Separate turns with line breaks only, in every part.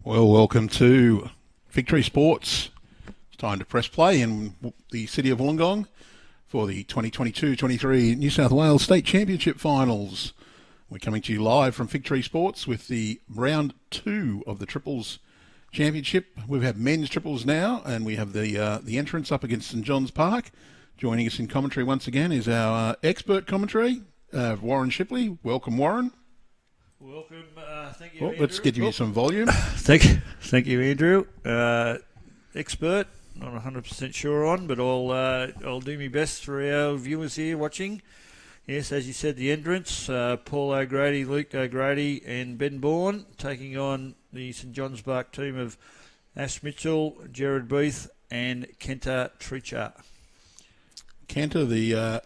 Well, welcome to Victory Sports. It's time to press play in the city of Wollongong for the 2022-23 New South Wales State Championship Finals. We're coming to you live from Victory Sports with the round 2 of the Triples Championship. We've had men's triples now, and we have the entrance up against St John's Park. Joining us in commentary once again is our expert commentary, Warren Shipley. Welcome, Warren.
Welcome, thank you, Andrew.
Let's get you some volume.
Thank you, Andrew. Expert, not 100% sure on, but I'll do my best for our viewers here watching. Yes, as you said, the entrance, Paul O'Grady, Luke O'Grady and Ben Bourne taking on the St John's Park team of Ash Mitchell, Jared Beath and Kenta Treacher.
Kenta,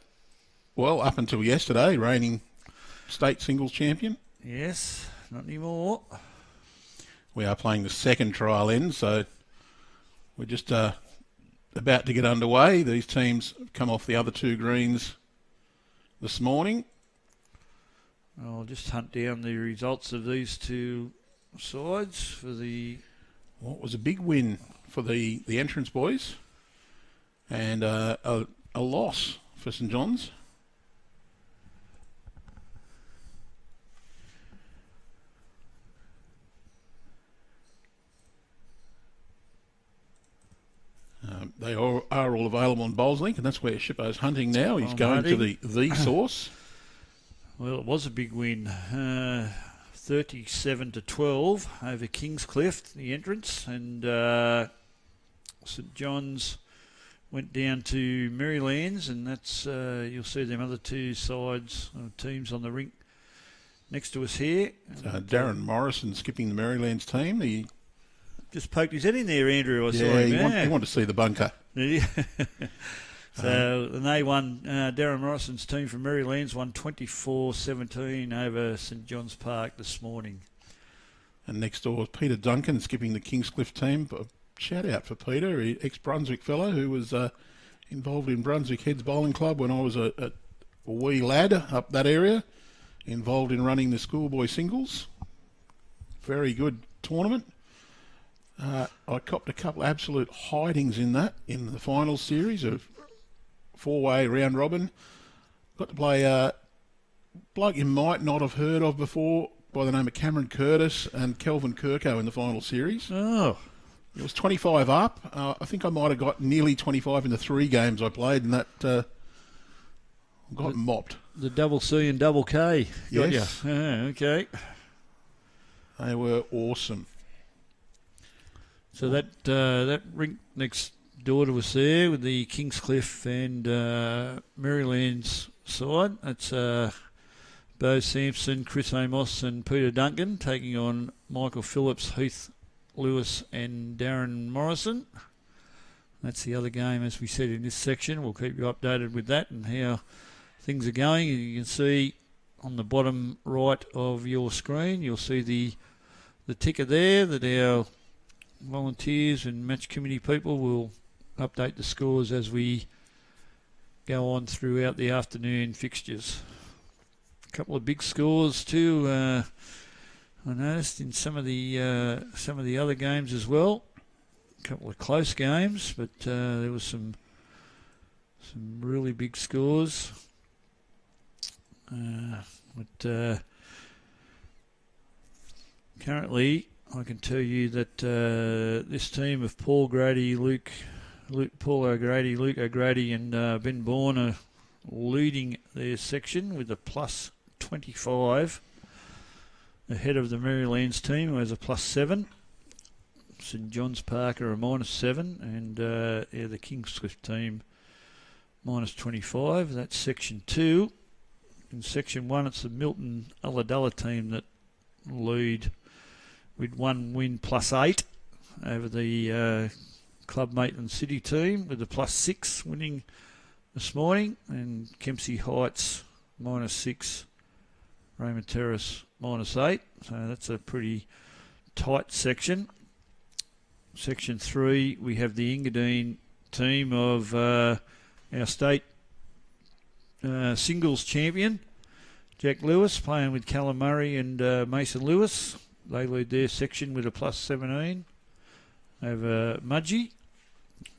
up until yesterday, reigning state singles champion.
Yes, not anymore.
We are playing the second trial end, so we're just about to get underway. These teams have come off the other two greens this morning.
I'll just hunt down the results of these two sides for the...
What was a big win for the entrance boys, and a loss for St John's. They are all available on Bowls Link, and that's where Shippo's hunting now. He's going to the source.
Well, it was a big win, 37-12 over Kingscliff, the entrance, and St John's went down to Marylands, and that's you'll see them other two sides teams on the rink next to us here.
Darren Morrison skipping the Marylands team. He
just poked his head in there, Andrew. I saw him.
He wanted to see the bunker.
So and they won. Darren Morrison's team from Marylands won 24-17 over St John's Park this morning.
And next door was Peter Duncan skipping the Kingscliff team. Shout out for Peter, ex-Brunswick fellow who was involved in Brunswick Heads Bowling Club when I was a wee lad up that area, involved in running the schoolboy singles. Very good tournament. I copped a couple of absolute hidings in the final series of four-way round robin. Got to play a bloke you might not have heard of before by the name of Cameron Curtis and Kelvin Kirko in the final series.
Oh.
It was 25 up. I think I might have got nearly 25 in the 3 games I played, and that got mopped.
The double C and double K.
Yes.
Okay.
They were awesome.
So that rink next door to us there with the Kingscliff and Marylands side. That's Bo Sampson, Chris Amos and Peter Duncan taking on Michael Phillips, Heath Lewis and Darren Morrison. That's the other game, as we said, in this section. We'll keep you updated with that and how things are going. You can see on the bottom right of your screen, you'll see the ticker there that our volunteers and match committee people will update the scores as we go on throughout the afternoon fixtures. A couple of big scores too, I noticed in some of the other games as well. A couple of close games, but there was some really big scores. But currently, I can tell you that this team of Paul O'Grady, Luke O'Grady, and Ben Bourne are leading their section with a plus 25, ahead of the Marylands team, who has a plus 7. St John's Park are a minus 7, and the Kingscliff team minus 25. That's section 2. In section 1, it's the Milton Ulladulla team that lead with 1 win plus 8 over the Club Maitland City team with a plus 6 winning this morning, and Kempsey Heights minus 6, Raymond Terrace minus 8. So that's a pretty tight section. Section 3, we have the Engadine team of our state singles champion, Jack Lewis, playing with Callum Murray and Mason Lewis. They lead their section with a plus 17 over Mudgee,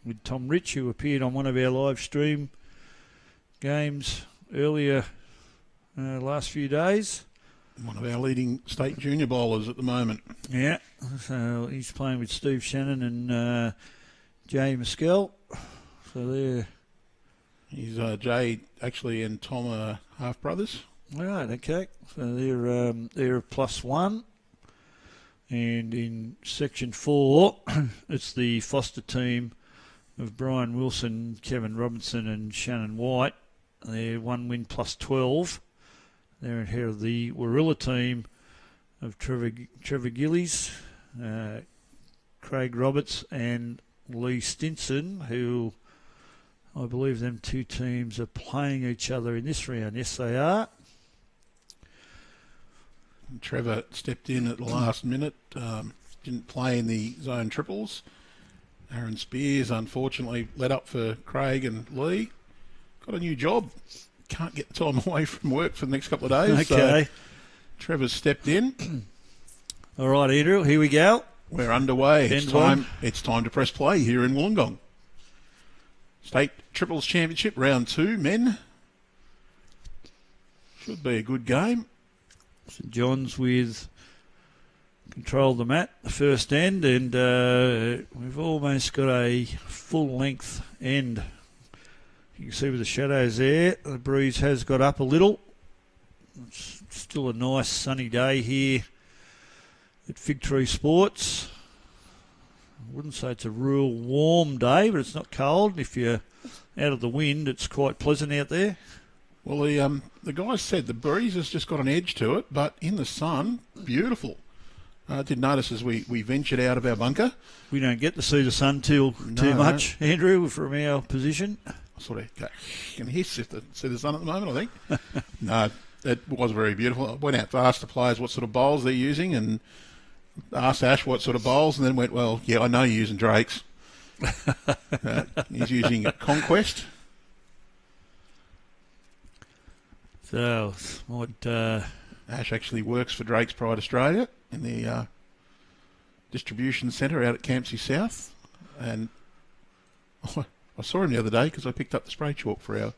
with Tom Rich, who appeared on one of our live stream games earlier last few days.
One of our leading state junior bowlers at the moment.
Yeah, so he's playing with Steve Shannon and Jay Maskell. So they're...
He's Jay, actually, and Tom are half brothers.
Right, okay. So they're a plus 1. And in section 4, it's the Foster team of Brian Wilson, Kevin Robinson and Shannon White. They're 1 win plus 12. They're ahead of the Warilla team of Trevor Gillies, Craig Roberts and Lee Stinson, who I believe them two teams are playing each other in this round. Yes, they are.
Trevor stepped in at the last minute, didn't play in the zone triples. Aaron Spears, unfortunately, let up for Craig and Lee. Got a new job. Can't get time away from work for the next couple of days.
Okay.
So Trevor's stepped in.
All right, Andrew, here we go.
We're underway. It's time to press play here in Wollongong. State Triples Championship, round 2, men. Should be a good game.
St John's with control of the mat, the first end, and we've almost got a full-length end. You can see with the shadows there, the breeze has got up a little. It's still a nice sunny day here at Fig Tree Sports. I wouldn't say it's a real warm day, but it's not cold. If you're out of the wind, it's quite pleasant out there.
Well, the guys said the breeze has just got an edge to it, but in the sun, beautiful. I did notice as we ventured out of our bunker.
We don't get to see the sun too much, Andrew, from our position.
I sort of can hiss if they see the sun at the moment, I think. No, it was very beautiful. I went out to ask the players what sort of bowls they're using and asked Ash what sort of bowls, and then went, well, yeah, I know you're using Drake's. He's using a Conquest.
So, what...
Ash actually works for Drake's Pride Australia in the distribution centre out at Campsie South. And I saw him the other day because I picked up the spray chalk for our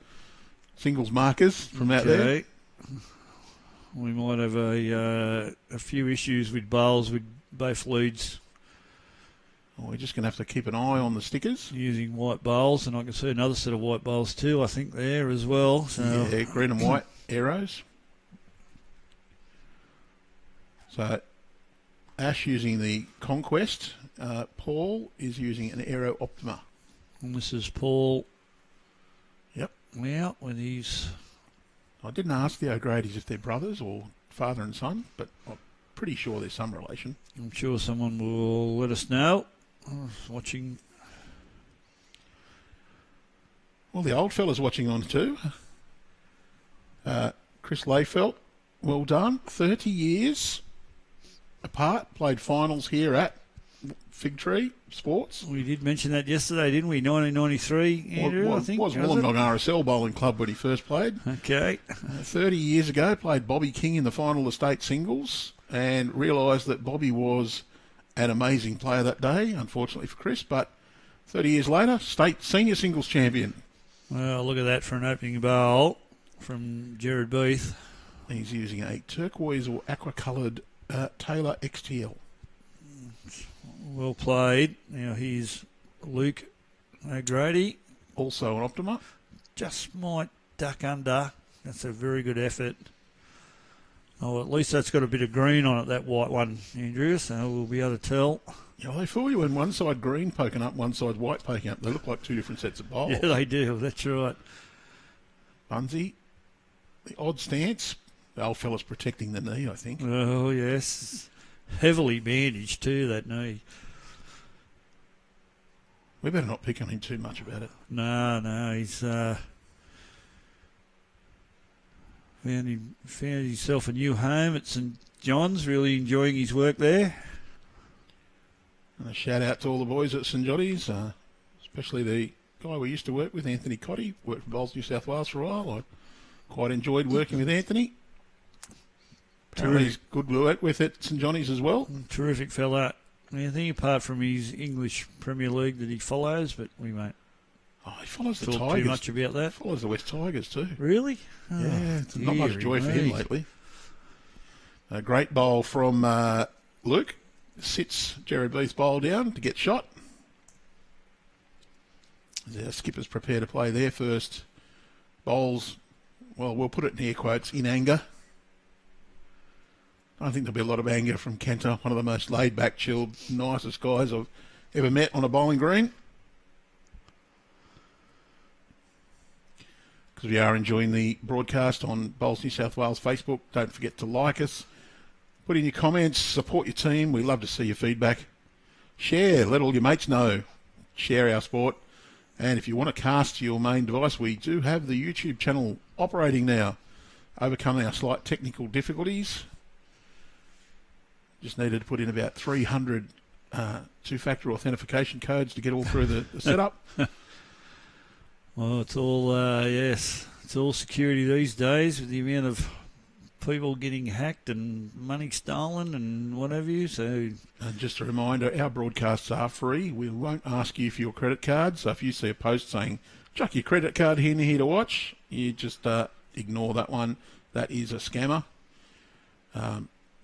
singles markers from out there.
We might have a few issues with bowls with both leads.
We're just going to have to keep an eye on the stickers.
Using white bowls, and I can see another set of white bowls too, I think, there as well. So.
Yeah, green and white arrows. So, Ash using the Conquest. Paul is using an Aero Optima.
And this is Paul.
Yep.
Yeah, with his...
I didn't ask the O'Grady's if they're brothers or father and son, but I'm pretty sure there's some relation.
I'm sure someone will let us know. I was watching...
Well, the old fella's watching on too. Chris Layfelt, well done. 30 years apart, played finals here at Fig Tree Sports.
We did mention that yesterday, didn't we? 1993, Andrew, I think.
Was Wollongong RSL Bowling Club when he first played.
Okay.
30 years ago, played Bobby King in the final of state singles and realised that Bobby was an amazing player that day, unfortunately for Chris, but 30 years later, state senior singles champion.
Well, look at that for an opening bowl from Jared Beath.
He's using a turquoise or aqua-coloured Taylor XTL.
Well played. Now here's Luke O'Grady.
Also an Optima.
Just might duck under. That's a very good effort. Oh, at least that's got a bit of green on it, that white one, Andrew, so we'll be able to tell.
Yeah, they fool you when one side green poking up, one side white poking up. They look like two different sets of bowls.
Yeah, they do. That's right.
Bunsey, the odd stance. The old fella's protecting the knee, I think.
Oh, yes. Heavily bandaged too, that knee.
We better not pick on him too much about it.
No, he's found himself a new home at St John's, really enjoying his work there.
And a shout out to all the boys at St Johnny's, especially the guy we used to work with, Anthony Cotty, worked for Bowls New South Wales for a while. I quite enjoyed working with Anthony. Apparently he's good with it, St Johnny's as well.
Terrific fella. Anything apart from his English Premier League that he follows, but we won't
He follows the
talk
Tigers.
too much about that.
Follows the West Tigers too.
Really? Oh,
Yeah, not much joy for him
me.
lately. A great bowl from Luke. Sits Jared Beith's bowl down to get shot. As our skippers prepare to play their first bowls, well, we'll put it in air quotes, in anger. I don't think there'll be a lot of anger from Kenta, one of the most laid-back, chilled, nicest guys I've ever met on a bowling green. Because we are enjoying the broadcast on Bowls New South Wales Facebook. Don't forget to like us. Put in your comments, support your team. We love to see your feedback. Share, let all your mates know. Share our sport. And if you want to cast to your main device, we do have the YouTube channel operating now. Overcoming our slight technical difficulties. Just needed to put in about 300 two-factor authentication codes to get all through the setup.
Well, it's all, yes, it's all security these days with the amount of people getting hacked and money stolen and whatever you. So,
And just a reminder, our broadcasts are free. We won't ask you for your credit card. So if you see a post saying, chuck your credit card here to watch, you just ignore that one. That is a scammer.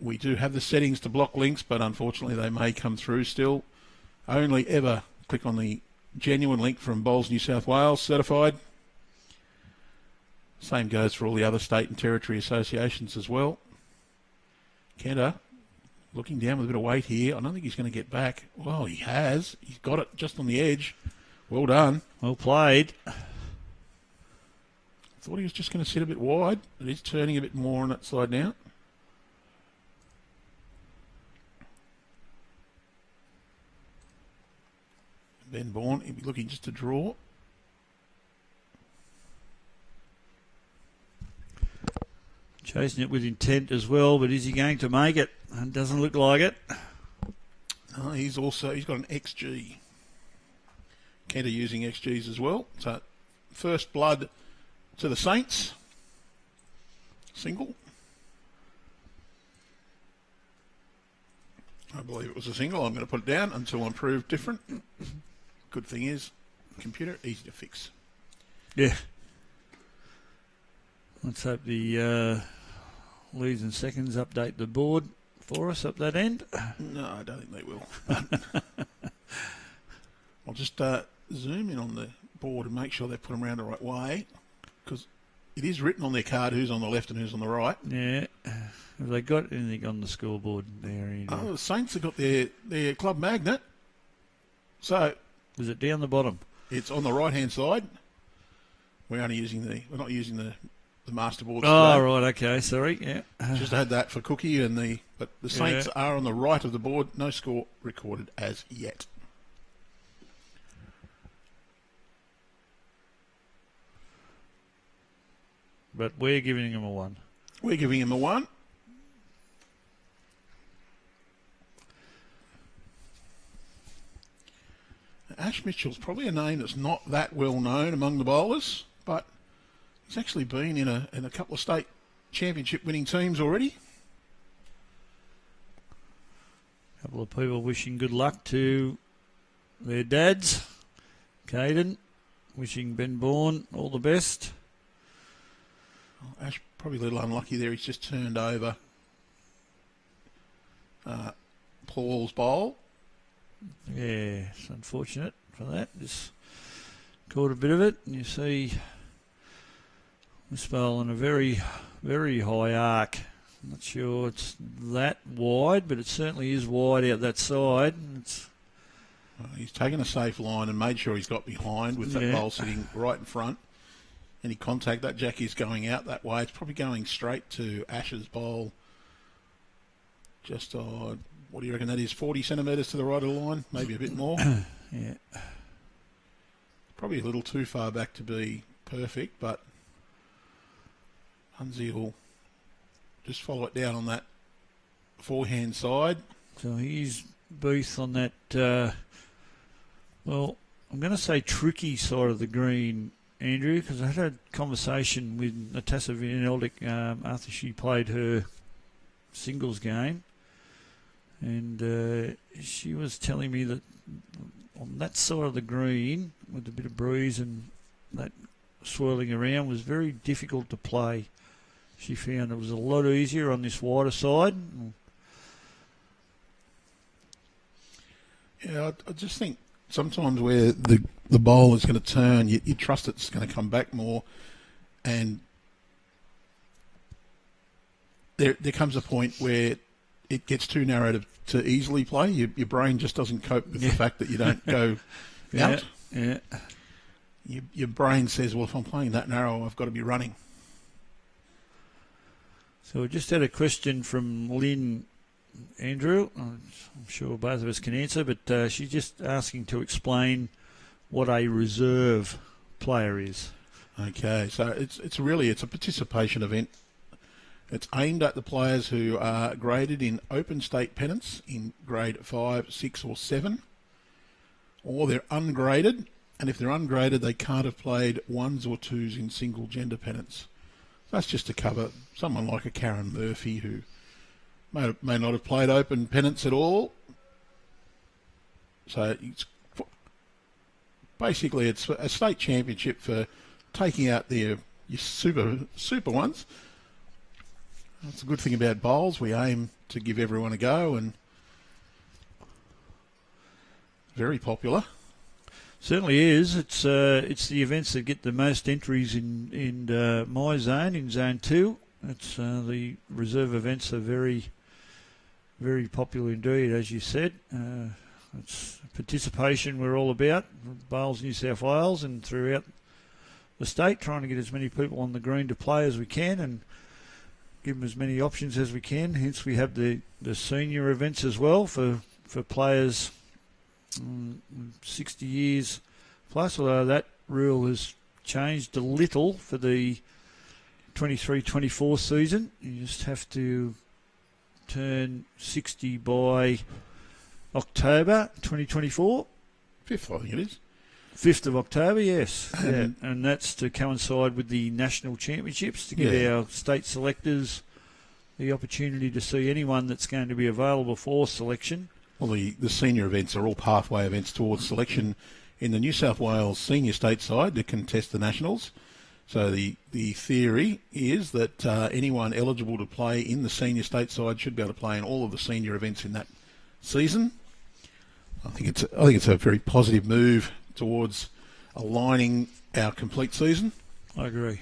We do have the settings to block links, but unfortunately they may come through still. Only ever click on the genuine link from Bowls New South Wales certified. Same goes for all the other state and territory associations as well. Kenta looking down with a bit of weight here. I don't think he's going to get back. Well, he has. He's got it just on the edge. Well done.
well played.
Thought he was just going to sit a bit wide. It is turning a bit more on that side now. Ben Bourne, he'll be looking just to draw.
Chasing it with intent as well, but is he going to make it? It doesn't look like it.
He's got an XG. Kenta using XGs as well. So first blood to the Saints. Single. I believe it was a single. I'm going to put it down until I'm proved different. Good thing is, computer, easy to fix.
Yeah. Let's hope the leads and seconds update the board for us up that end.
No, I don't think they will. I'll just zoom in on the board and make sure they put them around the right way, because it is written on their card who's on the left and who's on the right.
Yeah. Have they got anything on the scoreboard there?
Oh, the Saints have got their club magnet. So
Is it down the bottom?
it's on the right-hand side. We're not using the master boards
Oh,
today.
right, okay, sorry, yeah.
Just had that for Cookie but the Saints are on the right of the board. No score recorded as yet.
But we're giving them a 1.
We're giving him a 1. Ash Mitchell's probably a name that's not that well known among the bowlers, but he's actually been in a couple of state championship winning teams already.
A couple of people wishing good luck to their dads. Caden wishing Ben Bourne all the best.
Ash probably a little unlucky there. He's just turned over Paul's bowl.
Yeah, it's unfortunate for that. Just caught a bit of it, and you see this bowl in a very, very high arc. I'm not sure it's that wide, but it certainly is wide out that side.
He's taken a safe line and made sure he's got behind with that bowl sitting right in front. Any contact, that jack is going out that way. It's probably going straight to Ash's bowl. Just, what do you reckon that is, 40 centimetres to the right of the line? Maybe a bit more.
Yeah.
Probably a little too far back to be perfect, but Hunzi will just follow it down on that forehand side.
So he's Beith on that, well, I'm going to say tricky side of the green, Andrew, because I had a conversation with Natasha Vianeldik after she played her singles game, and she was telling me that on that side of the green, with a bit of breeze and that swirling around, was very difficult to play. She found it was a lot easier on this wider side.
Yeah, I just think sometimes where the bowl is going to turn, you trust it's going to come back more, and there comes a point where it gets too narrow to easily play. Your brain just doesn't cope with the fact that you don't go out.
Yeah.
Your brain says, well, if I'm playing that narrow, I've got to be running.
So we just had a question from Lynn, Andrew. I'm sure both of us can answer, but she's just asking to explain what a reserve player is.
Okay, so it's a participation event. It's aimed at the players who are graded in open state pennants in grade 5, 6 or 7, or they're ungraded, and if they're ungraded they can't have played 1s or 2s in single gender pennants. That's just to cover someone like a Karen Murphy who may not have played open pennants at all. So basically it's a state championship for taking out your super ones. That's a good thing about bowls. We aim to give everyone a go, and very popular.
Certainly is. It's the events that get the most entries in my zone, in Zone 2. It's the reserve events are very, very popular indeed, as you said. It's participation we're all about, Bowls, New South Wales, and throughout the state, trying to get as many people on the green to play as we can, and give them as many options as we can. Hence we have the senior events as well for players 60 years plus, although that rule has changed a little for the 23-24 season. You just have to turn 60 by October 2024.
5th, I think it is.
5th of October, yes. And that's to coincide with the national championships, to give our state selectors the opportunity to see anyone that's going to be available for selection.
Well, the senior events are all pathway events towards selection in the New South Wales senior state side to contest the nationals. So the theory is that anyone eligible to play in the senior state side should be able to play in all of the senior events in that season. I think it's a very positive move towards aligning our complete season.
I agree.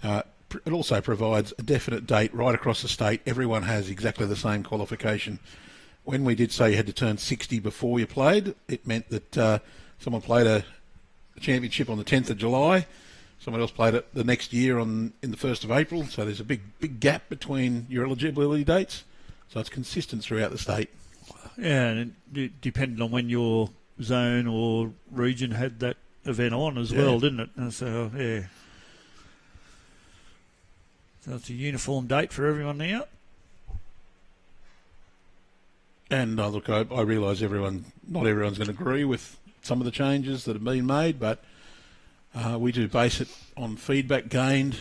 It also provides a definite date right across the state. Everyone has exactly the same qualification. When we did say you had to turn 60 before you played, it meant that someone played a championship on the 10th of July, someone else played it the next year in the 1st of April, so there's a big gap between your eligibility dates. So it's consistent throughout the state. Yeah,
and it depended on when your zone or region had that event on as well, didn't it? And so, yeah. So it's a uniform date for everyone now.
And look, I realise not everyone's going to agree with some of the changes that have been made, but we do base it on feedback gained.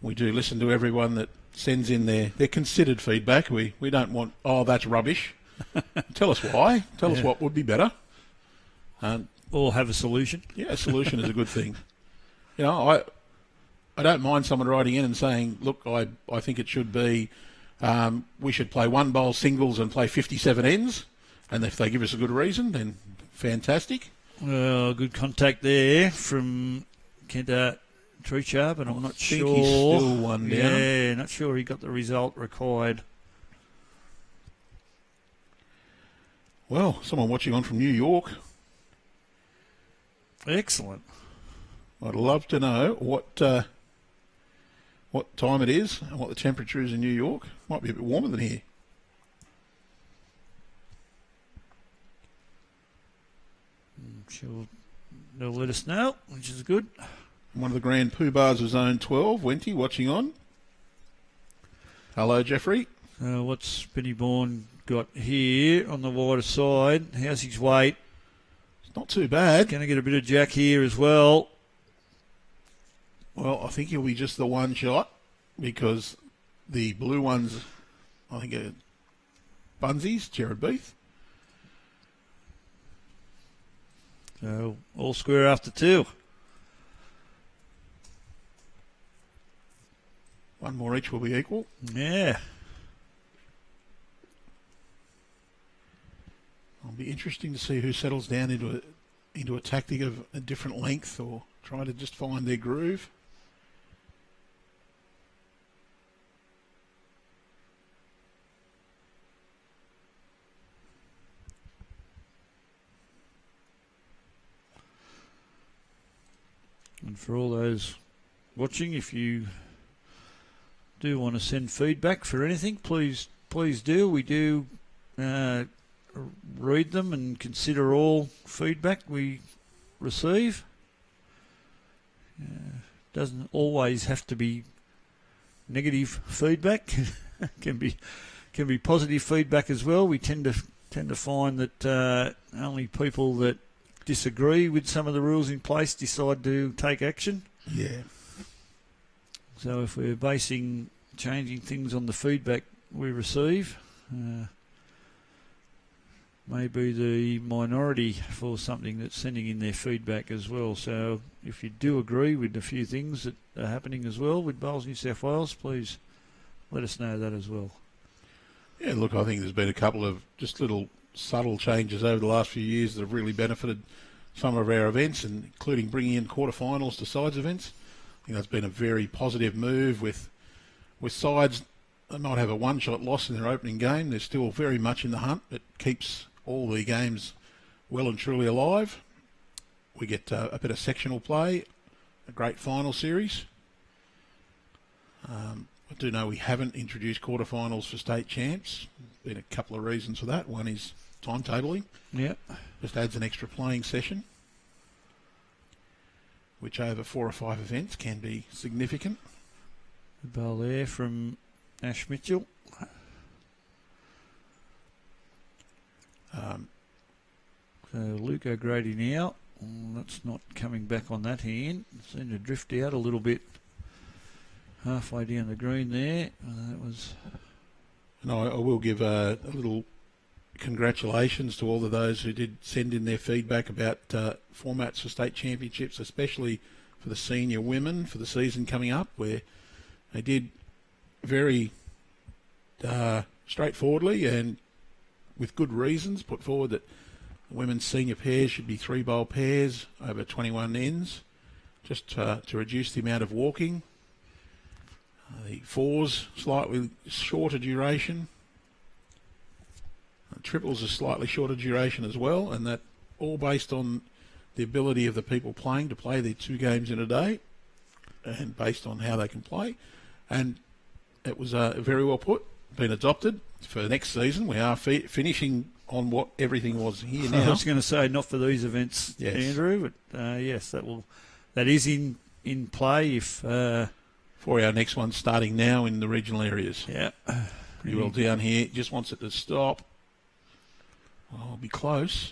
We do listen to everyone that sends in their considered feedback. We don't want, that's rubbish. Tell us why. Tell us what would be better.
Or have a solution.
Yeah, a solution is a good thing. You know, I don't mind someone writing in and saying, look, I think it should be, we should play one bowl singles and play 57 ends. And if they give us a good reason, then fantastic.
Well, good contact there from Kenta Treacher, but I'm not sure.
He's still one down.
Yeah, not sure he got the result required.
Well, someone watching on from New York.
Excellent.
I'd love to know what time it is and what the temperature is in New York. Might be a bit warmer than here.
I'm sure they'll let us know, which is good.
One of the Grand Poobahs of Zone 12, Wenty, watching on. Hello, Jeffrey.
What's Benny Bourne got here on the wider side? How's his weight?
It's not too bad.
Going to get a bit of jack here as well.
Well, I think he'll be just the one shot because The blue ones, I think, are Bunsies, Jared Beath.
So all square after 2.
One more each will be equal.
Yeah.
It'll be interesting to see who settles down into a tactic of a different length or try to just find their groove.
And for all those watching, if you do want to send feedback for anything, please do. We do read them and consider all feedback we receive. Doesn't always have to be negative feedback. can be positive feedback as well. We tend to find that only people that disagree with some of the rules in place decide to take action.
Yeah.
So if we're basing changing things on the feedback we receive, maybe the minority for something that's sending in their feedback as well. So if you do agree with a few things that are happening as well with Bowls New South Wales, please let us know that as well.
Yeah, look, I think there's been a couple of just little subtle changes over the last few years that have really benefited some of our events, and including bringing in quarterfinals to sides events. I think that's been a very positive move with sides that might have a one-shot loss in their opening game. They're still very much in the hunt. It keeps all the games well and truly alive. We get a bit of sectional play, a great final series. I do know we haven't introduced quarterfinals for state champs. There's been a couple of reasons for that. One is timetabling.
Yep.
Just adds an extra playing session, which over 4 or 5 events can be significant.
The ball there from Ash Mitchell. So Luke O'Grady now. That's not coming back on that hand. Seemed to drift out a little bit halfway down the green there. That was.
And I will give a little congratulations to all of those who did send in their feedback about formats for state championships, especially for the senior women for the season coming up, where they did very straightforwardly and with good reasons put forward that the women's senior pairs should be 3-bowl pairs over 21 ends, just to reduce the amount of walking. The fours, slightly shorter duration. Triples are slightly shorter duration as well, and that all based on the ability of the people playing to play their 2 games in a day and based on how they can play. And it was very well put, been adopted for next season. We are finishing on what everything was here now.
I was going to say not for these events, yes, Andrew, but yes, that is in play if
for our next one starting now in the regional areas.
Yeah,
pretty well down here. Just wants it to stop. I'll be close.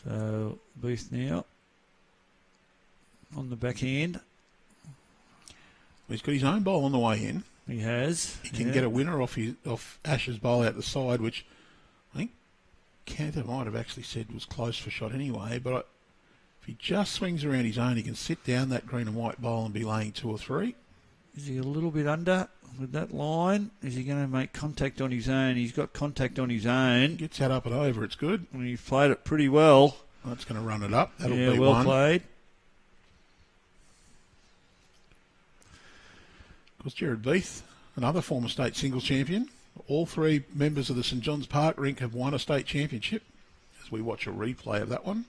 So Booth now on the backhand.
He's got his own bowl on the way in.
He has.
He can get a winner off Ash's bowl out the side, which I think Cantor might have actually said was close for shot anyway. But if he just swings around his own, he can sit down that green and white bowl and be laying 2 or 3.
Is he a little bit under with that line? Is he going to make contact on his own? He's got contact on his own.
Gets that up and over. It's good.
And he's played it pretty well.
That's going to run it up. That'll be
well
one.
Played.
Of course, Jared Beath, another former state singles champion. All 3 members of the St John's Park rink have won a state championship, as we watch a replay of that one.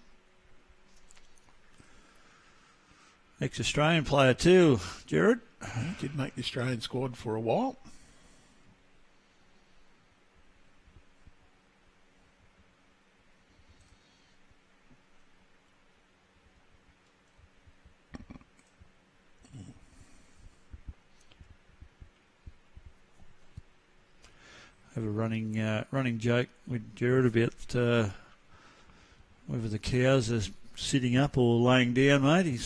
Ex-Australian player too, Jared.
He did make the Australian squad for a while.
Have a running joke with Jared about whether the cows are sitting up or laying down, mate. He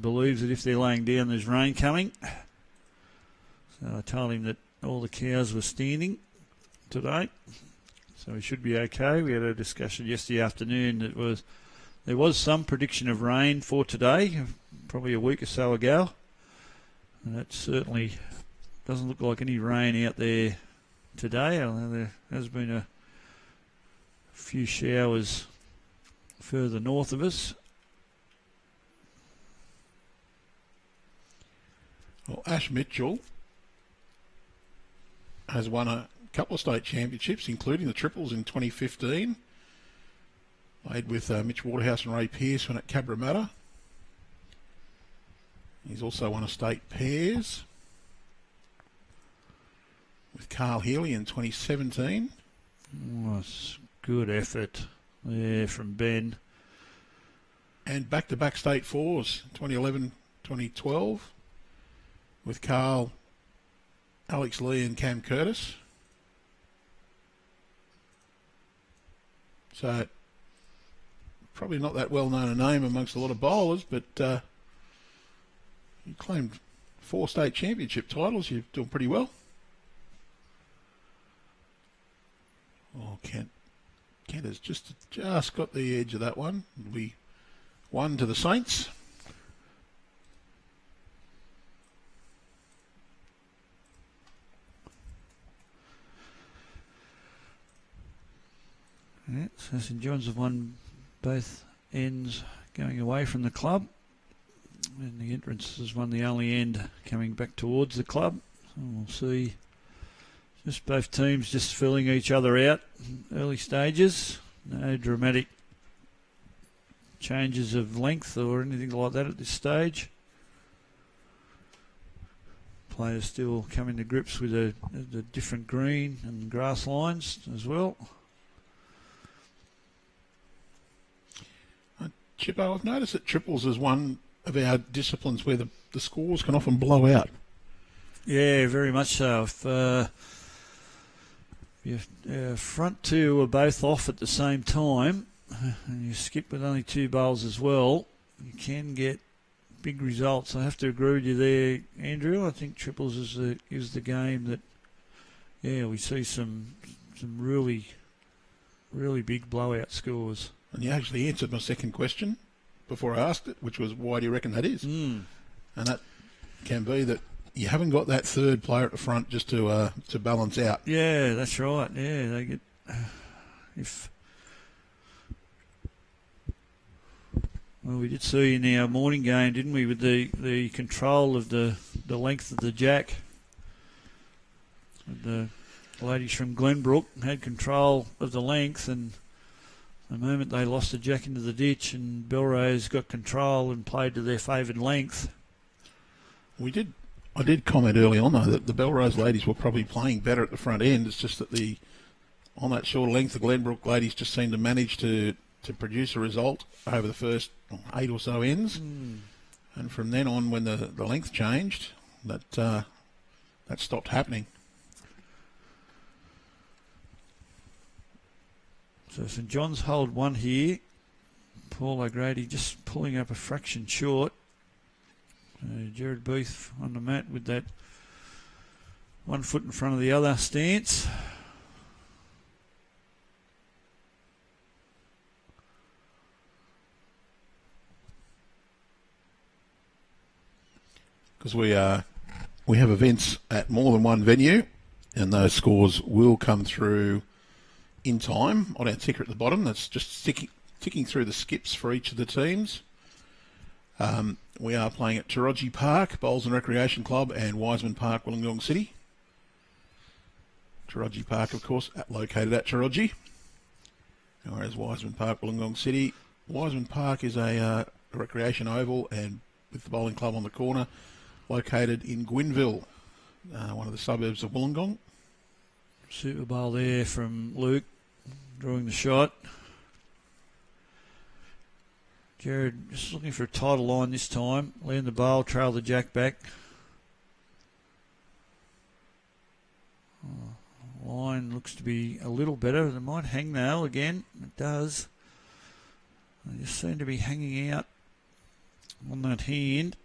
believes that if they're laying down, there's rain coming. So I told him that all the cows were standing today, so he should be okay. We had a discussion yesterday afternoon that there was some prediction of rain for today, probably a week or so ago, and that certainly doesn't look like any rain out there today. Although there has been a few showers further north of us.
Well, Ash Mitchell has won a couple of state championships, including the triples in 2015. Played with Mitch Waterhouse and Ray Pearson at Cabramatta. He's also won a state pairs with Carl Healy in 2017.
Oh, it's good effort there from Ben.
And back-to-back state fours, 2011, 2012, with Carl, Alex Lee and Cam Curtis. So, probably not that well-known a name amongst a lot of bowlers, but you claimed 4 state championship titles. You're doing pretty well. Oh, Kent has just got the edge of that one. It'll be 1 to the Saints.
Yeah, so St John's have won both ends going away from the club, and the entrance has won the only end coming back towards the club. So we'll see just both teams just filling each other out in early stages. No dramatic changes of length or anything like that at this stage. Players still coming to grips with the different green and grass lines as well.
Chippo, I've noticed that triples is one of our disciplines where the scores can often blow out.
Yeah, very much so. If your front two are both off at the same time, and you skip with only 2 bowls as well, you can get big results. I have to agree with you there, Andrew. I think triples is the game that, yeah, we see some really, really big blowout scores.
And you actually answered my second question before I asked it, which was, why do you reckon that is? And that can be that you haven't got that third player at the front just to balance out.
Yeah, that's right. Yeah, they get Well, we did see in our morning game, didn't we, with the control of the length of the jack. The ladies from Glenbrook had control of the length, and the moment they lost the jack into the ditch and Belrose got control and played to their favoured length.
I did comment early on, though, that the Belrose ladies were probably playing better at the front end. It's just that on that short length, the Glenbrook ladies just seemed to manage to produce a result over the first 8 or so ends. And from then on, when the length changed, that stopped happening.
So St John's hold 1 here. Paul O'Grady just pulling up a fraction short. Jared Beath on the mat with that 1 foot in front of the other stance.
Because we have events at more than one venue, and those scores will come through in time on our ticker at the bottom. That's just ticking through the skips for each of the teams. We are playing at Taroji Park, Bowls and Recreation Club, and Wiseman Park, Wollongong City. Taroji Park, of course, located at Taroji, whereas Wiseman Park, Wollongong City. Wiseman Park is a recreation oval, and with the bowling club on the corner, located in Gwynville, one of the suburbs of Wollongong.
Super bowl there from Luke, drawing the shot. Jared just looking for a tighter line this time. Land the bowl, trail the jack back. Line looks to be a little better. It might hang nail again. It does. They just seem to be hanging out on that hand.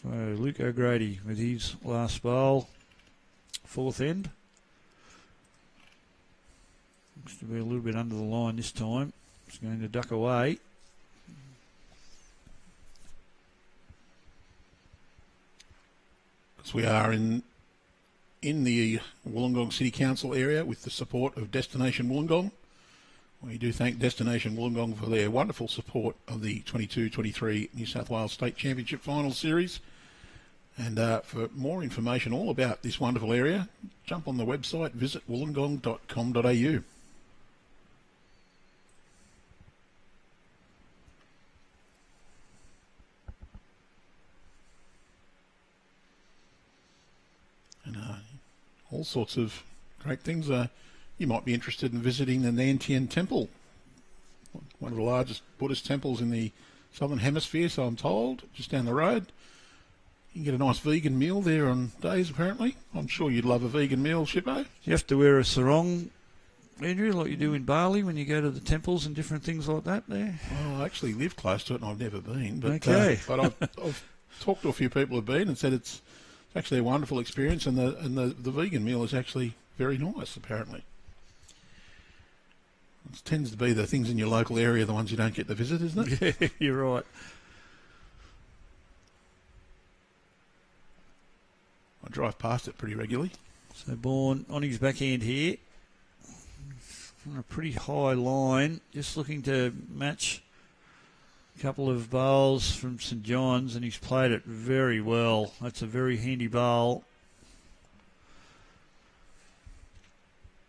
So Luke O'Grady with his last bowl, fourth end. Looks to be a little bit under the line this time. It's going to duck away.
As we are in the Wollongong City Council area with the support of Destination Wollongong. We do thank Destination Wollongong for their wonderful support of the 22-23 New South Wales State Championship Final Series. And for more information all about this wonderful area, jump on the website, visit wollongong.com.au. And all sorts of great things. You might be interested in visiting the Nantian Temple, one of the largest Buddhist temples in the Southern Hemisphere, so I'm told, just down the road. You can get a nice vegan meal there on days, apparently. I'm sure you'd love a vegan meal, Shippo.
You have to wear a sarong, Andrew, like you do in Bali when you go to the temples and different things like that there?
Well, I actually live close to it and I've never been. But,
okay.
But I've talked to a few people who've been and said it's actually a wonderful experience, and the vegan meal is actually very nice, apparently. It tends to be the things in your local area, the ones you don't get to visit, isn't it?
Yeah, you're right.
I drive past it pretty regularly.
So Bourne on his backhand here. On a pretty high line, just looking to match a couple of bowls from St John's, and he's played it very well. That's a very handy bowl.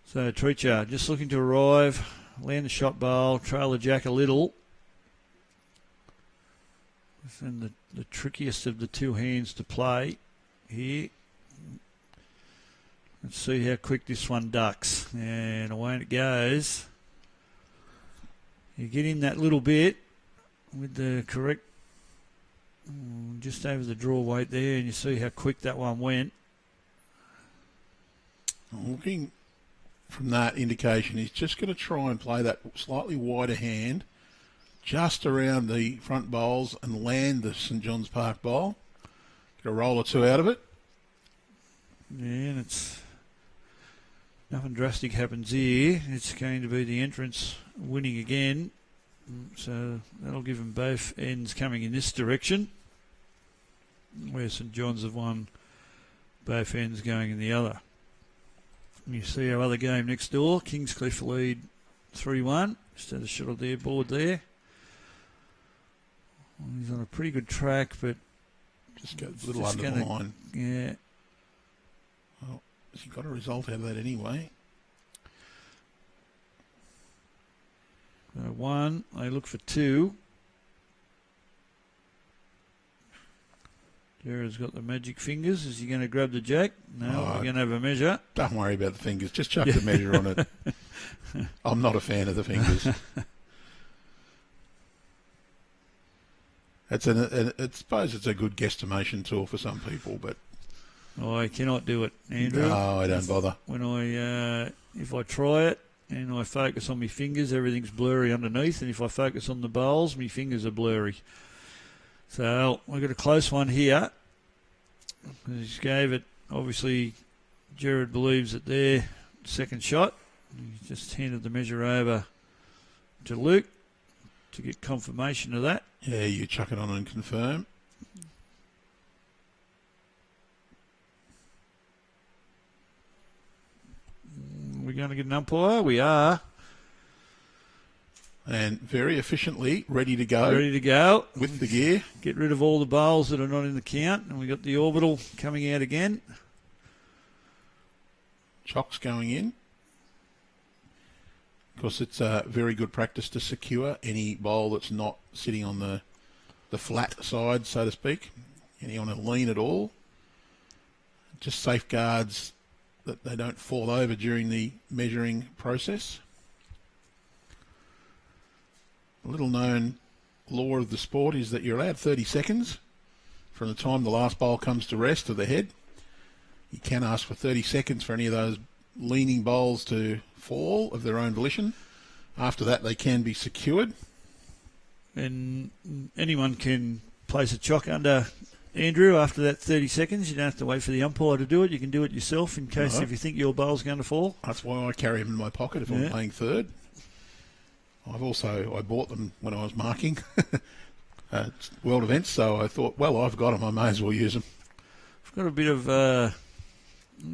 So Treacher just looking to arrive, land the shot bowl, trail the jack a little. And the trickiest of the two hands to play here. Let's see how quick this one ducks. And away it goes. You get in that little bit with the correct, just over the draw weight there, and you see how quick that one went.
Looking from that indication, he's just going to try and play that slightly wider hand just around the front bowls and land the St John's Park bowl. Get a roll or two out of it.
Yeah, and it's nothing drastic happens here. It's going to be the entrance winning again. So that'll give them both ends coming in this direction, where St John's have won both ends going in the other. And you see our other game next door, Kingscliff lead 3-1. Just had a shot of their board there. Well, he's on a pretty good track, but
just go a little under the line.
Yeah.
Well, he got a result out of that anyway.
One, they look for two. Jared's got the magic fingers. Is he going to grab the jack? No, we're going to have a measure.
Don't worry about the fingers. Just chuck the measure on it. I'm not a fan of the fingers. I suppose it's a good guesstimation tool for some people, but
I cannot do it, Andrew.
No, I don't bother.
When if I try it and I focus on my fingers, everything's blurry underneath, and if I focus on the bowls, my fingers are blurry. So we've got a close one here. He just gave it. Obviously, Jared believes that their second shot. He just handed the measure over to Luke to get confirmation of that.
Yeah, you chuck it on and confirm.
We're going to get an umpire. We are.
And very efficiently ready to go.
Ready to go.
With the gear.
Get rid of all the bowls that are not in the count. And we got the orbital coming out again.
Chocks going in. Of course, it's a very good practice to secure any bowl that's not sitting on the flat side, so to speak. Any on a lean at all. Just safeguards that they don't fall over during the measuring process. A little known law of the sport is that you're allowed 30 seconds from the time the last bowl comes to rest to the head. You can ask for 30 seconds for any of those leaning bowls to fall of their own volition. After that, they can be secured.
And anyone can place a chock under Andrew after that 30 seconds. You don't have to wait for the umpire to do it. You can do it yourself in case if you think your bowl's going to fall.
That's why I carry them in my pocket if I'm playing third. I bought them when I was marking at world events, so I thought, well, I've got them, I may as well use them.
I've got a bit of a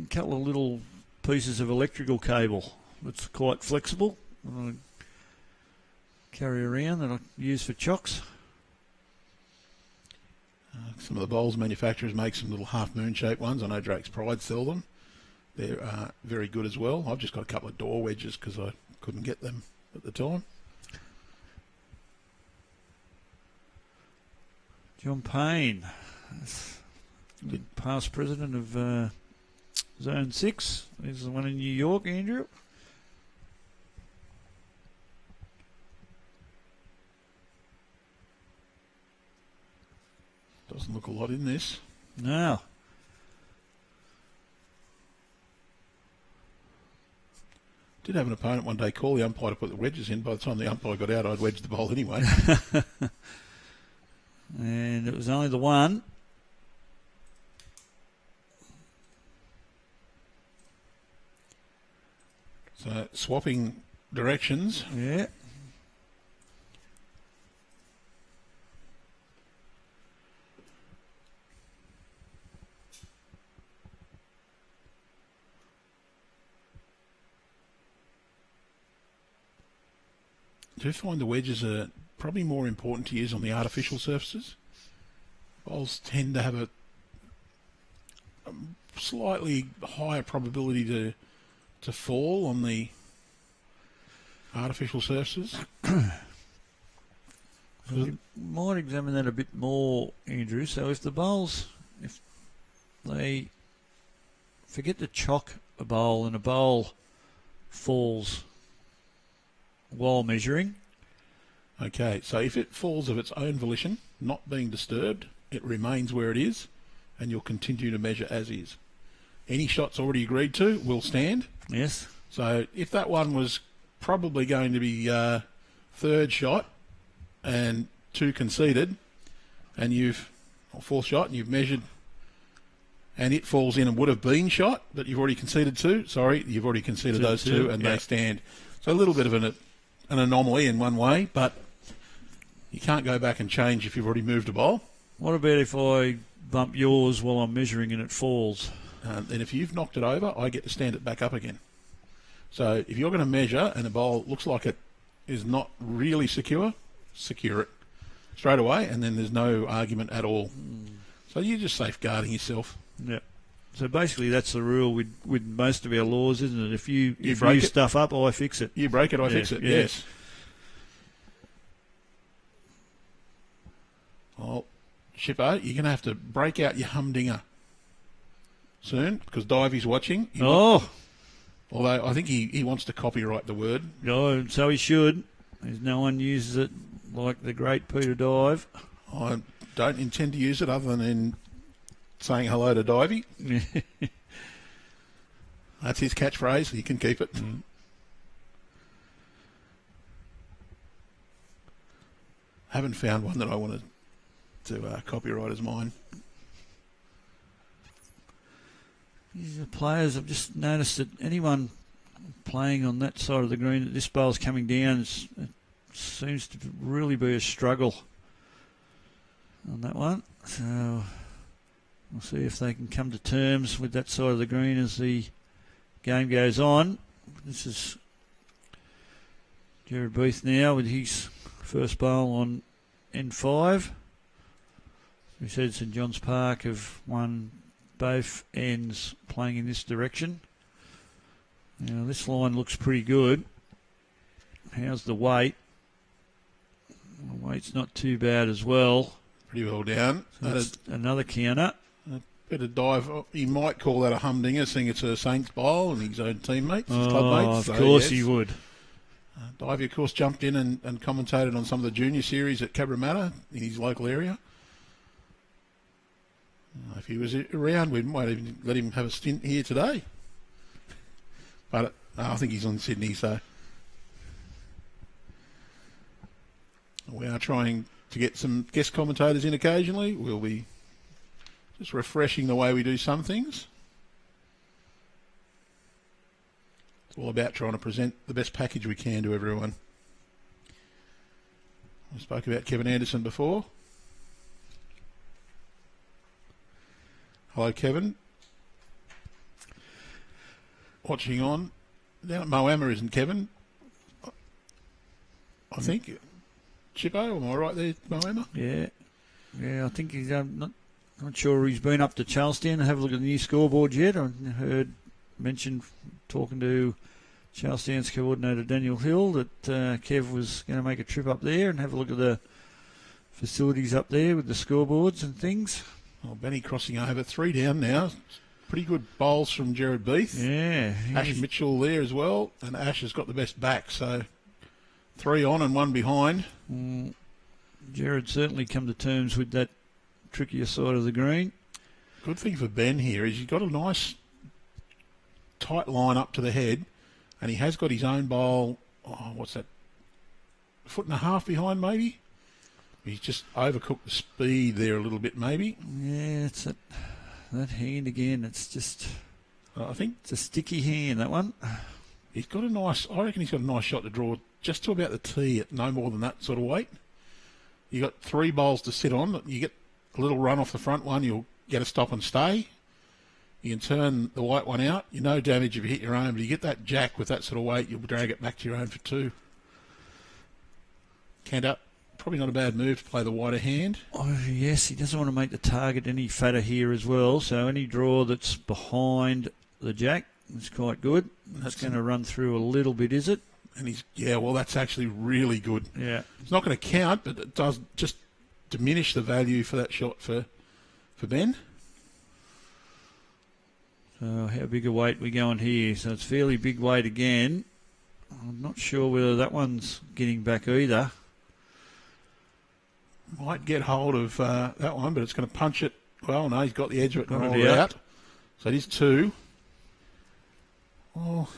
couple of little pieces of electrical cable that's quite flexible. I carry around that I use for chocks.
Some of the bowls manufacturers make some little half moon shaped ones. I know Drake's Pride sell them. They're very good as well. I've just got a couple of door wedges because I couldn't get them at the time.
John Payne, past president of Zone 6. There's the one in New York, Andrew.
Doesn't look a lot in this.
No.
Did have an opponent one day call the umpire to put the wedges in. By the time the umpire got out, I'd wedged the bowl anyway.
And it was only the one.
So swapping directions.
Yeah.
Do you find the wedges are probably more important to use on the artificial surfaces? Bowls tend to have a slightly higher probability to fall on the artificial surfaces.
We might examine that a bit more, Andrew. So if they forget to chock a bowl and a bowl falls while measuring.
Okay, so if it falls of its own volition, not being disturbed, it remains where it is, and you'll continue to measure as is. Any shots already agreed to will stand.
Yes.
So if that one was probably going to be third shot and 2 conceded, and or fourth shot, and you've measured, and it falls in and would have been shot, but you've already conceded 2. Sorry, you've already conceded those 2, and they stand. So a little bit of an anomaly in one way, but you can't go back and change if you've already moved a bowl.
What about if I bump yours while I'm measuring and it falls?
Then if you've knocked it over, I get to stand it back up again. So if you're going to measure and the bowl looks like it is not really secure it straight away, and then there's no argument at all. So you're just safeguarding yourself.
Yeah. So basically that's the rule with most of our laws, isn't it? If you
break it,
stuff up, I fix it.
You break it, I fix it, yes. Well, Shippo, you're going to have to break out your humdinger soon, because Divey's watching. Although I think he wants to copyright the word.
Oh, so he should. There's no one uses it like the great Peter Dive.
I don't intend to use it other than in saying hello to Divey. That's his catchphrase. He can keep it. Haven't found one that I wanted to copyright as mine.
The players, I've just noticed that anyone playing on that side of the green, that this bowl's coming down, it seems to really be a struggle on that one. So we'll see if they can come to terms with that side of the green as the game goes on. This is Jared Beath now with his first bowl on N5. We said St John's Park have won both ends playing in this direction. Now this line looks pretty good. How's the weight? The weight's not too bad as well.
Pretty well down.
So that's another counter.
A bit of dive. He might call that a humdinger, seeing it's a Saints bowl and his own teammates, his clubmates.
Of course he would.
Divey, of course, jumped in and commentated on some of the junior series at Cabramatta in his local area. If he was around, we might even let him have a stint here today. But I think he's on Sydney, so we are trying to get some guest commentators in occasionally. We'll be just refreshing the way we do some things. It's all about trying to present the best package we can to everyone. I spoke about Kevin Anderson before. Hello, Kevin. Watching on. Down at Moama, isn't Kevin? I think. Chippo, am I right there, Moama?
Yeah, I think he's not sure he's been up to Charlestown and have a look at the new scoreboard yet. I heard mentioned talking to Charlestown's coordinator Daniel Hill that Kev was going to make a trip up there and have a look at the facilities up there with the scoreboards and things.
Well, Benny crossing over, 3 down now. Pretty good bowls from Jared Beath.
Yeah.
Ash Mitchell there as well, and Ash has got the best back, so 3 on and 1 behind.
Jared certainly come to terms with that trickier side of the green.
Good thing for Ben here is he's got a nice tight line up to the head, and he has got his own bowl, what's that, 1.5 foot behind maybe? He's just overcooked the speed there a little bit maybe.
Yeah, it's that hand again. It's just,
I think
it's a sticky hand, that one.
He's got a nice, I reckon he's got a nice shot to draw just to about the tee at no more than that sort of weight. You got 3 bowls to sit on. You get a little run off the front one, you'll get a stop and stay. You can turn the white one out. You're no damage if you hit your own, but you get that jack with that sort of weight, you'll drag it back to your own for 2. Cant up. Probably not a bad move to play the wider hand.
Oh, yes, he doesn't want to make the target any fatter here as well, so any draw that's behind the jack is quite good. That's going to run through a little bit, is it?
And well, that's actually really good.
Yeah.
It's not going to count, but it does just diminish the value for that shot for Ben.
So how big a weight we going here? So it's fairly big weight again. I'm not sure whether that one's getting back either.
Might get hold of that one, but it's going to punch it. Well, no, he's got the edge of it and roll it
out.
out. So it is 2. Well,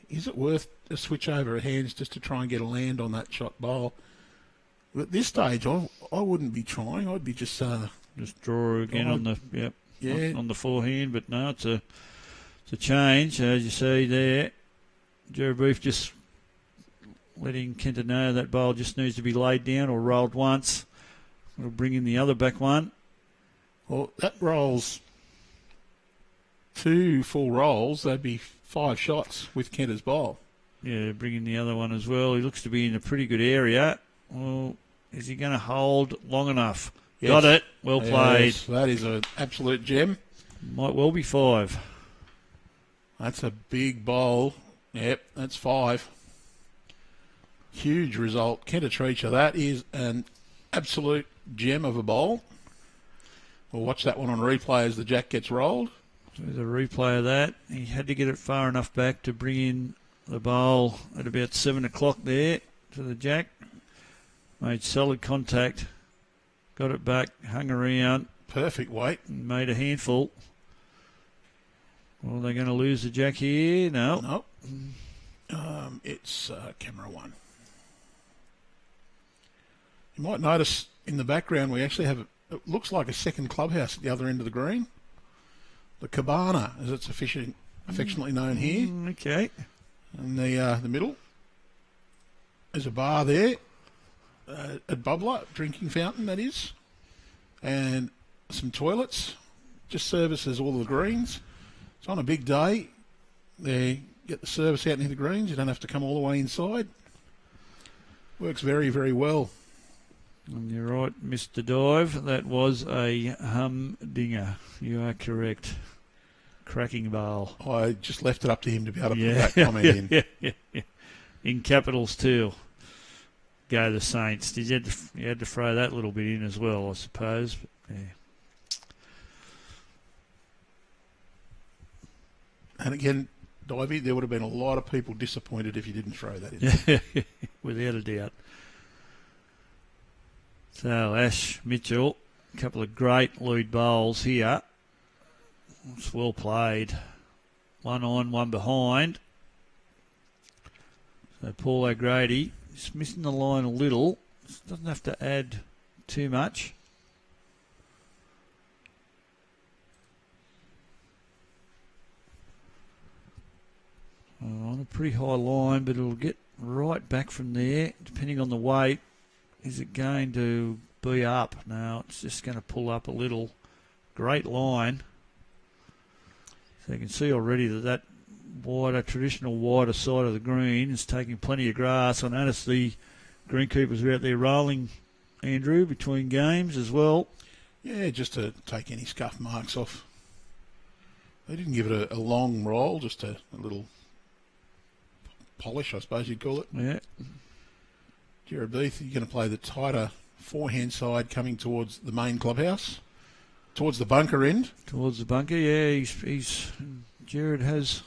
is it worth a switch over of hands just to try and get a land on that shot bowl? At this stage, I wouldn't be trying. I'd be just
draw again on the on the forehand. But no, it's a change as you see there. Jared Beef just letting Kenta know that bowl just needs to be laid down or rolled once. We'll bring in the other back one.
Well, that rolls 2 full rolls. That'd be 5 shots with Kenta's bowl.
Yeah, bring in the other one as well. He looks to be in a pretty good area. Well, is he going to hold long enough? Yes. Got it. Well played.
Yes, that is an absolute gem.
Might well be 5.
That's a big bowl. Yep, that's 5. Huge result. Kenta Treacher, that is an absolute gem of a bowl. We'll watch that one on replay as the jack gets rolled.
So the replay of that. He had to get it far enough back to bring in the bowl at about 7 o'clock there to the jack. Made solid contact. Got it back, hung around.
Perfect weight.
Made a handful. Well, they're going to lose the jack here. No.
It's camera 1. You might notice in the background we actually have, it looks like a second clubhouse at the other end of the green. The Cabana, as it's affectionately known here.
Okay.
And the middle. There's a bar there, a bubbler, drinking fountain that is, and some toilets. Just services all the greens. It's on a big day. They get the service out near the greens. You don't have to come all the way inside. Works very, very well.
And you're right, Mr. Dive. That was a humdinger. You are correct. Cracking bowl.
I just left it up to him to be able to put that comment in.
Yeah. In capitals too. Go the Saints. You had to throw that little bit in as well, I suppose. But, yeah.
And again, Divey, there would have been a lot of people disappointed if you didn't throw that in.
Without a doubt. So Ash Mitchell couple of great lead bowls here. It's well played. One on, one behind. So Paul O'Grady is missing the line a little. Doesn't have to add too much. On a pretty high line, but it'll get right back from there, depending on the weight. Is it going to be up? No, it's just going to pull up a little. Great line. So you can see already that wider, traditional wider side of the green is taking plenty of grass. I noticed the greenkeepers are out there rolling, Andrew, between games as well.
Yeah, just to take any scuff marks off. They didn't give it a long roll, just a little polish, I suppose you'd call it.
Yeah.
Jared Beath, you're going to play the tighter forehand side coming towards the main clubhouse, towards the bunker end.
Towards the bunker, yeah. Jared has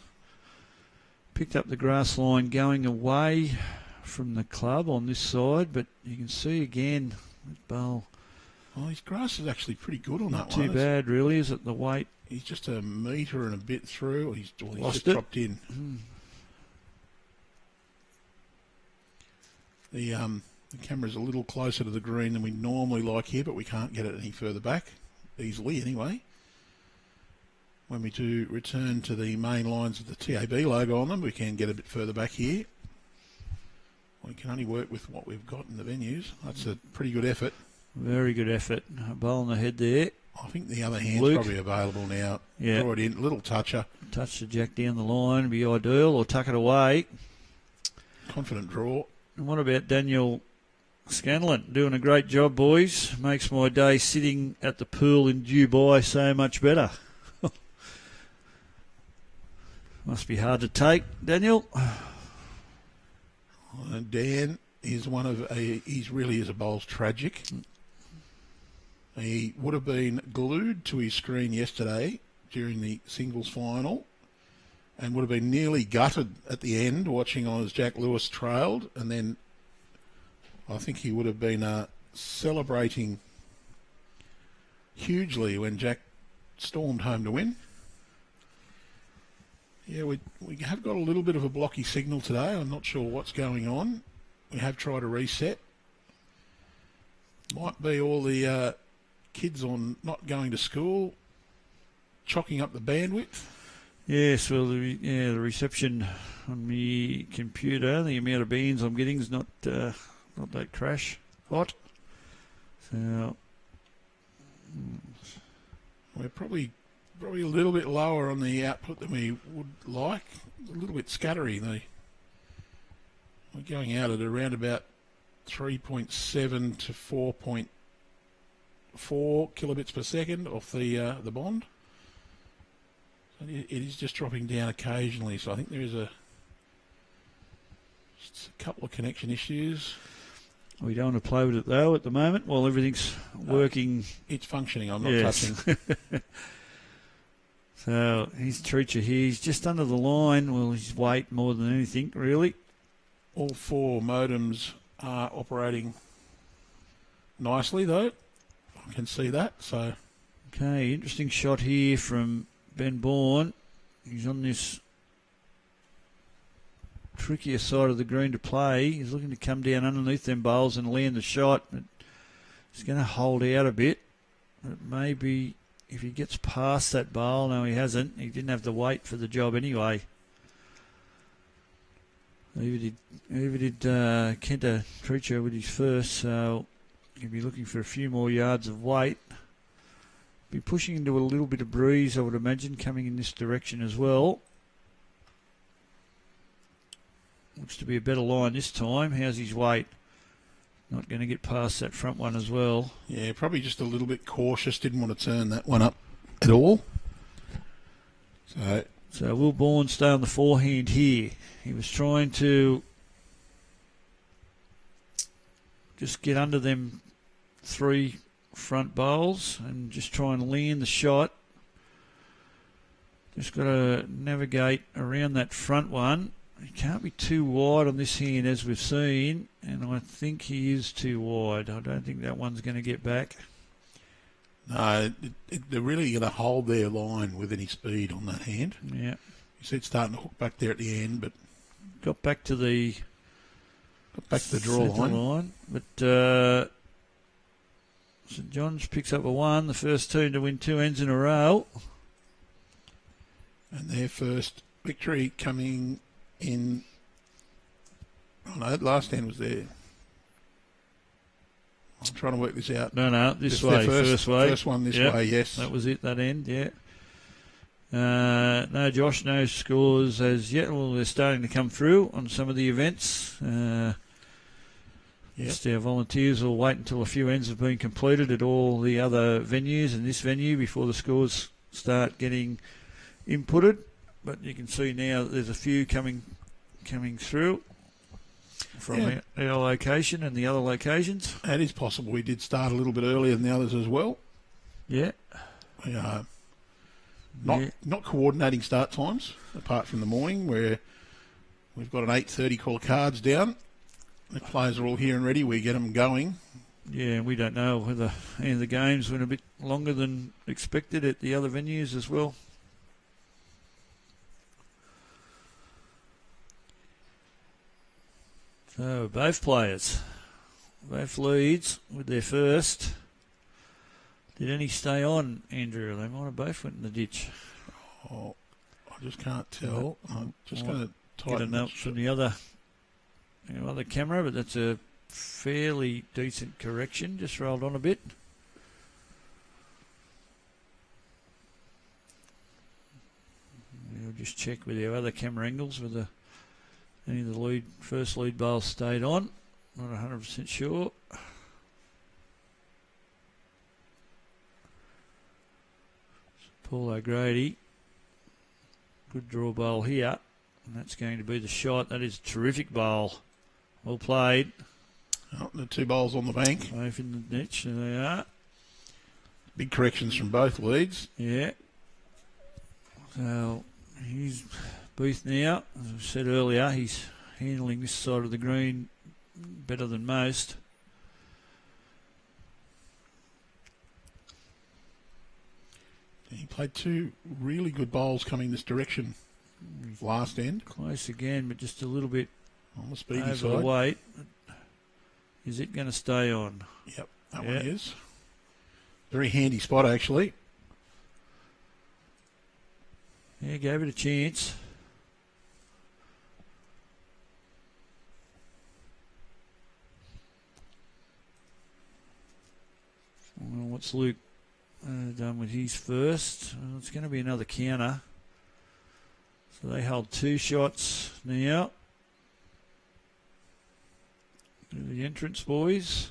picked up the grass line going away from the club on this side, but you can see again, bowl.
Oh, his grass is actually pretty good on
Not
that one.
too bad, really, is it? The weight.
He's just a metre and a bit through, or he's
Lost
just
it.
dropped in. The camera's a little closer to the green than we normally like here, but we can't get it any further back, easily anyway. When we do return to the main lines with the TAB logo on them, we can get a bit further back here. We can only work with what we've got in the venues. That's a pretty good effort.
Very good effort. A bowl on the head there.
I think the other hand's
Luke.
probably available now.
Yeah.
Draw it in, little toucher.
Touch the jack down the line would be ideal, or tuck it away.
Confident draw.
And what about Daniel Scanlon? Doing a great job, boys. Makes my day sitting at the pool in Dubai so much better. Must be hard to take, Daniel.
Dan is he really is a bowls tragic. He would have been glued to his screen yesterday during the singles final and would have been nearly gutted at the end watching on as Jack Lewis trailed, and then I think he would have been celebrating hugely when Jack stormed home to win. Yeah, we have got a little bit of a blocky signal today. I'm not sure what's going on. We have tried a reset. Might be all the kids on not going to school chocking up the bandwidth.
Yes, well, the reception on my computer, the amount of bands I'm getting is not that crash hot. So
we're probably a little bit lower on the output than we would like. A little bit scattery. We're going out at around about 3.7 to 4.4 kilobits per second off the bond. So it is just dropping down occasionally. So I think there is just a couple of connection issues.
We don't want to play with it though at the moment while everything's working.
It's functioning. I'm not touching.
So he's Treacher here. He's just under the line. Well, his weight more than anything, really.
All four modems are operating nicely, though. I can see that. So,
okay, interesting shot here from Ben Bourne. He's on this trickier side of the green to play. He's looking to come down underneath them bowls and land the shot. But he's going to hold out a bit. But maybe if he gets past that bowl, no, he hasn't. He didn't have the weight for the job anyway. Either did Kenta Treacher with his first, so he'll be looking for a few more yards of weight. Be pushing into a little bit of breeze, I would imagine, coming in this direction as well. Looks to be a better line this time. How's his weight? Not going to get past that front one as well.
Yeah, probably just a little bit cautious. Didn't want to turn that one up at all.
So will Bourne stay on the forehand here? He was trying to just get under them three front bowls and just try and land the shot. Just got to navigate around that front one. He can't be too wide on this hand as we've seen, and I think he is too wide. I don't think that one's going to get back.
No, they're really going to hold their line with any speed on that hand.
Yeah.
You see it starting to hook back there at the end, but
Got back to the
draw
centre
line.
But St John's picks up a 1, the first team to win 2 ends in a row.
And their first victory coming in. Oh no, that last end was there. I'm trying to work this out.
No, this
Just
way,
their
first way.
First one this
Yep.
way, yes.
That was it, that end, yeah. No, Josh, no scores as yet. Well, they're starting to come through on some of the events. Just our volunteers will wait until a few ends have been completed at all the other venues and this venue before the scores start getting inputted. But you can see now that there's a few coming through from our location and the other locations.
That is possible. We did start a little bit earlier than the others as well.
Yeah.
We are not coordinating start times, apart from the morning where we've got an 8:30 call cards down. The players are all here and ready. We get them going.
Yeah, we don't know whether any of the games went a bit longer than expected at the other venues as well. So both players, both leads with their first. Did any stay on, Andrew? They might have both went in the ditch.
Oh, I just can't tell. I'm just going to
Get a
tighten
note from the other camera, but that's a fairly decent correction. Just rolled on a bit. We'll just check with our other camera angles whether any of the first lead bowls stayed on. Not 100% sure. Paul O'Grady, good draw bowl here, and that's going to be the shot. That is a terrific bowl. Well played.
Oh, the 2 bowls on the bank.
Both in the niche, there they are.
Big corrections from both leads.
Yeah. So he's Booth now. As I said earlier, he's handling this side of the green better than most.
He played 2 really good bowls coming this direction last end.
Close again, but just a little bit
On the speedy
over
side.
the weight. Is it going to stay on?
Yep, that one is. Very handy spot, actually.
Yeah, gave it a chance. Well, what's Luke done with his first? Well, it's going to be another counter. So they hold 2 shots now. The entrance boys.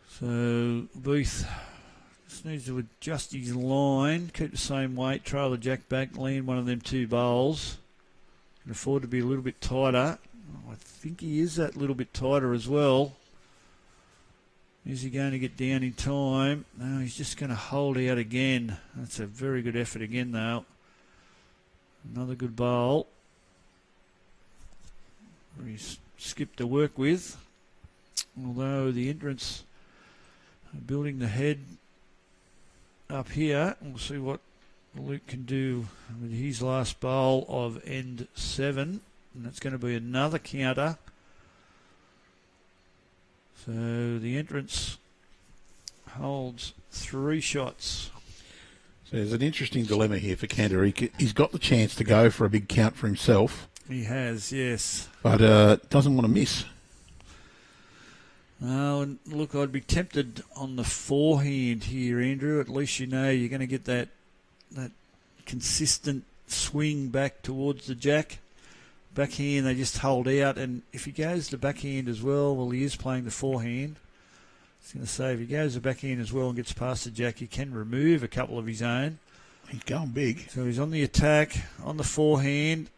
So Booth just needs to adjust his line, keep the same weight, trail the jack back, land one of them 2 bowls. Can afford to be a little bit tighter. I think he is that little bit tighter as well. Is he going to get down in time? No, he's just going to hold out again. That's a very good effort again, though. Another good bowl. He's skipped to work with. Although the entrance building the head up here. We'll see what Luke can do with his last bowl of end 7. And that's going to be another counter. So the entrance holds 3 shots.
So there's an interesting dilemma here for Cantor. He's got the chance to go for a big count for himself.
He has, yes.
But doesn't want to miss.
Oh, and look, I'd be tempted on the forehand here, Andrew. At least you know you're going to get that consistent swing back towards the jack. Backhand, they just hold out, and if he goes to backhand as well, he is playing the forehand. I was going to say, if he goes to backhand as well and gets past the jack, he can remove a couple of his own.
He's going big.
So he's on the attack, on the forehand.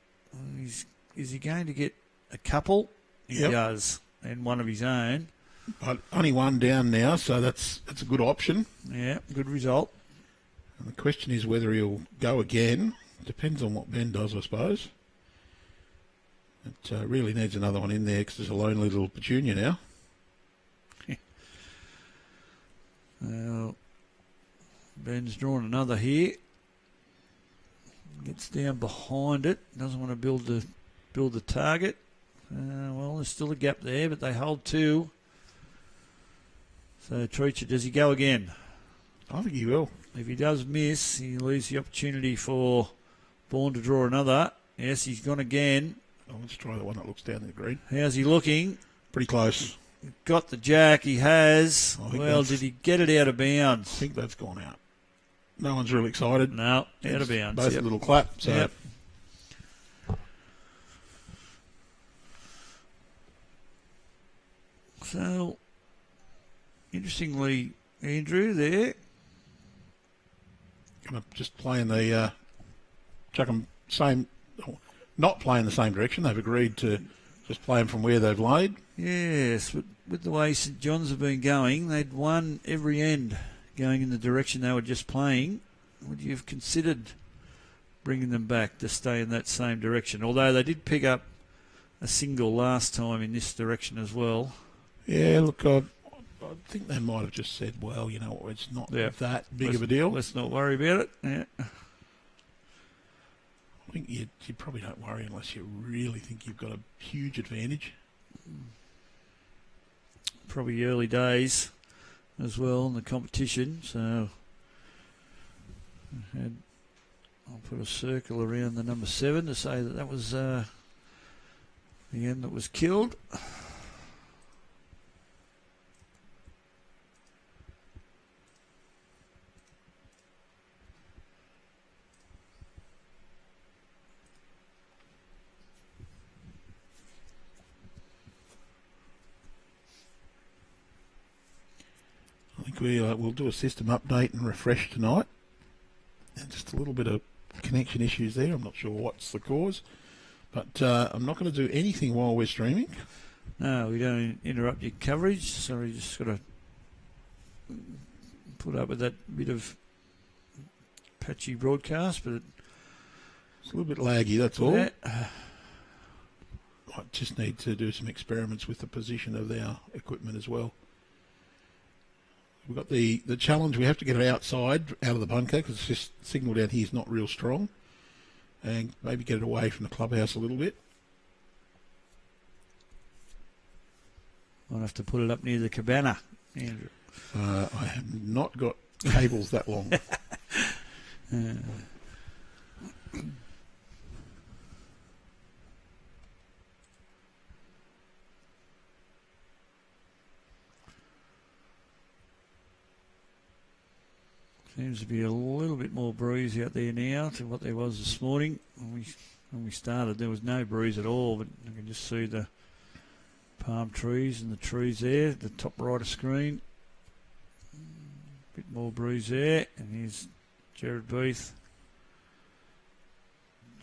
Is he going to get a couple? He does, and one of his own.
But only 1 down now, so that's a good option.
Yeah, good result.
And the question is whether he'll go again. Depends on what Ben does, I suppose. It really needs another one in there because there's a lonely little petunia now.
Ben's drawn another here. Gets down behind it. Doesn't want to build the target. Well, there's still a gap there, but they hold 2. So Treacher, does he go again?
I think he will.
If he does miss, he leaves the opportunity for Vaughan to draw another. Yes, he's gone again.
Oh, let's try the one that looks down the green.
How's he looking?
Pretty close.
Got the jack. He has. Well, did he get it out of bounds?
I think that's gone out. No one's really excited.
No, out of bounds.
Both a little clap. So.
Yep. So, interestingly, Andrew there.
Just playing the chuck 'em same, not playing the same direction. They've agreed to just play them from where they've laid.
Yes, but with the way St John's have been going, they'd won every end going in the direction they were just playing. Would you have considered bringing them back to stay in that same direction? Although they did pick up a single last time in this direction as well.
Yeah, look, I think they might have just said, well, you know, it's not that big of a deal.
Let's not worry about it. Yeah.
I think you probably don't worry unless you really think you've got a huge advantage.
Probably early days as well in the competition, so I'll put a circle around the number 7 to say that was the end that was killed.
I think we'll do a system update and refresh tonight. And just a little bit of connection issues there. I'm not sure what's the cause. But I'm not going to do anything while we're streaming.
No, we don't interrupt your coverage. So we just got to put up with that bit of patchy broadcast. But
it's a little bit laggy, that's all.
Yeah.
I just need to do some experiments with the position of our equipment as well. We've got the challenge. We have to get it outside, out of the bunker, because it's just signal down here is not real strong. And maybe get it away from the clubhouse a little bit.
I'll have to put it up near the cabana, Andrew.
I have not got cables that long.
Seems to be a little bit more breeze out there now to what there was this morning. When we started, there was no breeze at all, but you can just see the palm trees and the trees there, the top right of screen. A bit more breeze there, and here's Jared Beath.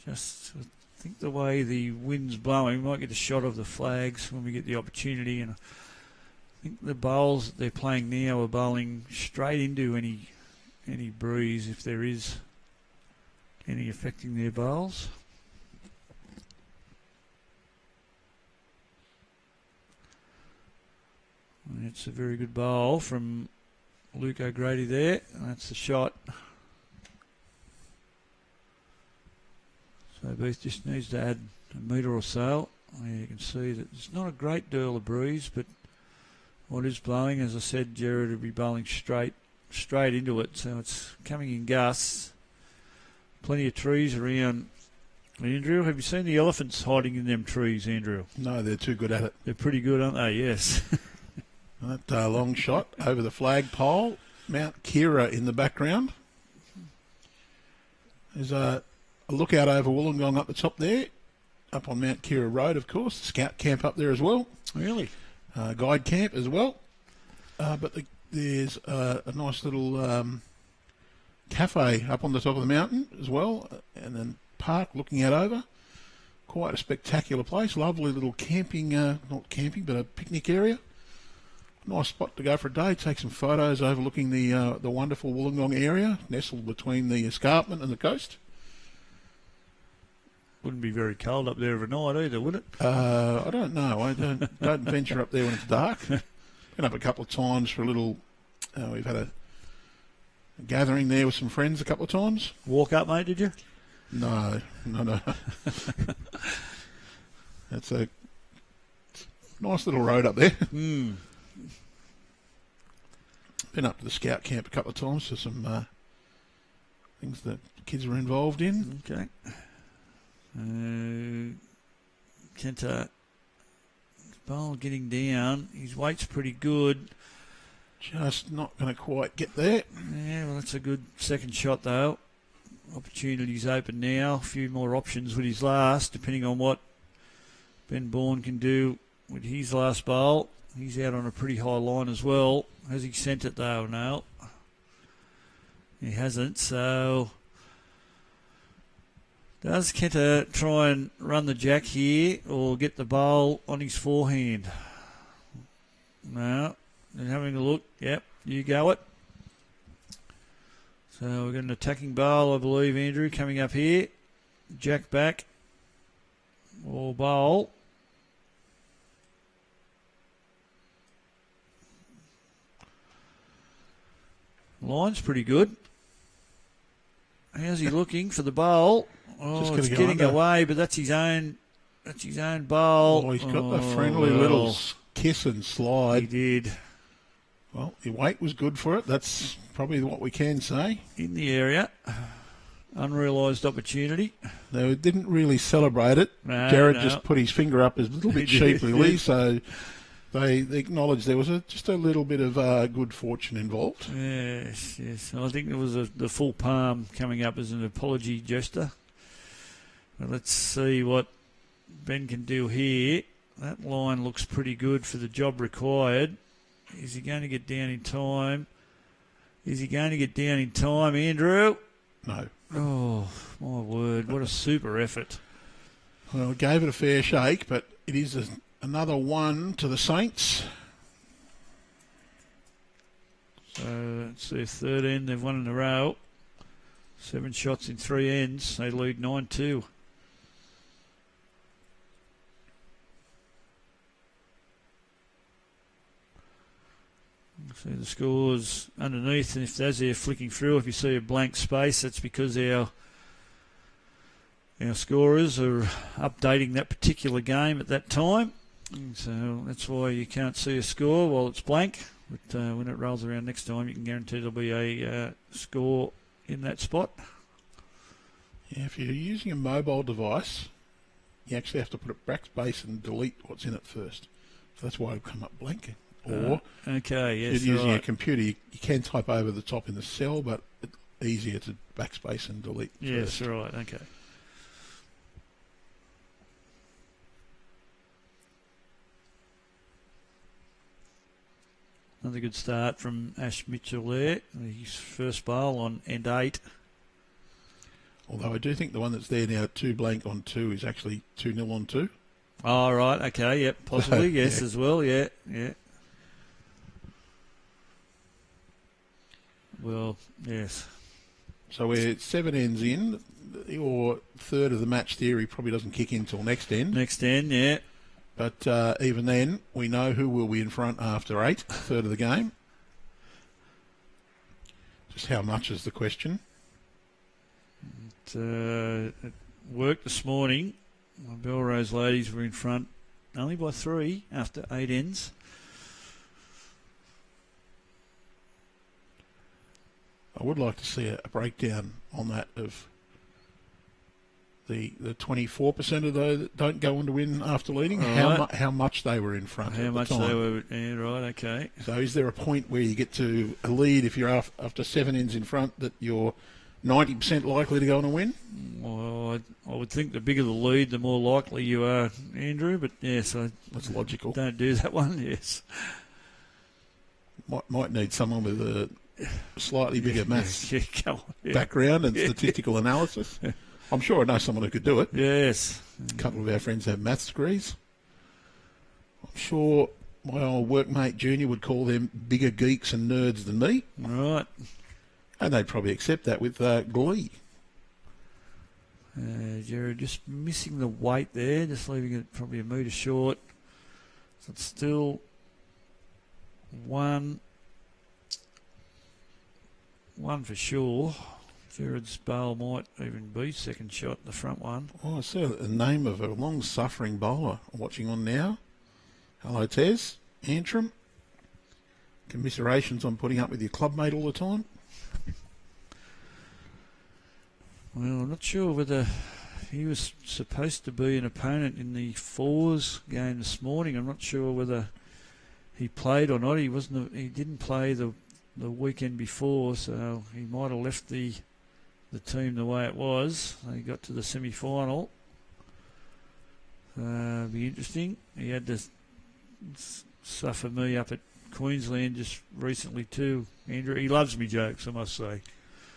Just, I think the way the wind's blowing, we might get a shot of the flags when we get the opportunity, and I think the bowls that they're playing now are bowling straight into any breeze, if there is any affecting their bowls. And it's a very good bowl from Luke O'Grady there, and that's the shot. So Beath just needs to add a metre or so. You can see that it's not a great deal of breeze, but what is blowing, as I said, Jared will be bowling straight into it, so it's coming in gusts. Plenty of trees around. Andrew, have you seen the elephants hiding in them trees, Andrew?
No, they're too good at it.
They're pretty good, aren't they? Yes.
That long shot over the flagpole, Mount Kira in the background. There's a lookout over Wollongong up the top there, up on Mount Kira Road, of course. Scout camp up there as well.
Really?
Guide camp as well. But there's a nice little cafe up on the top of the mountain as well, and then park looking out over. Quite a spectacular place. Lovely little camping, not camping, but a picnic area. Nice spot to go for a day. Take some photos overlooking the wonderful Wollongong area, nestled between the escarpment and the coast.
Wouldn't be very cold up there overnight either, would it?
I don't know. I don't venture up there when it's dark. Been up a couple of times for a little. We've had gathering there with some friends a couple of times.
Walk up, mate, did you?
No. That's a nice little road up there.
Mm.
Been up to the scout camp a couple of times for some things that kids were involved in.
Okay. Kenta Bowl getting down. His weight's pretty good.
Just not going to quite get there.
Yeah, well, that's a good second shot, though. Opportunities open now. A few more options with his last, depending on what Ben Bourne can do with his last bowl. He's out on a pretty high line as well. Has he sent it, though? No. He hasn't, so... Does Kenta try and run the jack here or get the bowl on his forehand? No. They're having a look. Yep, you go it. So we've got an attacking bowl, I believe, Andrew, coming up here. Jack back. Or bowl. Line's pretty good. How's he looking for the bowl? Oh, it's getting away, but that's his own. That's his own bowl.
Oh, he's got the friendly little kiss and slide.
He did.
Well, the weight was good for it. That's probably what we can say.
In the area. Unrealised opportunity.
They didn't really celebrate it.
No,
Jared just put his finger up a little bit sheepishly, so they acknowledged there was just a little bit of good fortune involved.
Yes. I think there was the full palm coming up as an apology gesture. Well, let's see what Ben can do here. That line looks pretty good for the job required. Is he going to get down in time? Andrew?
No.
Oh, my word. What a super effort.
Well, gave it a fair shake, but it is another one to the Saints.
So it's their third end. They've won in a row. 7 shots in 3 ends. They lead 9-2. See the scores underneath, and if as they're flicking through, if you see a blank space, that's because our scorers are updating that particular game at that time. And so that's why you can't see a score while it's blank. But when it rolls around next time, you can guarantee there'll be a score in that spot.
Yeah, if you're using a mobile device, you actually have to put a backspace and delete what's in it first. So that's why it'll come up blank. Or using a computer, you can type over the top in the cell, but it's easier to backspace and delete.
Yes,
first.
right, okay. Another good start from Ash Mitchell there. His first bowl on end 8.
Although I do think the one that's there now, 2 blank on 2, is actually 2-0 on 2.
Oh, right, okay, yep, possibly, yes, as well, yeah. Well, yes.
So we're 7 ends in. Your third of the match theory probably doesn't kick in till next end.
Next end, yeah.
But even then, we know who will be in front after 8, third of the game. Just how much is the question.
It worked this morning. My Belrose ladies were in front only by 3 after 8 ends.
I would like to see a breakdown on that of the 24% of those that don't go on to win after leading, how much they were in front.
How much they were, yeah, right, okay.
So is there a point where you get to a lead if you're after 7 ends in front that you're 90% likely to go on and win?
Well, I would think the bigger the lead, the more likely you are, Andrew, but yes,
that's logical.
Don't do that one, yes.
Might need someone with a slightly bigger maths
yeah.
background and statistical analysis. I'm sure I know someone who could do it.
Yes.
A couple of our friends have maths degrees. I'm sure my old workmate Junior would call them bigger geeks and nerds than me.
Right.
And they'd probably accept that with glee.
Jared just missing the weight there, just leaving it probably a metre short. So it's still 1. one for sure. Jared's bowl might even be second shot, the front one.
Oh, I see the name of a long-suffering bowler I'm watching on now. Hello, Tez. Antrim. Commiserations on putting up with your clubmate all the time.
Well, I'm not sure whether he was supposed to be an opponent in the fours game this morning. I'm not sure whether he played or not. He wasn't. He didn't play the weekend before, so he might have left the team the way it was. They got to the semi-final. Be interesting. He had to suffer me up at Queensland just recently too, Andrew. He loves me jokes, I must say.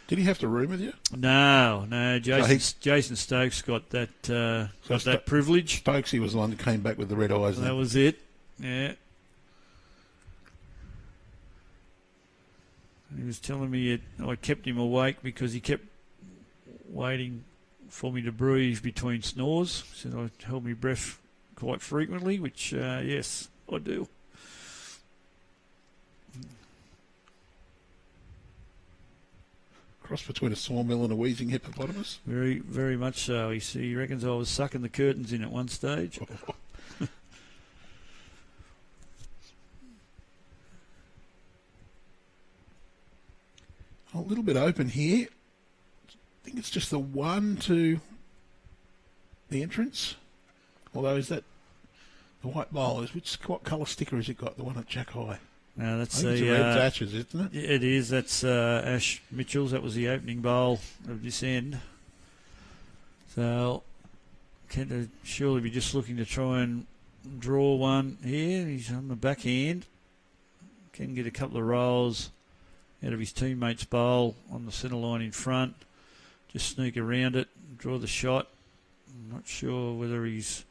Did he have to room with you?
No. Jason Stokes got that privilege.
Stokesy was the one that came back with the red eyes.
That was it. Yeah. He was telling me I kept him awake because he kept waiting for me to breathe between snores. He said I held my breath quite frequently, which, yes, I do.
Cross between a sawmill and a wheezing hippopotamus.
Very, very much so. He reckons I was sucking the curtains in at one stage.
A little bit open here. I think it's just the one to the entrance. Although, is that the white bowl? What colour sticker has it got? The one at Jack High?
No, that's
it's a red Thatchers, isn't it?
It is. That's Ash Mitchell's. That was the opening bowl of this end. So, Kent surely be just looking to try and draw one here. He's on the backhand. Can get a couple of rolls out of his teammate's bowl on the centre line in front. Just sneak around it, draw the shot. I'm not sure whether he's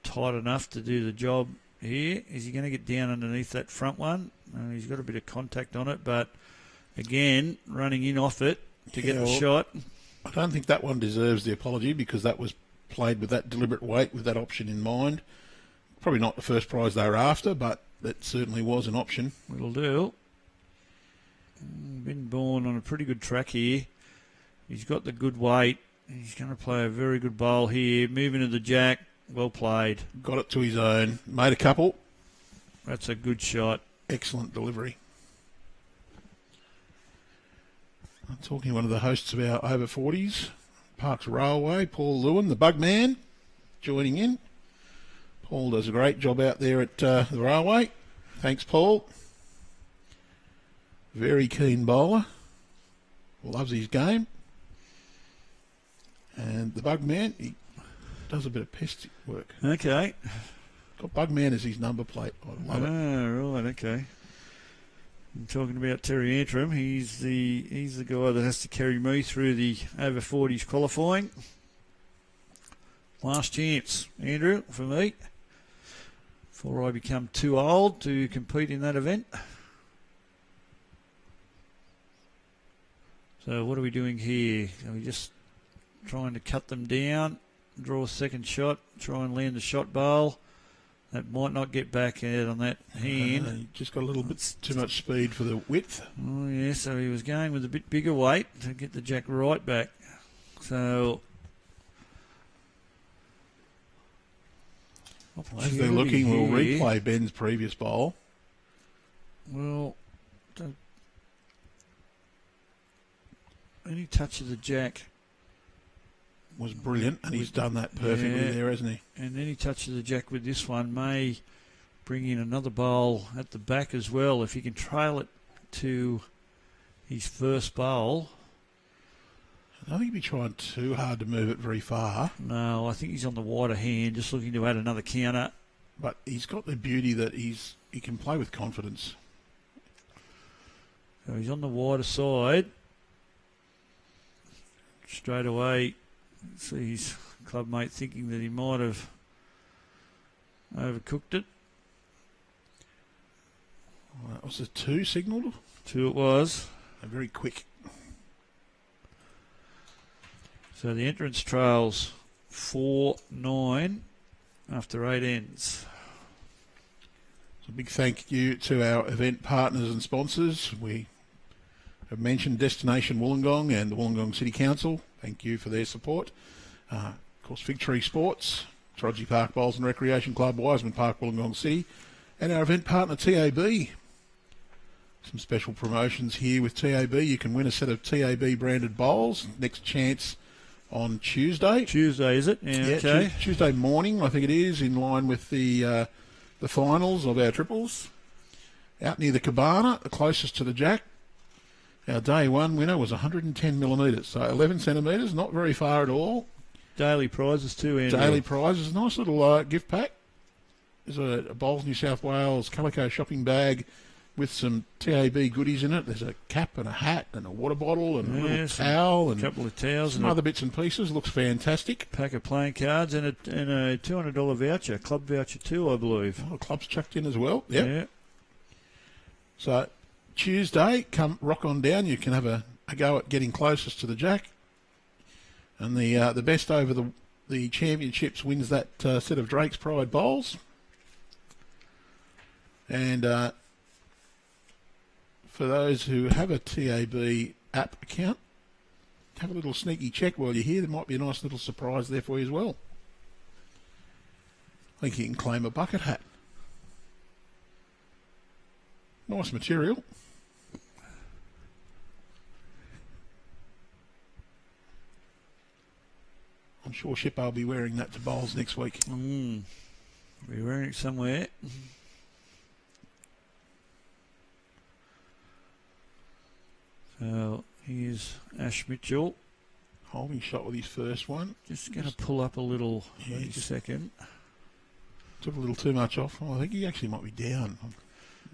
tight enough to do the job here. Is he going to get down underneath that front one? He's got a bit of contact on it, but again, running in off it to get the shot.
I don't think that one deserves the apology because that was played with that deliberate weight, with that option in mind. Probably not the first prize they were after, but that certainly was an option.
It'll do. Been born on a pretty good track here. He's got the good weight. He's going to play a very good bowl here. Moving to the jack. Well played. Got
it to his own. Made a couple.
That's a good shot.
Excellent delivery. I'm talking to one of the hosts of our over 40s, Parks Railway, Paul Lewin, the bug man, joining in. Paul does a great job out there at the railway. Thanks, Paul. Very keen bowler. Loves his game. And the bug man, he does a bit of pest work.
Okay.
Got bug man as his number plate. I love it.
Right, okay. I'm talking about Terry Antrim. He's the guy that has to carry me through the over 40s qualifying. Last chance, Andrew, for me, before I become too old to compete in that event. So what are we doing here? Are we just trying to cut them down, draw a second shot, try and land the shot bowl? That might not get back out on that hand.
He just got a little bit too much speed for the width.
Oh, yeah, so he was going with a bit bigger weight to get the jack right back. So,
as they're looking, we'll replay Ben's previous bowl.
Well, any touch of the jack
was brilliant, and he's done that perfectly there, hasn't he?
And any touch of the jack with this one may bring in another bowl at the back as well. If he can trail it to his first bowl.
I don't think he'd be trying too hard to move it very far.
No, I think he's on the wider hand, just looking to add another counter.
But he's got the beauty that he can play with confidence.
So he's on the wider side. Straight away, see his clubmate thinking that he might have overcooked it.
Well, that was a 2 signalled?
2 it was.
Very quick.
So the entrance trails 4-9 after 8 ends.
So a big thank you to our event partners and sponsors. We I've mentioned Destination Wollongong and the Wollongong City Council. Thank you for their support. Of course, Fig Tree Sports, Trodgy Park Bowls and Recreation Club, Wiseman Park, Wollongong City, and our event partner TAB. Some special promotions here with TAB. You can win a set of TAB branded bowls. Next chance on Tuesday.
Tuesday, is it? Yeah, okay.
Tuesday morning, I think it is, in line with the finals of our triples. Out near the Cabana, the closest to the Jack. Our day one winner was 110 millimetres, so 11 centimetres, not very far at all.
Daily prizes too, Andrew.
Daily prizes, nice little gift pack. There's a Bowls New South Wales Calico shopping bag with some TAB goodies in it. There's a cap and a hat and a water bottle and a little towel and
a couple of towels
some
and
other bits and pieces. Looks fantastic.
Pack of playing cards and a $200 voucher, club voucher too, I believe.
Oh, club's chucked in as well. Yep.
Yeah.
So Tuesday, come rock on down. You can have a go at getting closest to the Jack, and the best over the championships wins that set of Drake's Pride bowls. And for those who have a TAB app account, have a little sneaky check while you're here. There might be a nice little surprise there for you as well. I think you can claim a bucket hat. Nice material. I'm sure Shippo will be wearing that to bowls next week.
Be wearing it somewhere. So here's Ash Mitchell.
Holding shot with his first one.
Just going to pull up a little second.
Took a little too much off. Oh, I think he actually might be down.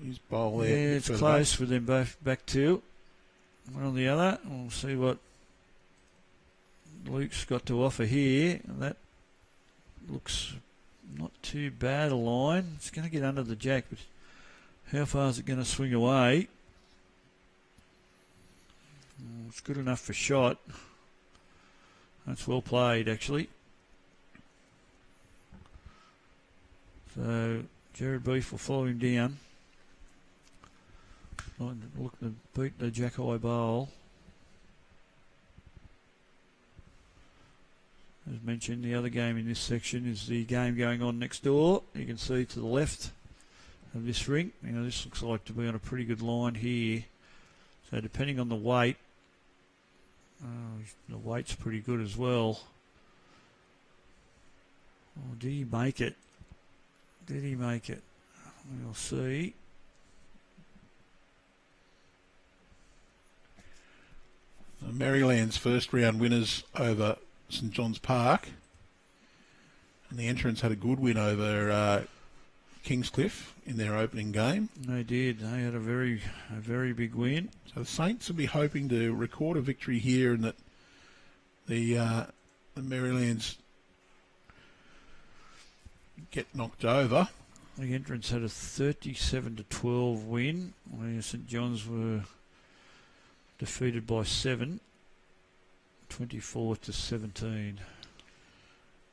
His bowl there.
Yeah, it's close with them both back two. One on the other. We'll see what Luke's got to offer here. That looks not too bad a line. It's going to get under the Jack, but how far is it going to swing away? It's good enough for shot. That's well played, actually. So Jared Beef will follow him down. Look to beat the Jack High Bowl. As mentioned, the other game in this section is the game going on next door. You can see to the left of this ring. You know, this looks like to be on a pretty good line here. So depending on the weight, the weight's pretty good as well. Oh, did he make it? Did he make it? We'll see.
Maryland's first round winners over St John's Park, and the entrants had a good win over Kingscliff in their opening game.
They did. They had a very big win.
So the Saints will be hoping to record a victory here, and that the Marylands get knocked over.
The entrants had a 37-12 win, where St John's were defeated by 7, 24-17.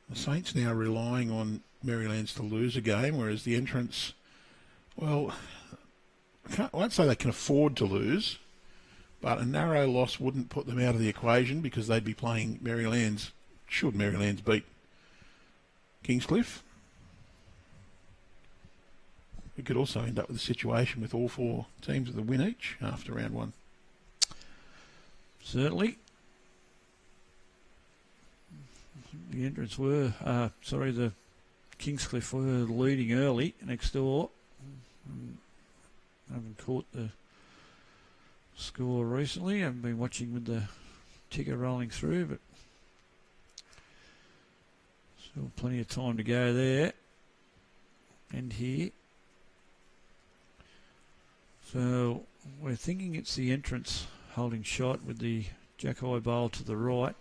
The Saints now relying on Marylands to lose a game, whereas the entrants, well, I won't say they can afford to lose, but a narrow loss wouldn't put them out of the equation because they'd be playing Marylands, should Marylands beat Kingscliff. We could also end up with a situation with all four teams with a win each after round one.
Certainly. The entrants were, the Kingscliff were leading early next door. I haven't caught the score recently. I haven't been watching with the ticker rolling through, but still plenty of time to go there. And here. So we're thinking it's the entrance holding shot with the Jack High Bowl to the right.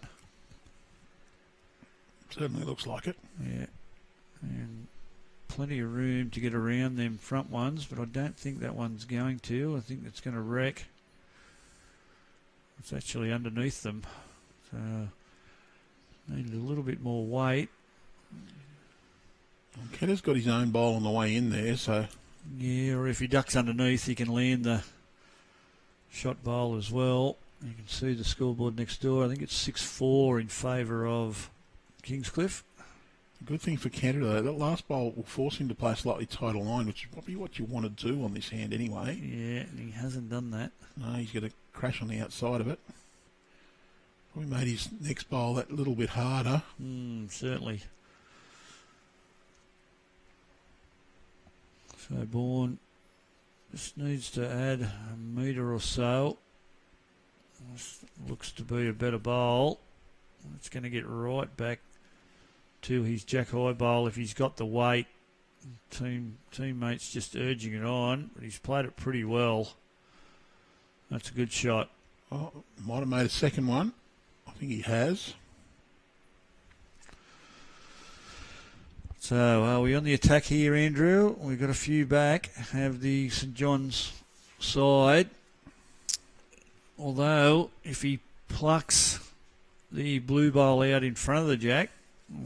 Certainly looks like it.
Yeah. And plenty of room to get around them front ones, but I don't think that one's going to. I think it's going to wreck. It's actually underneath them. So needed a little bit more weight.
Ketter's got his own bowl on the way in there, so...
Yeah, or if he ducks underneath, he can land the shot bowl as well. You can see the scoreboard next door. I think it's 6-4 in favour of Kingscliff.
Good thing for Canada, though, that last bowl will force him to play a slightly tighter line, which is probably what you want to do on this hand anyway.
Yeah, and he hasn't done that.
No, he's going to crash on the outside of it. Probably made his next bowl that little bit harder.
Certainly. So Bourne just needs to add a metre or so. This looks to be a better bowl. It's going to get right back to his jack high bowl if he's got the weight. Teammates just urging it on, but he's played it pretty well. That's a good shot.
Oh, might have made a second one. I think he has.
So are we on the attack here, Andrew? We've got a few back. Have the St John's side. Although, if he plucks the blue bowl out in front of the jack,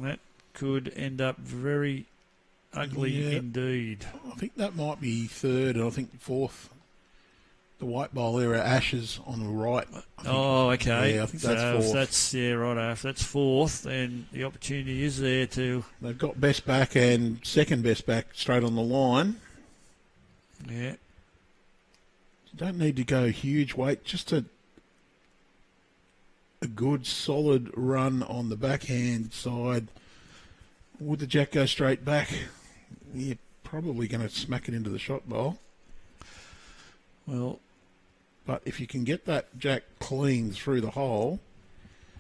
that could end up very ugly indeed.
I think that might be third, and I think fourth. The white bowl there are Ashes on the right.
Okay.
Yeah, I think that's fourth.
If that's fourth, then the opportunity is there to...
They've got best back and second best back straight on the line.
Yeah.
You don't need to go huge weight, just a good solid run on the backhand side. Would the jack go straight back? You're probably going to smack it into the shot bowl.
Well,
but if you can get that jack clean through the hole,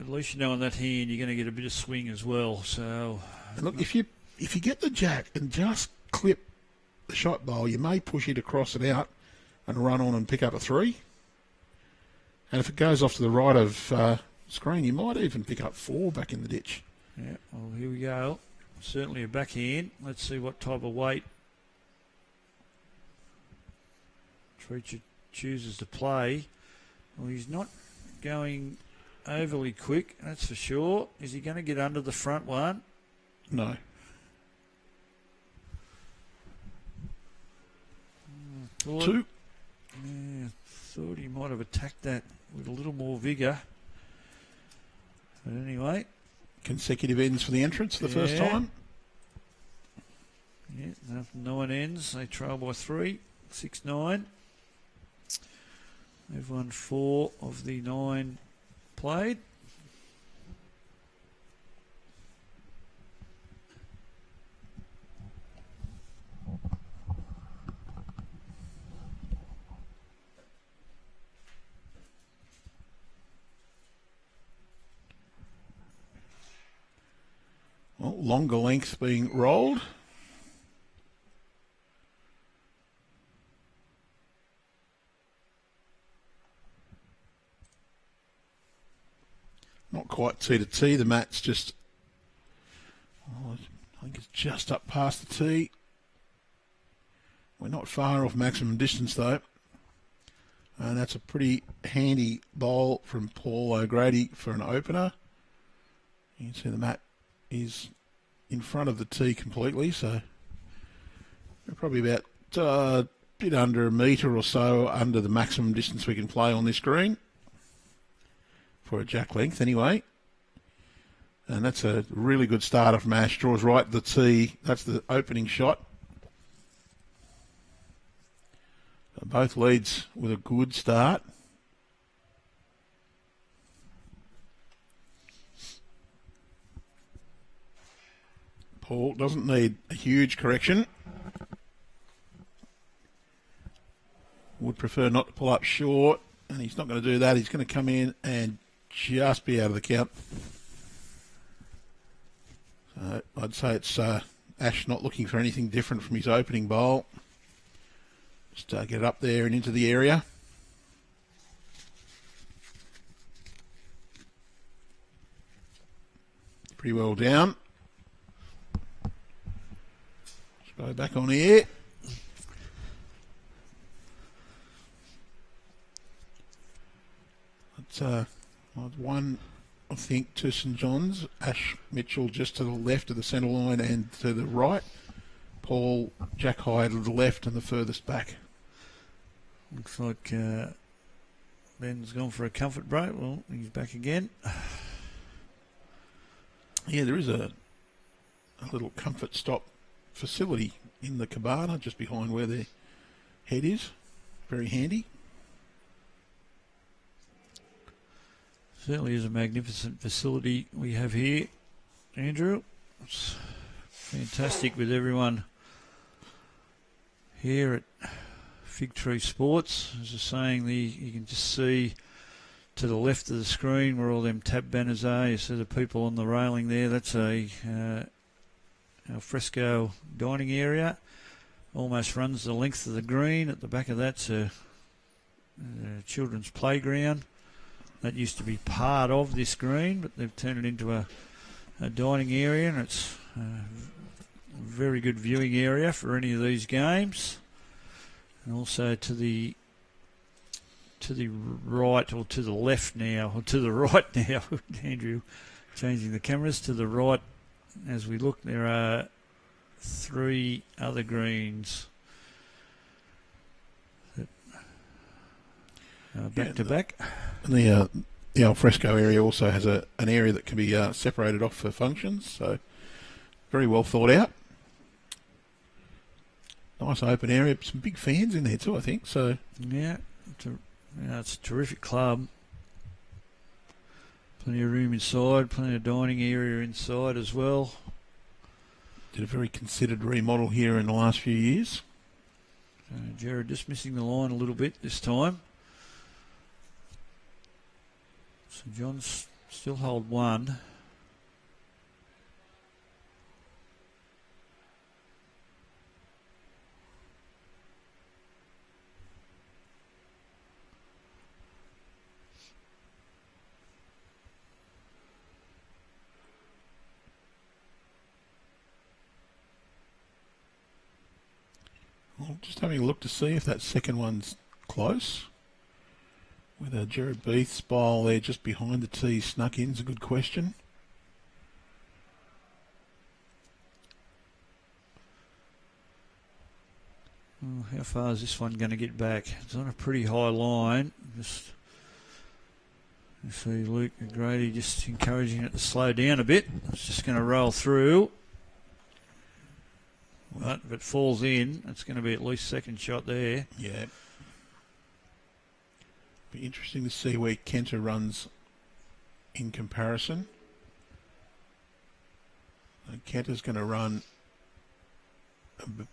at least you know on that hand you're going to get a bit of swing as well. So
look, if you get the jack and just clip the shot bowl, you may push it across and out and run on and pick up a three. And if it goes off to the right of screen, you might even pick up four back in the ditch.
Yeah, well, here we go. Certainly a backhand. Let's see what type of weight Treacher chooses to play. Well, he's not going overly quick, that's for sure. Is he going to get under the front one?
No. Two.
Yeah, thought he might have attacked that with a little more vigour. But anyway.
Consecutive ends for the entrance the first time.
Yeah, 9 ends. They trail by 3, 6-9. They've won 4 of the 9 played.
Well, longer length being rolled. Not quite T to T. The mat's just, I think it's just up past the tee. We're not far off maximum distance though. And that's a pretty handy bowl from Paul O'Grady for an opener. You can see the mat is in front of the tee completely, so we're probably about a bit under a metre or so under the maximum distance we can play on this green for a jack length anyway. And that's a really good starter from Ash. Draws right at the tee. That's the opening shot. Both leads with a good start. Paul doesn't need a huge correction. Would prefer not to pull up short, and he's not going to do that. He's going to come in and just be out of the count. So I'd say it's Ash not looking for anything different from his opening bowl. Just get it up there and into the area. Pretty well down. Let's go back on here. That's one, I think, to St John's. Ash Mitchell just to the left of the centre line and to the right. Paul Jack High to the left and the furthest back.
Looks like Ben's gone for a comfort break. Well, he's back again.
Yeah, there is a little comfort stop facility in the cabana just behind where their head is. Very handy.
Certainly is a magnificent facility we have here, Andrew. It's fantastic with everyone here at Fig Tree Sports. As I was saying, you can just see to the left of the screen where all them tab banners are. You see the people on the railing there. That's a al fresco dining area. Almost runs the length of the green. At the back of that's a children's playground. That used to be part of this green, but they've turned it into a dining area, and it's a very good viewing area for any of these games. And also to the right, or to the left now, or to the right now, Andrew, changing the cameras to the right as we look. There are 3 other greens that are back to back.
And the al fresco area also has an area that can be separated off for functions, so very well thought out. Nice open area, some big fans in there too, I think. So
yeah, it's a terrific club. Plenty of room inside, plenty of dining area inside as well.
Did a very considered remodel here in the last few years.
Jared just missing the line a little bit this time. St John's still hold 1.
Well, just having a look to see if that second one's close. Whether Jared Beath's ball there just behind the tee snuck in is a good question.
Oh, how far is this one going to get back? It's on a pretty high line. Just you see Luke Grady just encouraging it to slow down a bit. It's just going to roll through. But if it falls in, it's going to be at least second shot there.
Yeah. Be interesting to see where Kenter runs in comparison. And Kenter's going to run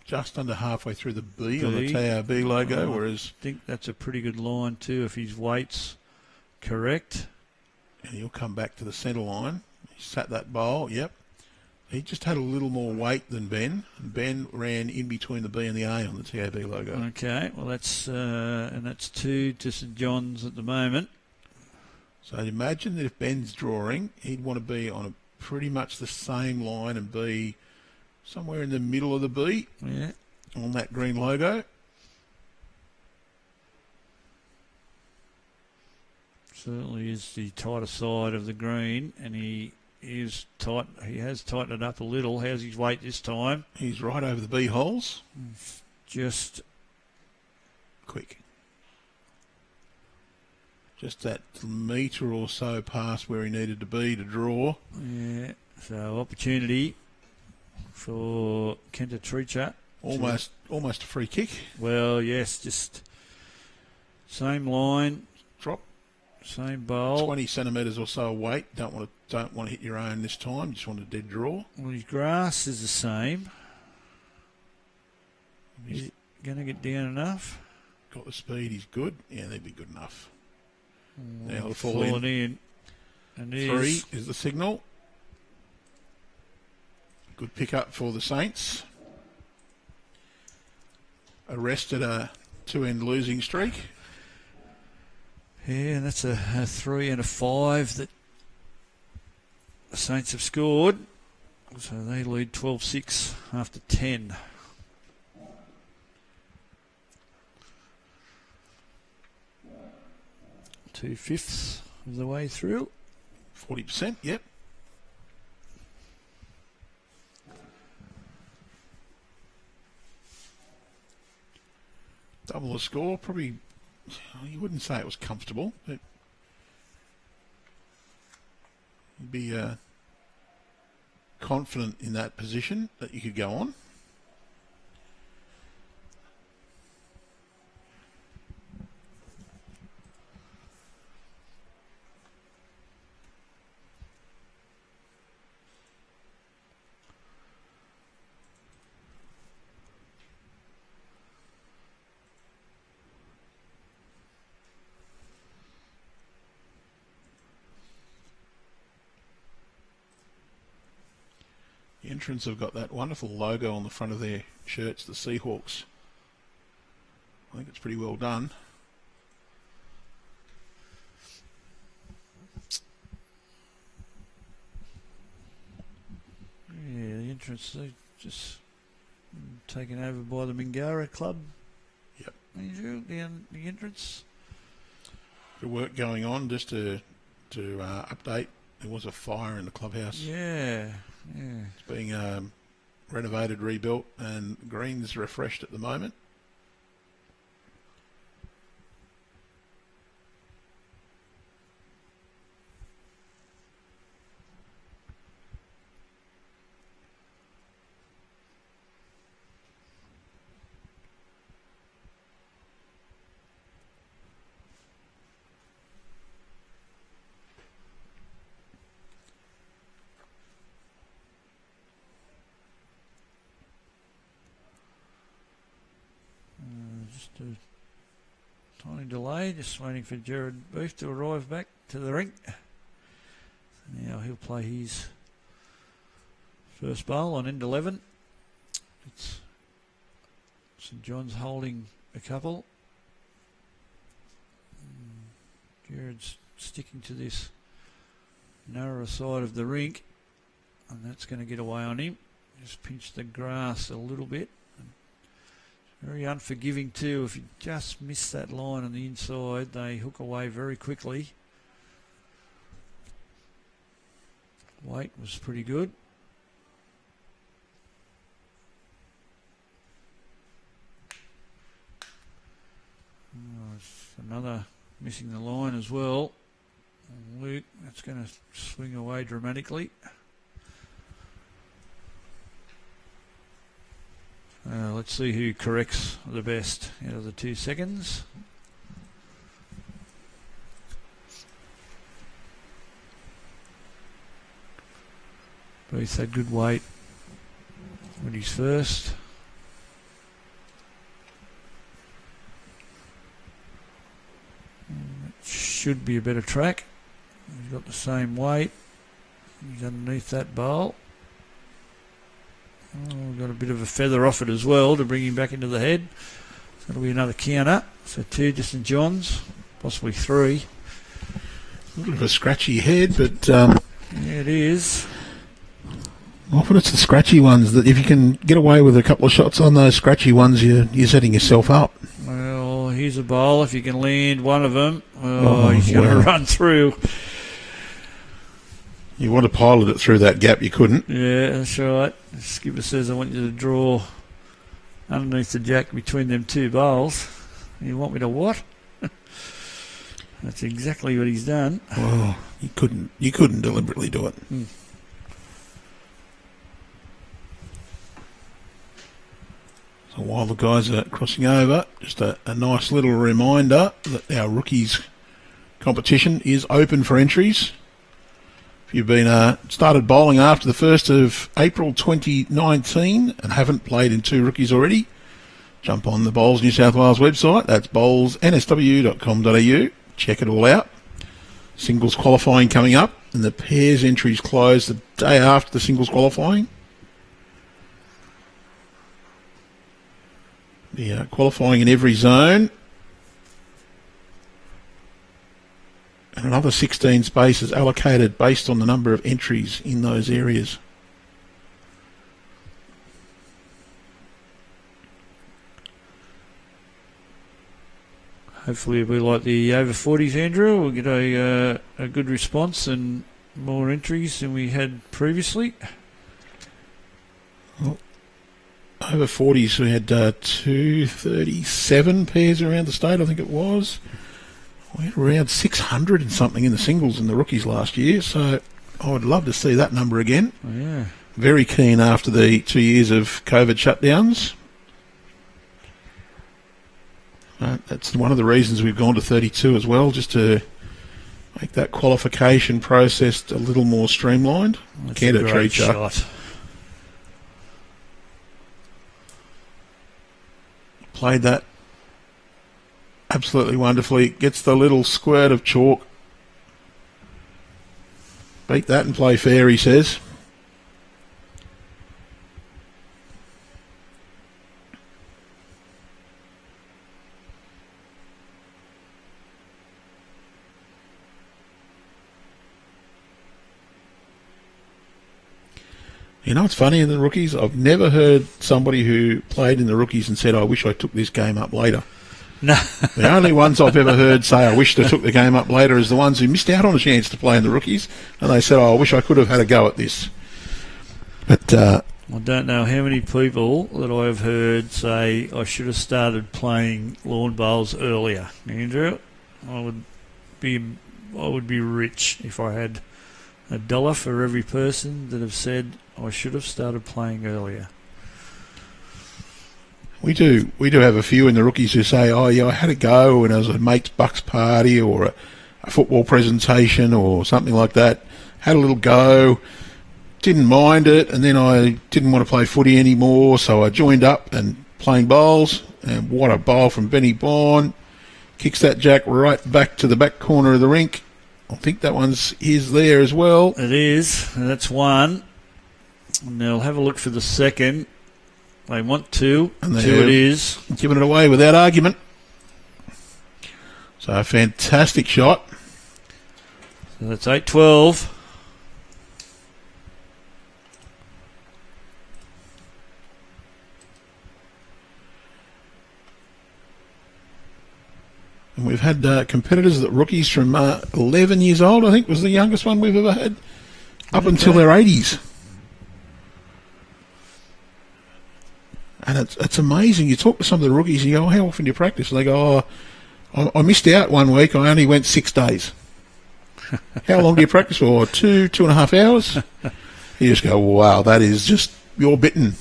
just under halfway through the B on the TRB logo, whereas
I think that's a pretty good line too if his weight's correct.
And he'll come back to the centre line. He sat that bowl, yep. He just had a little more weight than Ben. Ben ran in between the B and the A on the TAB logo.
Okay, well that's 2 to St John's at the moment.
So I'd imagine that if Ben's drawing, he'd want to be on pretty much the same line and be somewhere in the middle of the B.
Yeah.
On that green logo.
Certainly is the tighter side of the green, and he is tight. He has tightened it up a little. How's his weight this time?
He's right over the B holes.
Just
quick. Just that metre or so past where he needed to be to draw.
Yeah. So opportunity for Kenta Treacher.
Almost a free kick.
Well, yes, just same line,
Drop.
same bowl.
20 centimetres or so weight. Don't want to hit your own this time. Just want a dead draw.
Well, his grass is the same. Is it going to get down enough?
Got the speed. He's good. Yeah, they'd be good enough. Now it'll fall
Falling
in.
And
3 is the signal. Good pick up for the Saints. Arrested a 2-end losing streak.
Yeah, and that's a 3 and a 5 that the Saints have scored. So they lead 12-6 after 10. Two-fifths of the way through.
40%, yep. Double the score, probably you wouldn't say it was comfortable. You'd be confident in that position that you could go on. The entrants have got that wonderful logo on the front of their shirts, the Seahawks. I think it's pretty well done.
Yeah, the entrance, they just taken over by the Mingara Club.
Yep.
Andrew, the entrance.
Good work going on. Just to update, there was a fire in the clubhouse.
Yeah.
It's being renovated, rebuilt, and greens refreshed at the moment.
Just a tiny delay, just waiting for Jared Booth to arrive back to the ring. So now he'll play his first bowl on end 11. It's St John's holding a couple. Jared's sticking to this narrower side of the rink, and that's going to get away on him. Just pinch the grass a little bit. Very unforgiving too. If you just miss that line on the inside, they hook away very quickly. Weight was pretty good. Oh, it's another missing the line as well. Luke, that's going to swing away dramatically. Let's see who corrects the best out of the 2 seconds. Booth had good weight when he's first. It should be a better track. He's got the same weight. He's underneath that bowl. Oh, got a bit of a feather off it as well to bring him back into the head. So that'll be another counter. So 2 to St John's, possibly 3.
A little bit of a scratchy head, but
yeah, it is.
Often it's the scratchy ones that if you can get away with a couple of shots on those scratchy ones, you're setting yourself up.
Well, here's a bowl. If you can land one of them, he's going to run through.
You want to pilot it through that gap, you couldn't.
Yeah, that's right. The skipper says I want you to draw underneath the jack between them 2 bowls. You want me to what? That's exactly what he's done.
Well, you couldn't deliberately do it. So while the guys are crossing over, just a nice little reminder that our rookies competition is open for entries. If you've been started bowling after the 1st of April 2019 and haven't played in 2 rookies already, jump on the Bowls New South Wales website. That's bowlsnsw.com.au. Check it all out. Singles qualifying coming up, and the pairs entries close the day after the singles qualifying. The qualifying in every zone. And another 16 spaces allocated based on the number of entries in those areas.
Hopefully it'll be like the over 40s, Andrew. We'll get a good response and more entries than we had previously.
Well, over 40s, we had 237 pairs around the state, I think it was. We had around 600 and something in the singles in the rookies last year, so I would love to see that number again.
Yeah.
Very keen after the 2 years of COVID shutdowns. That's one of the reasons we've gone to 32 as well, just to make that qualification process a little more streamlined.
That's
Can't
a great
treat ya.
shot.
Played that absolutely wonderfully. Gets the little squirt of chalk. Beat that and play fair, he says. You know, it's funny in the rookies, I've never heard somebody who played in the rookies and said, I wish I took this game up later.
No.
The only ones I've ever heard say, I wish I took the game up later, is the ones who missed out on a chance to play in the rookies, and they said, I wish I could have had a go at this. But
I don't know how many people that I've heard say I should have started playing lawn bowls earlier. Andrew, I would be rich if I had $1 for every person that have said I should have started playing earlier.
we do have a few in the rookies who say, oh yeah, I had a go when I was at a mate's bucks party or a football presentation or something like that. Had a little go, didn't mind it, and then I didn't want to play footy anymore, so I joined up and playing bowls, and what a bowl from Benny Bourne. Kicks that jack right back to the back corner of the rink. I think that one's his there as well.
It is, and that's one. And they'll have a look for the second. They want two.
And they
two
have
it is.
Given it away without argument. So a fantastic shot.
So that's 8-12.
And we've had competitors that rookies from 11 years old, I think was the youngest one we've ever had, up until their 80s. And it's amazing. You talk to some of the rookies and you go, oh, how often do you practice? And they go, oh, I missed out one week. I only went 6 days. How long do you practice for? 2.5 hours? You just go, wow, that is just, you're bitten.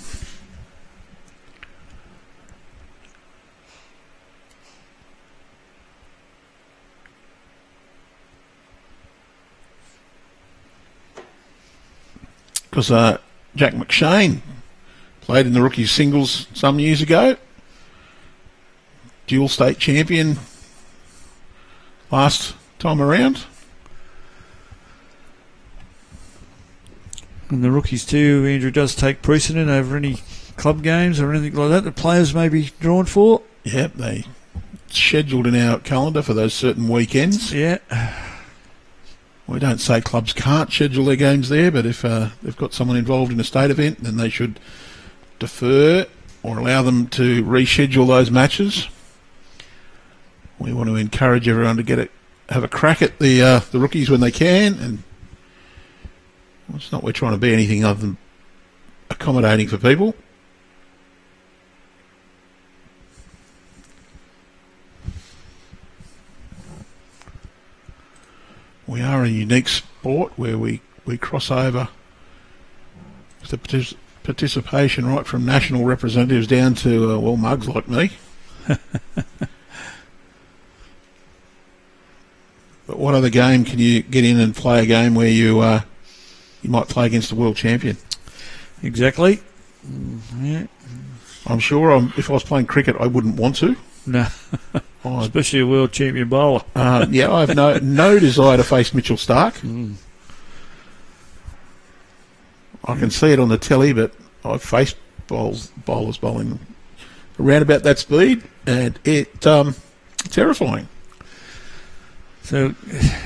Because Jack McShane played in the rookies singles some years ago. Dual state champion last time around.
And the rookies too, Andrew, does take precedent over any club games or anything like that the players may be drawn for.
Yep, they scheduled in our calendar for those certain weekends.
Yeah.
We don't say clubs can't schedule their games there, but if they've got someone involved in a state event, then they should defer or allow them to reschedule those matches. We want to encourage everyone to have a crack at the rookies when they can, and it's not we're trying to be anything other than accommodating for people. We are a unique sport where we cross over with the participation right from national representatives down to, mugs like me. But what other game can you get in and play a game where you might play against a world champion?
Exactly. Yeah.
I'm sure if I was playing cricket, I wouldn't want to.
No. Especially a world champion bowler.
Yeah, I have no desire to face Mitchell Stark. I can see it on the telly, but I've faced bowlers bowling around about that speed, and it's terrifying.
So,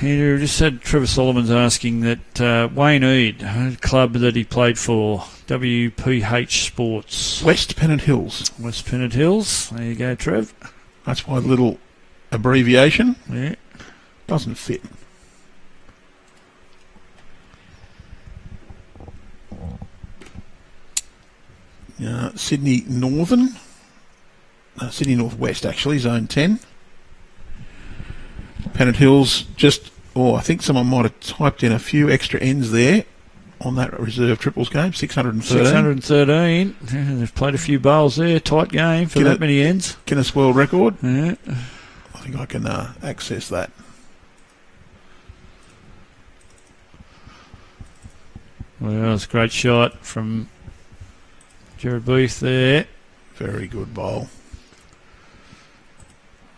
Andrew, just said Trevor Solomon's asking that Wayne Eade, a club that he played for, WPH Sports.
West Pennant Hills.
West Pennant Hills. There you go, Trev.
That's my little abbreviation.
Yeah.
Doesn't fit. Sydney Northern. Sydney Northwest, actually, zone 10. Pennant Hills I think someone might have typed in a few extra ends there on that reserve triples game, 613.
613. Yeah, they've played a few bowls there. Tight game for that many ends.
Guinness World Record.
Yeah.
I think I can access that.
Well, it's a great shot from Jared Booth there.
Very good bowl.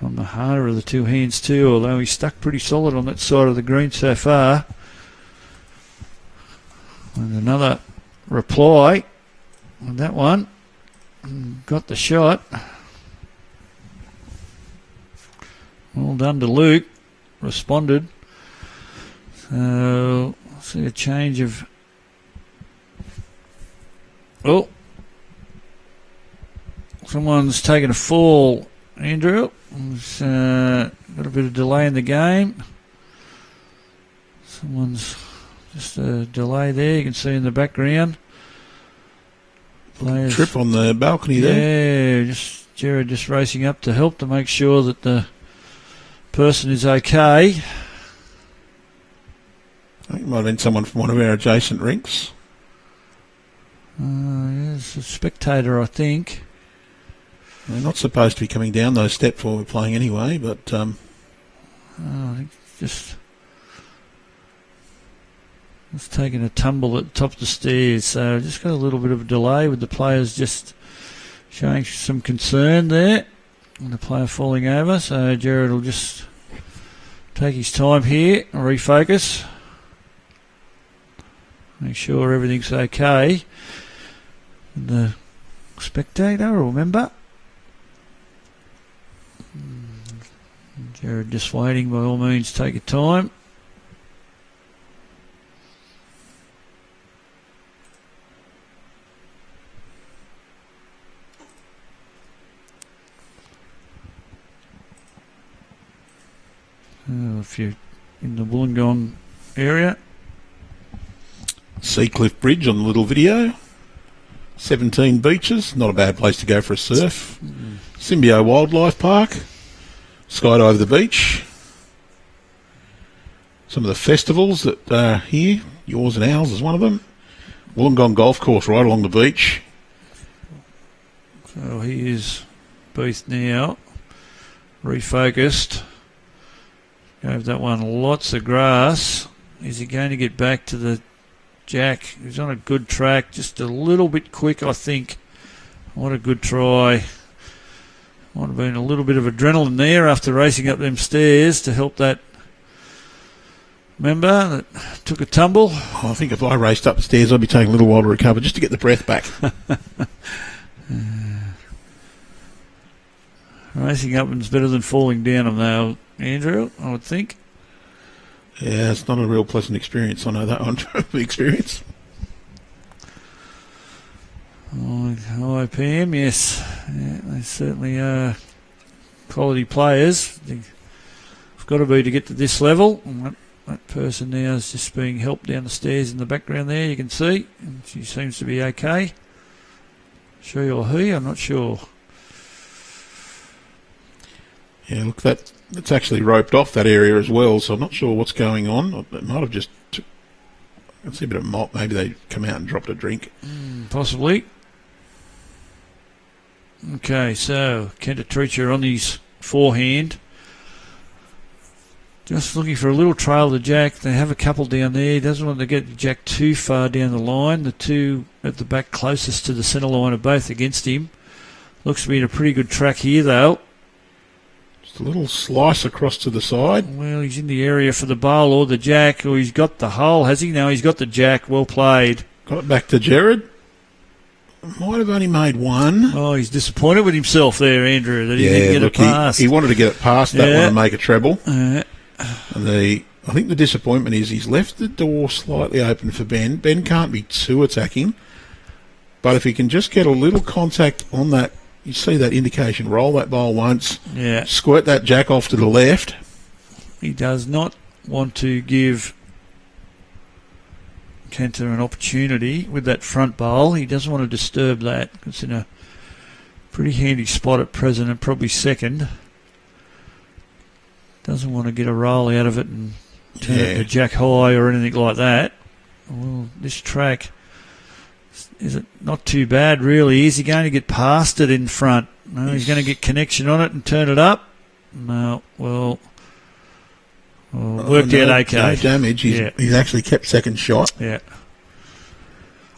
On the harder of the two hands too, although he's stuck pretty solid on that side of the green so far. And another reply on that one. Got the shot. Well done to Luke. Responded. So, see a change of... Oh. Someone's taken a fall, Andrew. Got a bit of delay in the game. Someone's just a delay there. You can see in the background. Players,
trip on the balcony there.
Yeah, Jared just racing up to help to make sure that the person is okay.
I think it might have been someone from one of our adjacent rinks.
Yeah, it's a spectator, I think.
They're not supposed to be coming down those steps while we're playing anyway, but...
I think just taking a tumble at the top of the stairs, so just got a little bit of a delay with the players just showing some concern there. And the player falling over, so Jared will just take his time here and refocus. Make sure everything's okay. And the spectator or member. Jared just waiting, by all means take your time. If you're in the Wollongong area.
Seacliff Bridge on the little video. 17 beaches, not a bad place to go for a surf. Symbio Wildlife Park. Skydive the beach. Some of the festivals that are here. Yours and ours is one of them. Wollongong Golf Course right along the beach.
So he is Booth now. Refocused. Gave that one lots of grass. Is he going to get back to the jack? He's on a good track. Just a little bit quick, I think. What a good try. Might have been a little bit of adrenaline there after racing up them stairs to help that member that took a tumble.
I think if I raced up the stairs, I'd be taking a little while to recover just to get the breath back.
Racing up is better than falling down them though, Andrew, I would think.
Yeah, it's not a real pleasant experience. I know that one from experience.
IPM, yes. Yeah, they certainly are quality players. They've got to be to get to this level. And that person now is just being helped down the stairs in the background there, you can see. And she seems to be okay. She or he, I'm not sure.
Yeah, look, that's actually roped off that area as well, so I'm not sure what's going on. It might have just... I can see a bit of mop. Maybe they come out and dropped a drink.
Possibly. Okay, so Kenta Treacher on his forehand. Just looking for a little trail to jack. They have a couple down there. He doesn't want to get the jack too far down the line. The two at the back closest to the centre line are both against him. Looks to be in a pretty good track here, though.
Just a little slice across to the side.
Well, he's in the area for the bowl or the jack, or he's got the hole, has he? No, he's got the jack. Well played.
Got it back to Jared. Might have only made one.
Oh, he's disappointed with himself there, Andrew, that he didn't get it past.
He wanted to get it past that one and make a treble. And I think the disappointment is he's left the door slightly open for Ben. Ben can't be too attacking. But if he can just get a little contact on that, you see that indication, roll that bowl once, squirt that jack off to the left.
He does not want to give Cantor an opportunity with that front bowl. He doesn't want to disturb that. It's in a pretty handy spot at present and probably second. Doesn't want to get a roll out of it and turn it to jack high or anything like that. Well, this track, is it not too bad really? Is he going to get past it in front? No, he's going to get connection on it and turn it up. No, well, worked out okay.
No damage. He's actually kept second shot.
Yeah.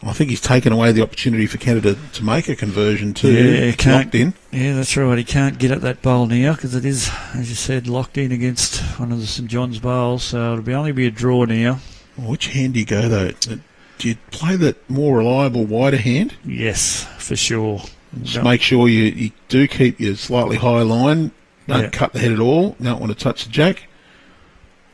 I think he's taken away the opportunity for Canada to make a conversion too.
Yeah,
locked in.
Yeah, that's right. He can't get at that bowl now because it is, as you said, locked in against one of the St John's bowls. So it'll only be a draw now.
Which hand do you go though? Do you play that more reliable wider hand?
Yes, for sure.
Just make sure you do keep your slightly higher line. Don't cut the head at all. Don't want to touch the jack.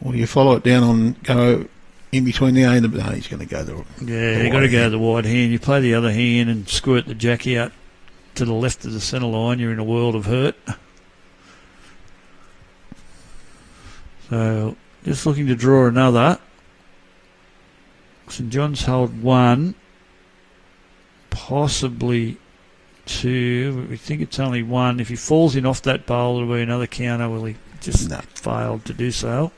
Or you follow it down on go in between the A and the B. No, he's going to go the
you got to go the wide hand. You play the other hand and squirt the jack out to the left of the centre line. You're in a world of hurt. So just looking to draw another. St John's hold one, possibly two, but we think it's only one. If he falls in off that bowl, it'll be another counter. Well, he just failed to do so.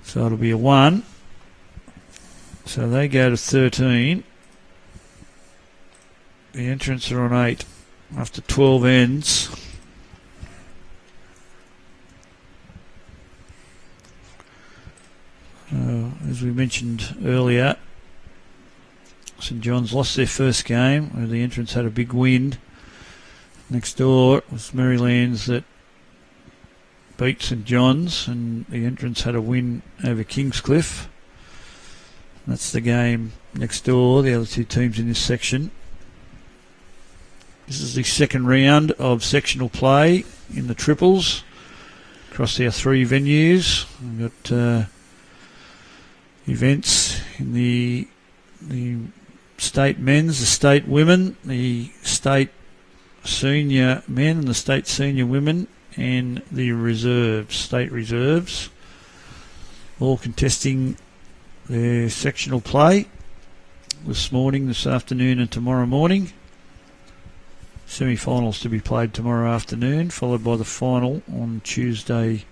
So it'll be a 1. So they go to 13. The entrants are on 8 after 12 ends. As we mentioned earlier, St John's lost their first game where the entrants had a big wind. Next door was Marylands that beat St John's, and the entrants had a win over Kingscliff. That's the game next door, the other two teams in this section. This is the second round of sectional play in the triples across our 3 venues. We've got events in the state men's, the state women, the state senior men and the state senior women, and the reserves, state reserves, all contesting their sectional play this morning, this afternoon and tomorrow morning. Semi-finals to be played tomorrow afternoon, followed by the final on Tuesday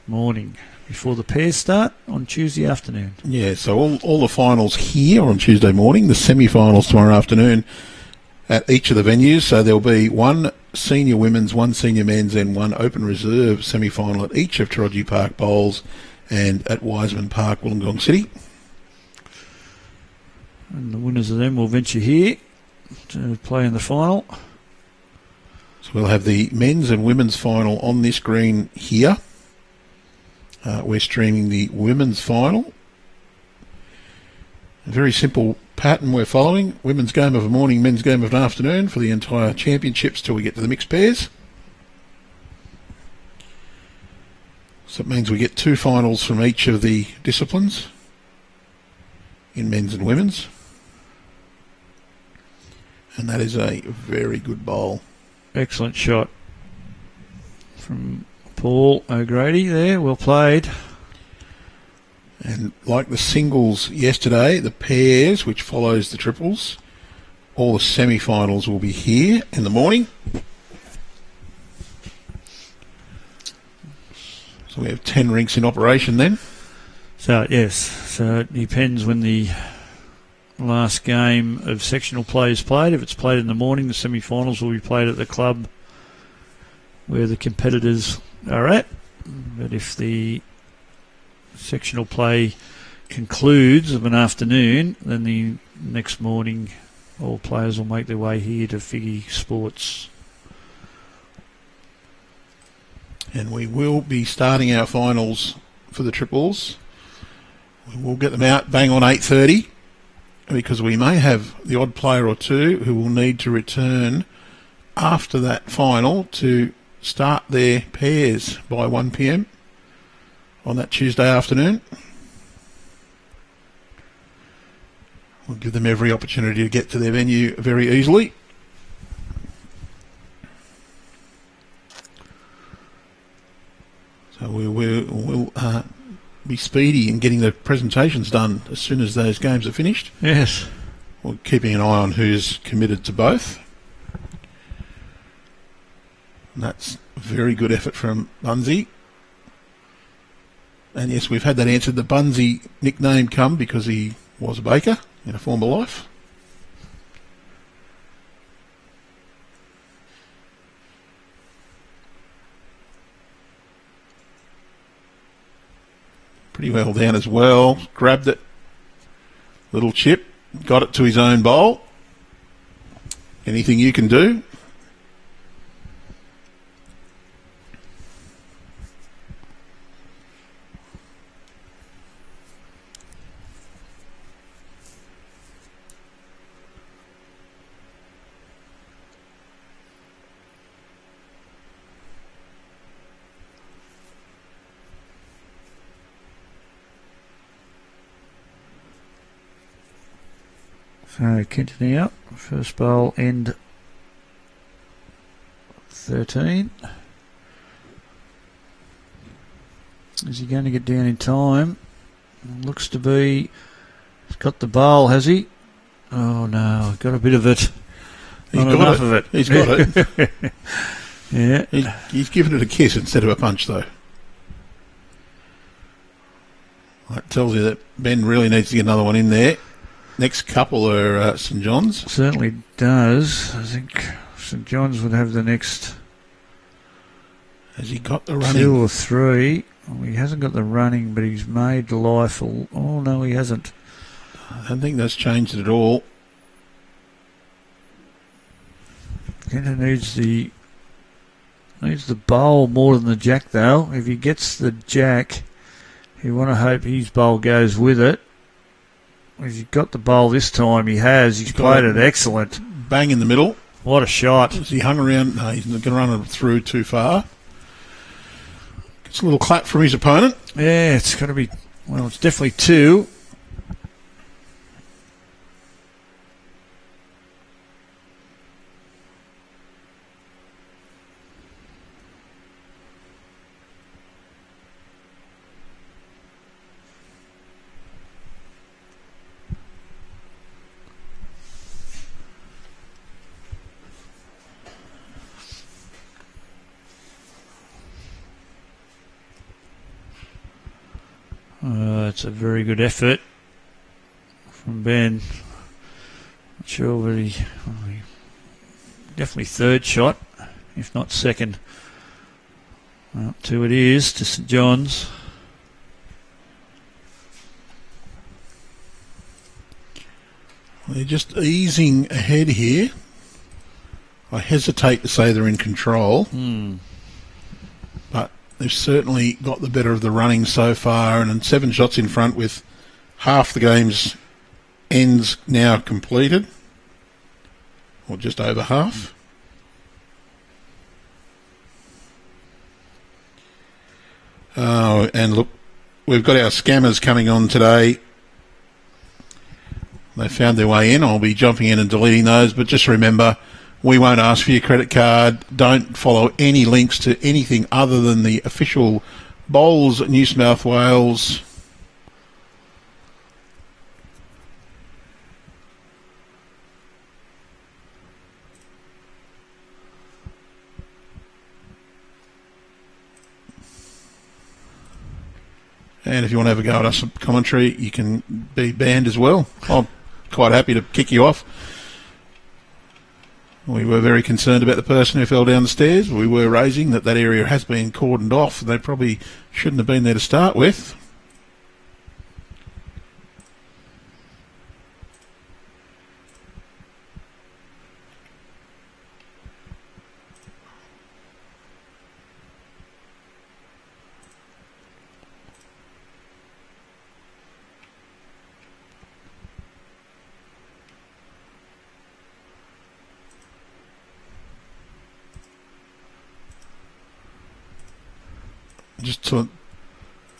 morning, before the pairs start on Tuesday afternoon.
Yeah, so all the finals here on Tuesday morning, the semi-finals tomorrow afternoon at each of the venues. So there'll be 1 senior women's, 1 senior men's and 1 open reserve semi-final at each of Taraji Park Bowls and at Wiseman Park, Wollongong City.
And the winners of them will venture here to play in the final.
So we'll have the men's and women's final on this green here. We're streaming the women's final. A very simple pattern we're following. Women's game of a morning, men's game of an afternoon for the entire championships till we get to the mixed pairs. So it means we get 2 finals from each of the disciplines in men's and women's. And that is a very good bowl.
Excellent shot from Paul O'Grady there, well played.
And like the singles yesterday, the pairs, which follows the triples, all the semi-finals will be here in the morning. So we have 10 rinks in operation then.
So, yes, so it depends when the last game of sectional play is played. If it's played in the morning, the semi-finals will be played at the club where the competitors are at. But if the sectional play concludes of an afternoon, then the next morning all players will make their way here to Figgy Sports.
And we will be starting our finals for the triples. We will get them out bang on 8:30 because we may have the odd player or two who will need to return after that final to start their pairs by 1 p.m. on that Tuesday afternoon. We'll give them every opportunity to get to their venue very easily. So we'll be speedy in getting the presentations done as soon as those games are finished.
Yes.
We're keeping an eye on who's committed to both. And that's a very good effort from Bunzy. And yes, we've had that answered. The Bunzy nickname come because he was a baker in a former life. Pretty well down as well. Grabbed it. Little chip. Got it to his own bowl. Anything you can do.
So continue up. First bowl end 13. Is he going to get down in time? Looks to be. He's got the bowl, has he? Oh no, got a bit of it. Not enough of it.
He's got it.
Yeah.
He's given it a kiss instead of a punch, though. That tells you that Ben really needs to get another one in there. Next couple are St John's.
Certainly does. I think St John's would have the next.
Has he got the running?
2 or 3. Well, he hasn't got the running, but he's made life. Oh no, he hasn't.
I don't think that's changed at all.
Kenta needs the bowl more than the jack, though. If he gets the jack, you want to hope his bowl goes with it. If he's got the bowl this time, he has. He's played it excellent.
Bang in the middle.
What a shot.
Has he hung around? No, he's not going to run it through too far. Gets a little clap from his opponent.
Yeah, it's got to be. Well, it's definitely 2. It's a very good effort from Ben. Not sure, but he definitely 3rd shot, if not 2nd. Well, 2 it is to St John's.
They're just easing ahead here. I hesitate to say they're in control, but they've certainly got the better of the running so far, and 7 shots in front with half the game's ends now completed, or just over half. Oh, and look, we've got our scammers coming on today. They found their way in. I'll be jumping in and deleting those, but just remember, we won't ask for your credit card. Don't follow any links to anything other than the official Bowls New South Wales. And if you want to have a go at us commentary, you can be banned as well. I'm quite happy to kick you off. We were very concerned about the person who fell down the stairs. We were raising that area has been cordoned off. They probably shouldn't have been there to start with. Just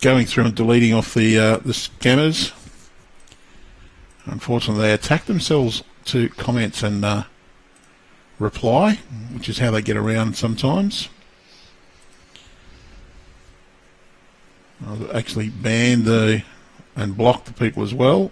going through and deleting off the scammers. Unfortunately, they attack themselves to comments and reply, which is how they get around sometimes. I've actually banned and blocked the people as well.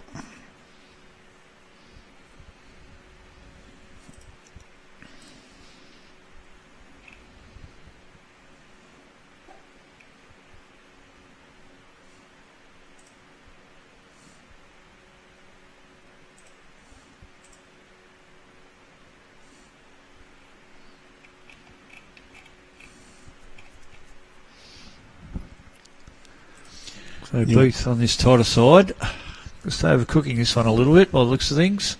So Booth on this tighter side. Just overcooking this one a little bit by the looks of things.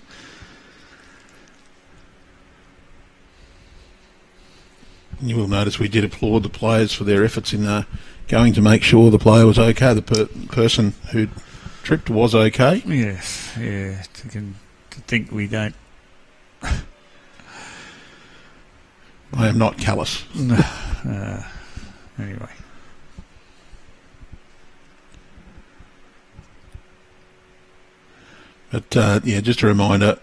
You will notice we did applaud the players for their efforts in going to make sure the player was okay, the person who tripped was okay.
Yes, yeah. To think we don't.
I am not callous.
Anyway.
But yeah, just a reminder,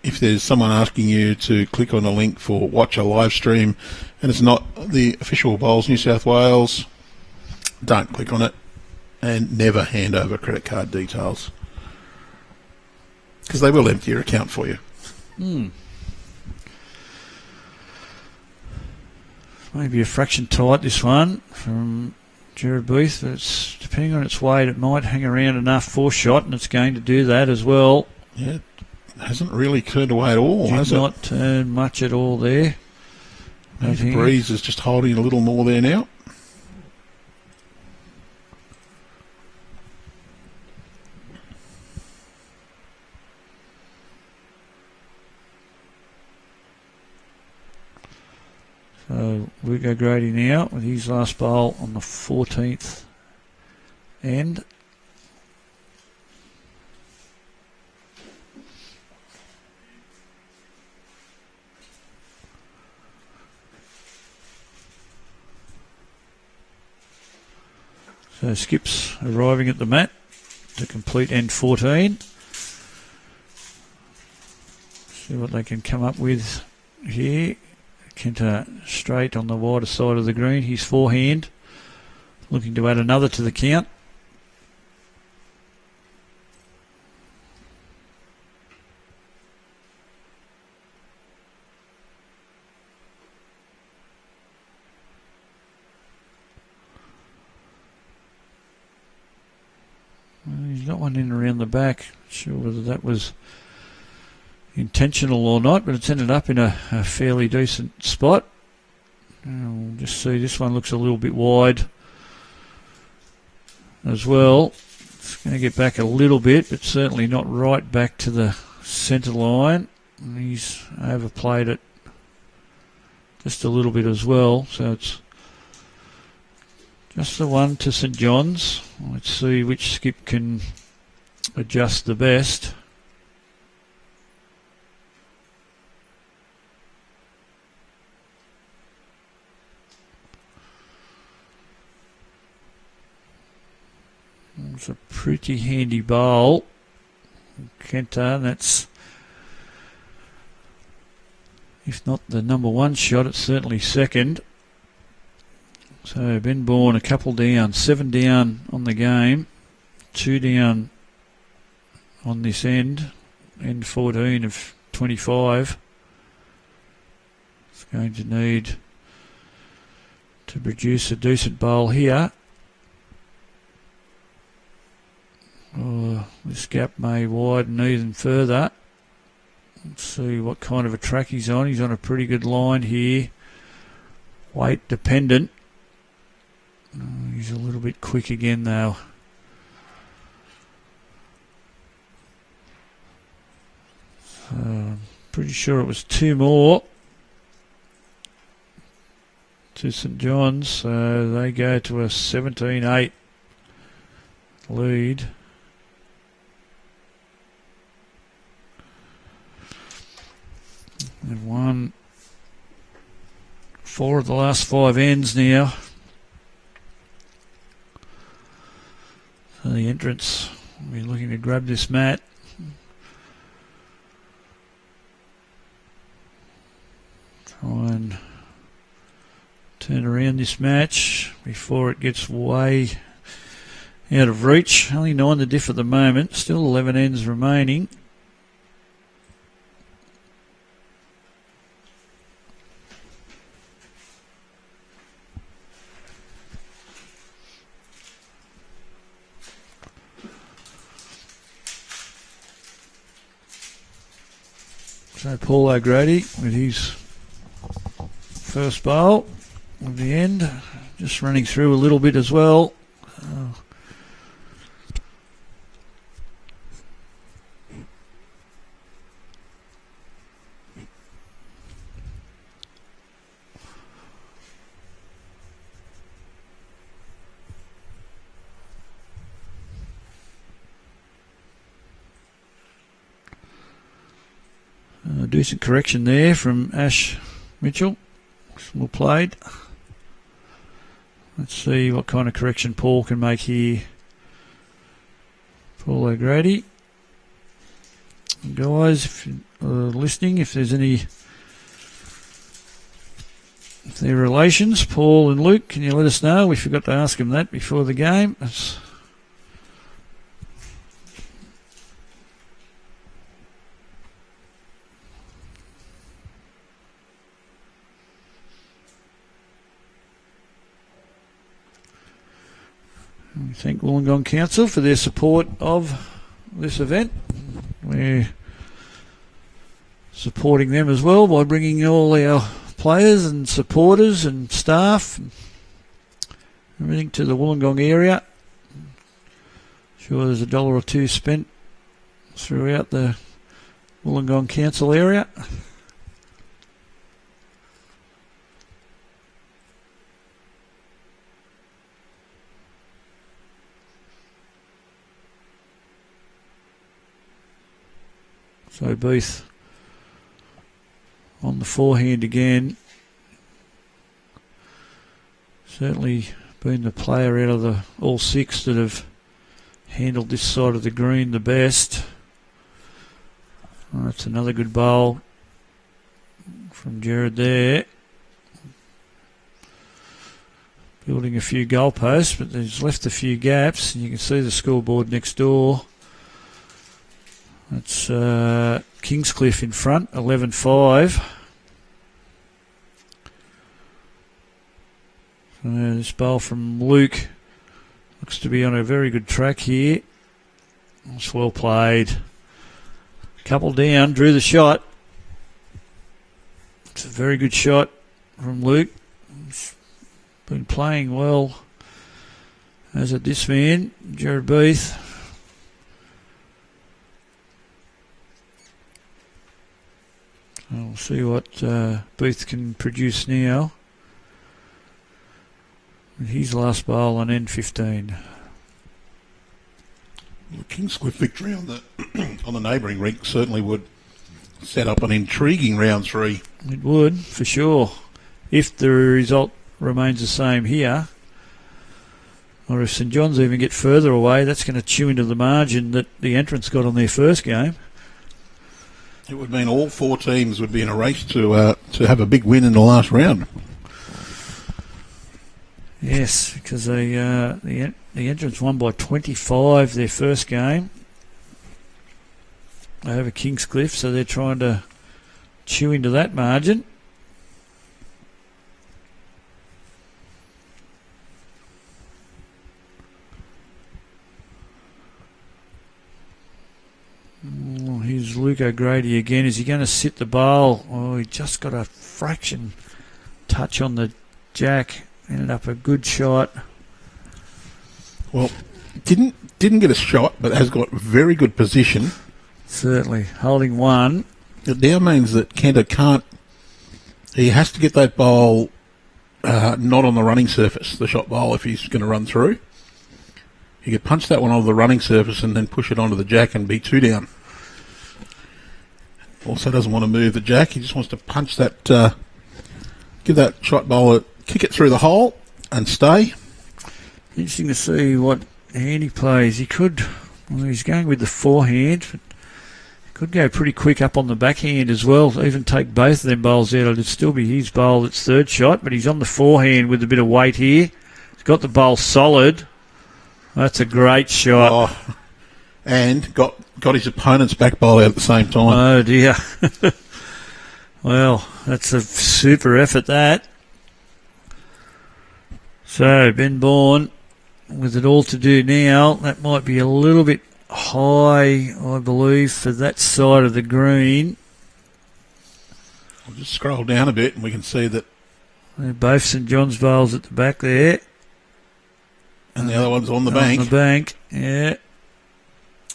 if there's someone asking you to click on a link for watch a live stream and it's not the official Bowls New South Wales, don't click on it and never hand over credit card details because they will empty your account for you.
Maybe a fraction tight, this one from Jared Booth. It's depending on its weight, it might hang around enough for shot, and it's going to do that as well.
Yeah, it hasn't really turned away at all, has it?
Did not turn much at all there.
The breeze is just holding a little more there now.
So Lugo Grady now with his last bowl on the 14th end. So Skips arriving at the mat to complete end 14. See what they can come up with here. Kenta straight on the wider side of the green. His forehand looking to add another to the count. He's got one in around the back. Not sure whether that was intentional or not, but it's ended up in a fairly decent spot. We'll just see, this one looks a little bit wide as well. It's going to get back a little bit, but certainly not right back to the centre line. And he's overplayed it just a little bit as well, so it's just the one to St John's. Let's see which skip can adjust the best. It's a pretty handy bowl. Kenta, and that's, if not the number one shot, it's certainly second. So Ben Bourne a couple down, 7 down on the game, 2 down on this end 14 of 25. It's going to need to produce a decent bowl here. This gap may widen even further. Let's see what kind of a track he's on. He's on a pretty good line here. Weight dependent. He's a little bit quick again though. So I'm pretty sure it was 2 more to St John's. So they go to a 17-8 lead. They've won 4 of the last 5 ends now. So the entrants will be looking to grab this mat. Try and turn around this match before it gets way out of reach. Only 9 to diff at the moment. Still 11 ends remaining. So Paul O'Grady with his first bowl at the end, just running through a little bit as well. Decent correction there from Ash Mitchell. Well played. Let's see what kind of correction Paul can make here. Paul O'Grady. Guys, if you're listening, if there's any, if they're relations, Paul and Luke, can you let us know? We forgot to ask them that before the game. We thank Wollongong Council for their support of this event. We're supporting them as well by bringing all our players and supporters and staff and everything to the Wollongong area. Sure, there's $1 or $2 spent throughout the Wollongong Council area. So Beath on the forehand again. Certainly been the player out of the all 6 that have handled this side of the green the best. Oh, that's another good bowl from Jared there. Building a few goalposts, but there's left a few gaps, and you can see the scoreboard next door. That's Kingscliff in front, 11-5. So this bowl from Luke looks to be on a very good track here. It's well played. Couple down, drew the shot. It's a very good shot from Luke. He's been playing well, as at this man, Jared Beath. We'll see what Booth can produce now. His last bowl on N15.
The Kingscliff victory on the on the neighbouring rink certainly would set up an intriguing round 3.
It would, for sure. If the result remains the same here, or if St John's even get further away, that's going to chew into the margin that the entrants got on their first game.
It would mean all 4 teams would be in a race to have a big win in the last round.
Yes, because the entrants won by 25 their first game over Kingscliff, so they're trying to chew into that margin. Oh, here's Luke O'Grady again. Is he going to sit the bowl? Oh, he just got a fraction touch on the jack. Ended up a good shot.
Well, didn't get a shot, but has got very good position.
Certainly, holding one.
It now means that Kenta can't. He has to get that bowl not on the running surface, the shot bowl, if he's going to run through. He could punch that one onto the running surface and then push it onto the jack and be 2 down. Also doesn't want to move the jack. He just wants to punch that, give that shot bowler, kick it through the hole and stay.
Interesting to see what hand he plays. He could, well, he's going with the forehand, but he could go pretty quick up on the backhand as well. Even take both of them bowls out. It'd still be his bowl that's third shot, but he's on the forehand with a bit of weight here. He's got the bowl solid. That's a great shot.
Oh, and got his opponent's back bowler out at the same time.
Oh, dear. Well, that's a super effort, that. So, Ben Bourne, with it all to do now, that might be a little bit high, I believe, for that side of the green.
I'll just scroll down a bit and we can see that.
Both St John's bowls at the back there.
And the other one's on the bank.
On the bank, yeah.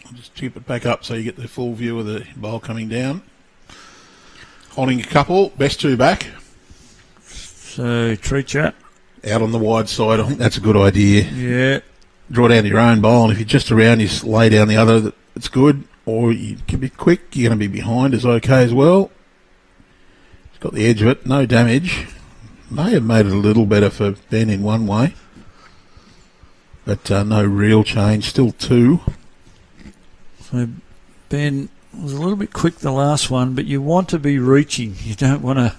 I'll just tip it back up so you get the full view of the bowl coming down. Holding a couple, best two back.
So, Treacher.
Out on the wide side, I think that's a good idea.
Yeah.
Draw down to your own bowl, and if you're just around, you lay down the other, it's good. Or you can be quick, you're going to be behind is okay as well. It's got the edge of it, no damage. May have made it a little better for Ben in one way. But no real change, still two.
So Ben was a little bit quick the last one, but you want to be reaching. You don't want to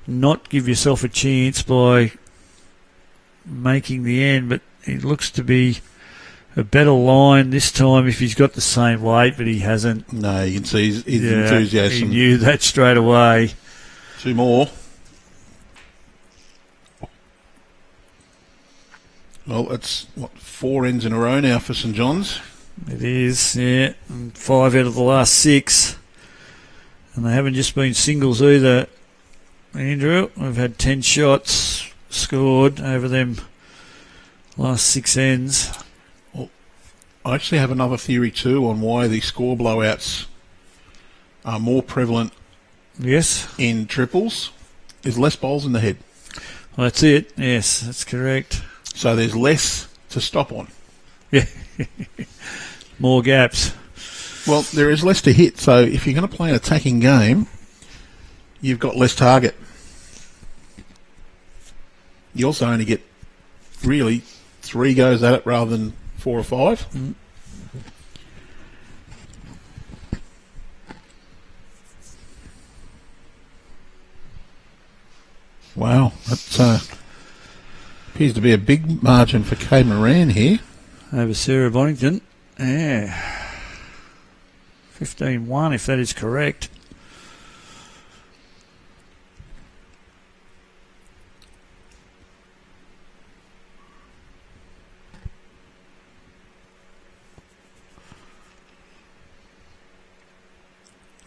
not give yourself a chance by making the end, but it looks to be a better line this time if he's got the same weight, but he hasn't.
No, you can see his enthusiasm.
He knew that straight away.
Two more. Well, that's, 4 ends in a row now for St John's.
It is, yeah. And 5 out of the last 6. And they haven't just been singles either, Andrew. We've had 10 shots scored over them last 6 ends.
Well, I actually have another theory too on why the score blowouts are more prevalent.
Yes.
In triples. There's less bowls in the head.
Well, that's it. Yes, that's correct.
So there's less to stop on.
Yeah. More gaps.
Well, there is less to hit. So if you're going to play an attacking game, you've got less target. You also only get really 3 goes at it rather than 4 or 5.
Mm.
Wow, that appears to be a big margin for Kay Moran here.
Over Sarah Bonington. Yeah. 15-1 if that is correct.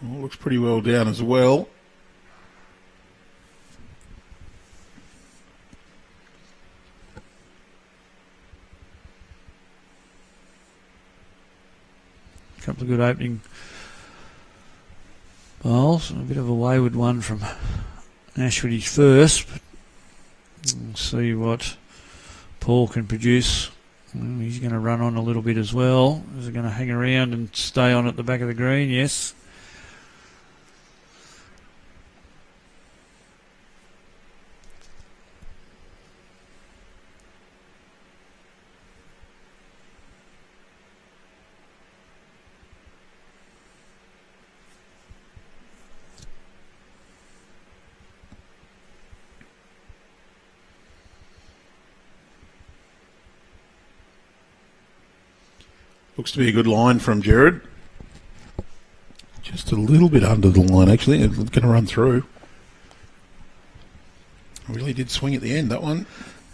Well, looks pretty well down as well.
Couple of good opening bowls. A bit of a wayward one from Ashwood's first, but we'll see what Paul can produce. He's going to run on a little bit as well. Is he going to hang around and stay on at the back of the green? Yes.
Looks to be a good line from Jared. Just a little bit under the line, actually. It's going to run through. Really did swing at the end, that one.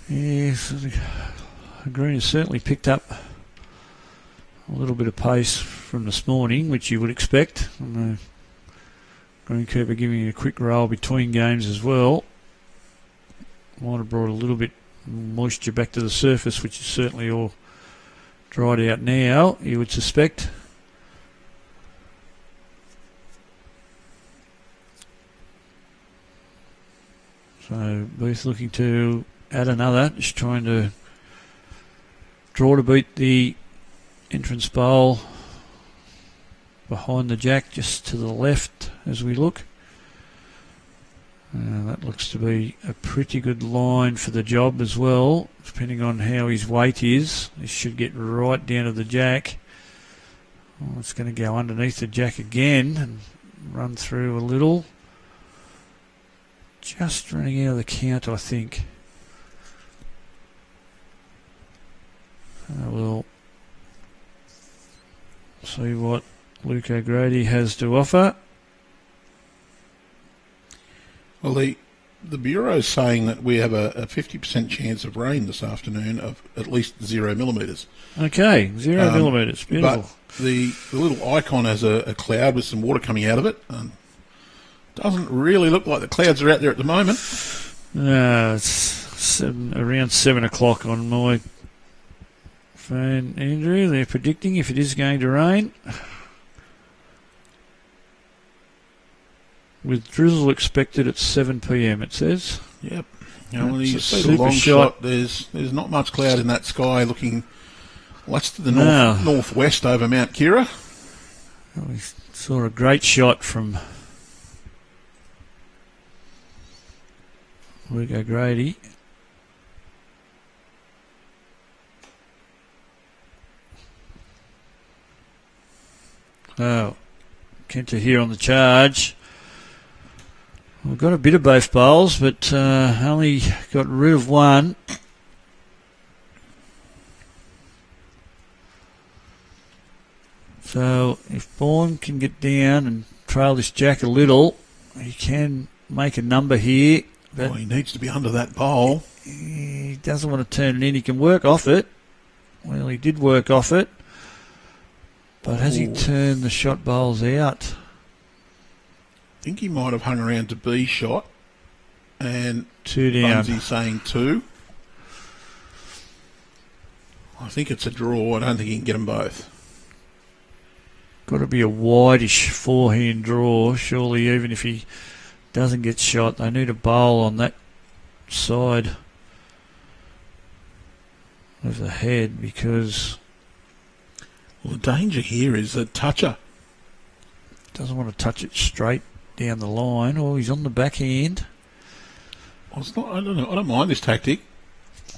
Yes, the green has certainly picked up a little bit of pace from this morning, which you would expect. And the greenkeeper giving you a quick roll between games as well. Might have brought a little bit moisture back to the surface, which is certainly all dried out now, you would suspect. So Booth looking to add another, just trying to draw to beat the entrance bowl behind the jack, just to the left as we look. That looks to be a pretty good line for the job as well, depending on how his weight is. This should get right down to the jack. Oh, it's going to go underneath the jack again and run through a little. Just running out of the count, I think. We'll See what Luke O'Grady has to offer.
Well, the Bureau's saying that we have a 50% chance of rain this afternoon of at least 0 millimetres.
Okay, 0 millimetres. Beautiful.
But the little icon has a cloud with some water coming out of it. Doesn't really look like the clouds are out there at the moment.
It's around 7 o'clock on my phone, Andrew. They're predicting if it is going to rain. With drizzle expected at 7 p.m, it says.
Yep. When you
That's a
see the
super
long
shot.
shot, there's not much cloud in that sky looking... Well, that's to the northwest over Mount Kira.
We saw a great shot from Luke O'Grady. Oh, Kenta here on the charge. We've got a bit of both bowls, but only got rid of one. So if Bourne can get down and trail this jack a little, he can make a number here. But
he needs to be under that bowl.
He doesn't want to turn it in. He can work off it. Well, he did work off it. But has he turned the shot bowls out?
I think he might have hung around to B shot. And
2 down.
Bunsy's saying 2. I think it's a draw. I don't think he can get them both.
Got to be a wideish forehand draw, surely, even if he doesn't get shot. They need a bowl on that side of the head because...
Well, the danger here is that toucher
doesn't want to touch it straight down the line. Oh, he's on the backhand.
Well, it's not. I don't know. I don't mind this tactic.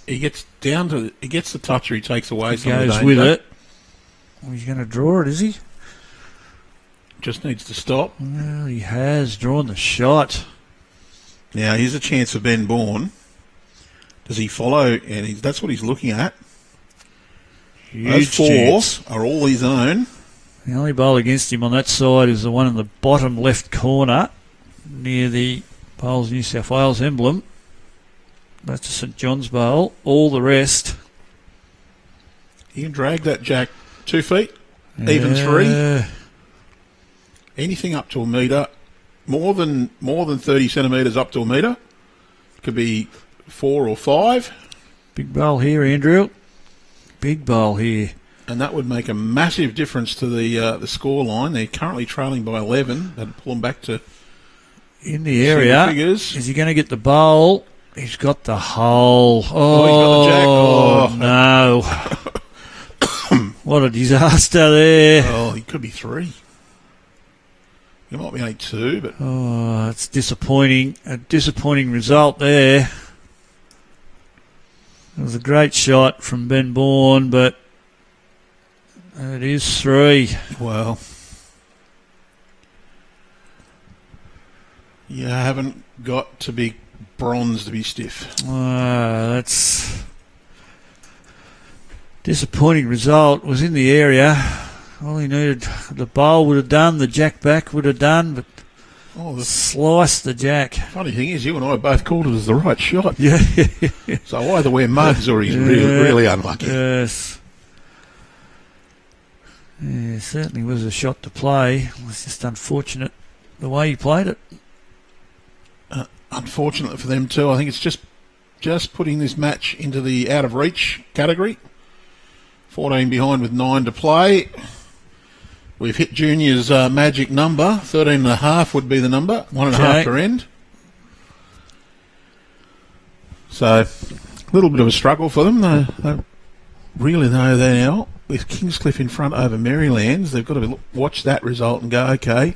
He gets down to. He gets the toucher. He takes away some of the
goes
danger.
with it. Oh, he's going to draw it, is he?
Just needs to stop.
Well, he has drawn the shot.
Now here's a chance for Ben Bourne. Does he follow? And that's what he's looking at.
Huge
Those 4
chance.
are all his own.
The only bowl against him on that side is the one in the bottom left corner near the Bowls New South Wales emblem. That's a St John's bowl. All the rest.
You can drag that jack 2 feet, even 3. Anything up to a metre, more than 30 centimetres up to a metre. Could be 4 or 5.
Big bowl here, Andrew. Big bowl here.
And that would make a massive difference to the score line. They're currently trailing by 11. That'd pull them back to
in the area.
Figures.
Is he going to get the bowl? He's got the hole.
Oh, he's got
the jack. Oh, no. What a disaster there.
Oh, he could be 3. It might be only 2, but...
Oh, it's disappointing. A disappointing result there. It was a great shot from Ben Bourne, but it is 3.
Well, you haven't got to be bronze to be stiff.
That's disappointing result. Was in the area. All he needed, the bowl would have done, the jack back would have done, but sliced the jack.
Funny thing is, you and I both called it as the right shot.
Yeah.
So either wear mugs or he's really unlucky.
Yes. Yeah, certainly was a shot to play. It was just unfortunate the way he played it.
Unfortunate for them too. I think it's just putting this match into the out of reach category. 14 behind with 9 to play. We've hit Junior's magic number. 13.5 would be the number. 1.5 to end. So, a little bit of a struggle for them. They really know that now. With Kingscliff in front over Marylands, they've got to watch that result and go, okay,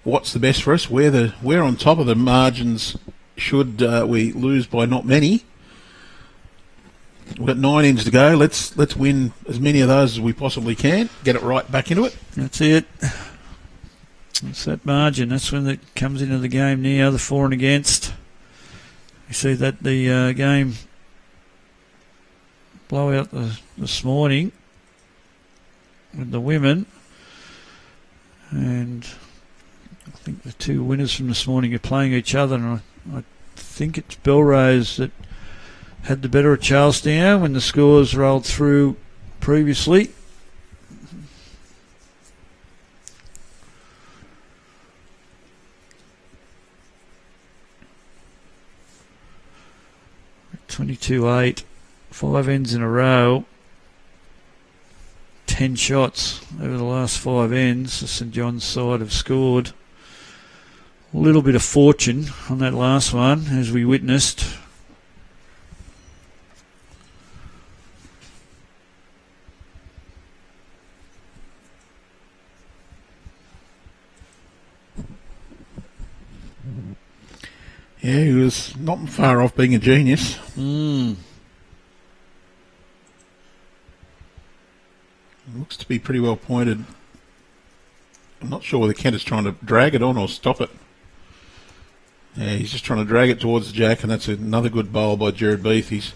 what's the best for us? We're on top of the margins should we lose by not many. We've got 9 ends to go. Let's win as many of those as we possibly can. Get it right back into it.
That's it. That's that margin. That's when it comes into the game now, the for and against. You see that the game blowout this morning with the women. And I think the two winners from this morning are playing each other, and I think it's Belrose that had the better of Charlestown when the scores rolled through previously. At 22-8, 5 ends in a row. 10 shots over the last 5 ends. The St John's side have scored a little bit of fortune on that last one, as we witnessed.
Yeah, he was not far off being a genius. Looks to be pretty well pointed. I'm not sure whether Kent is trying to drag it on or stop it. Yeah, he's just trying to drag it towards the jack, and that's another good bowl by Jared Beath. He's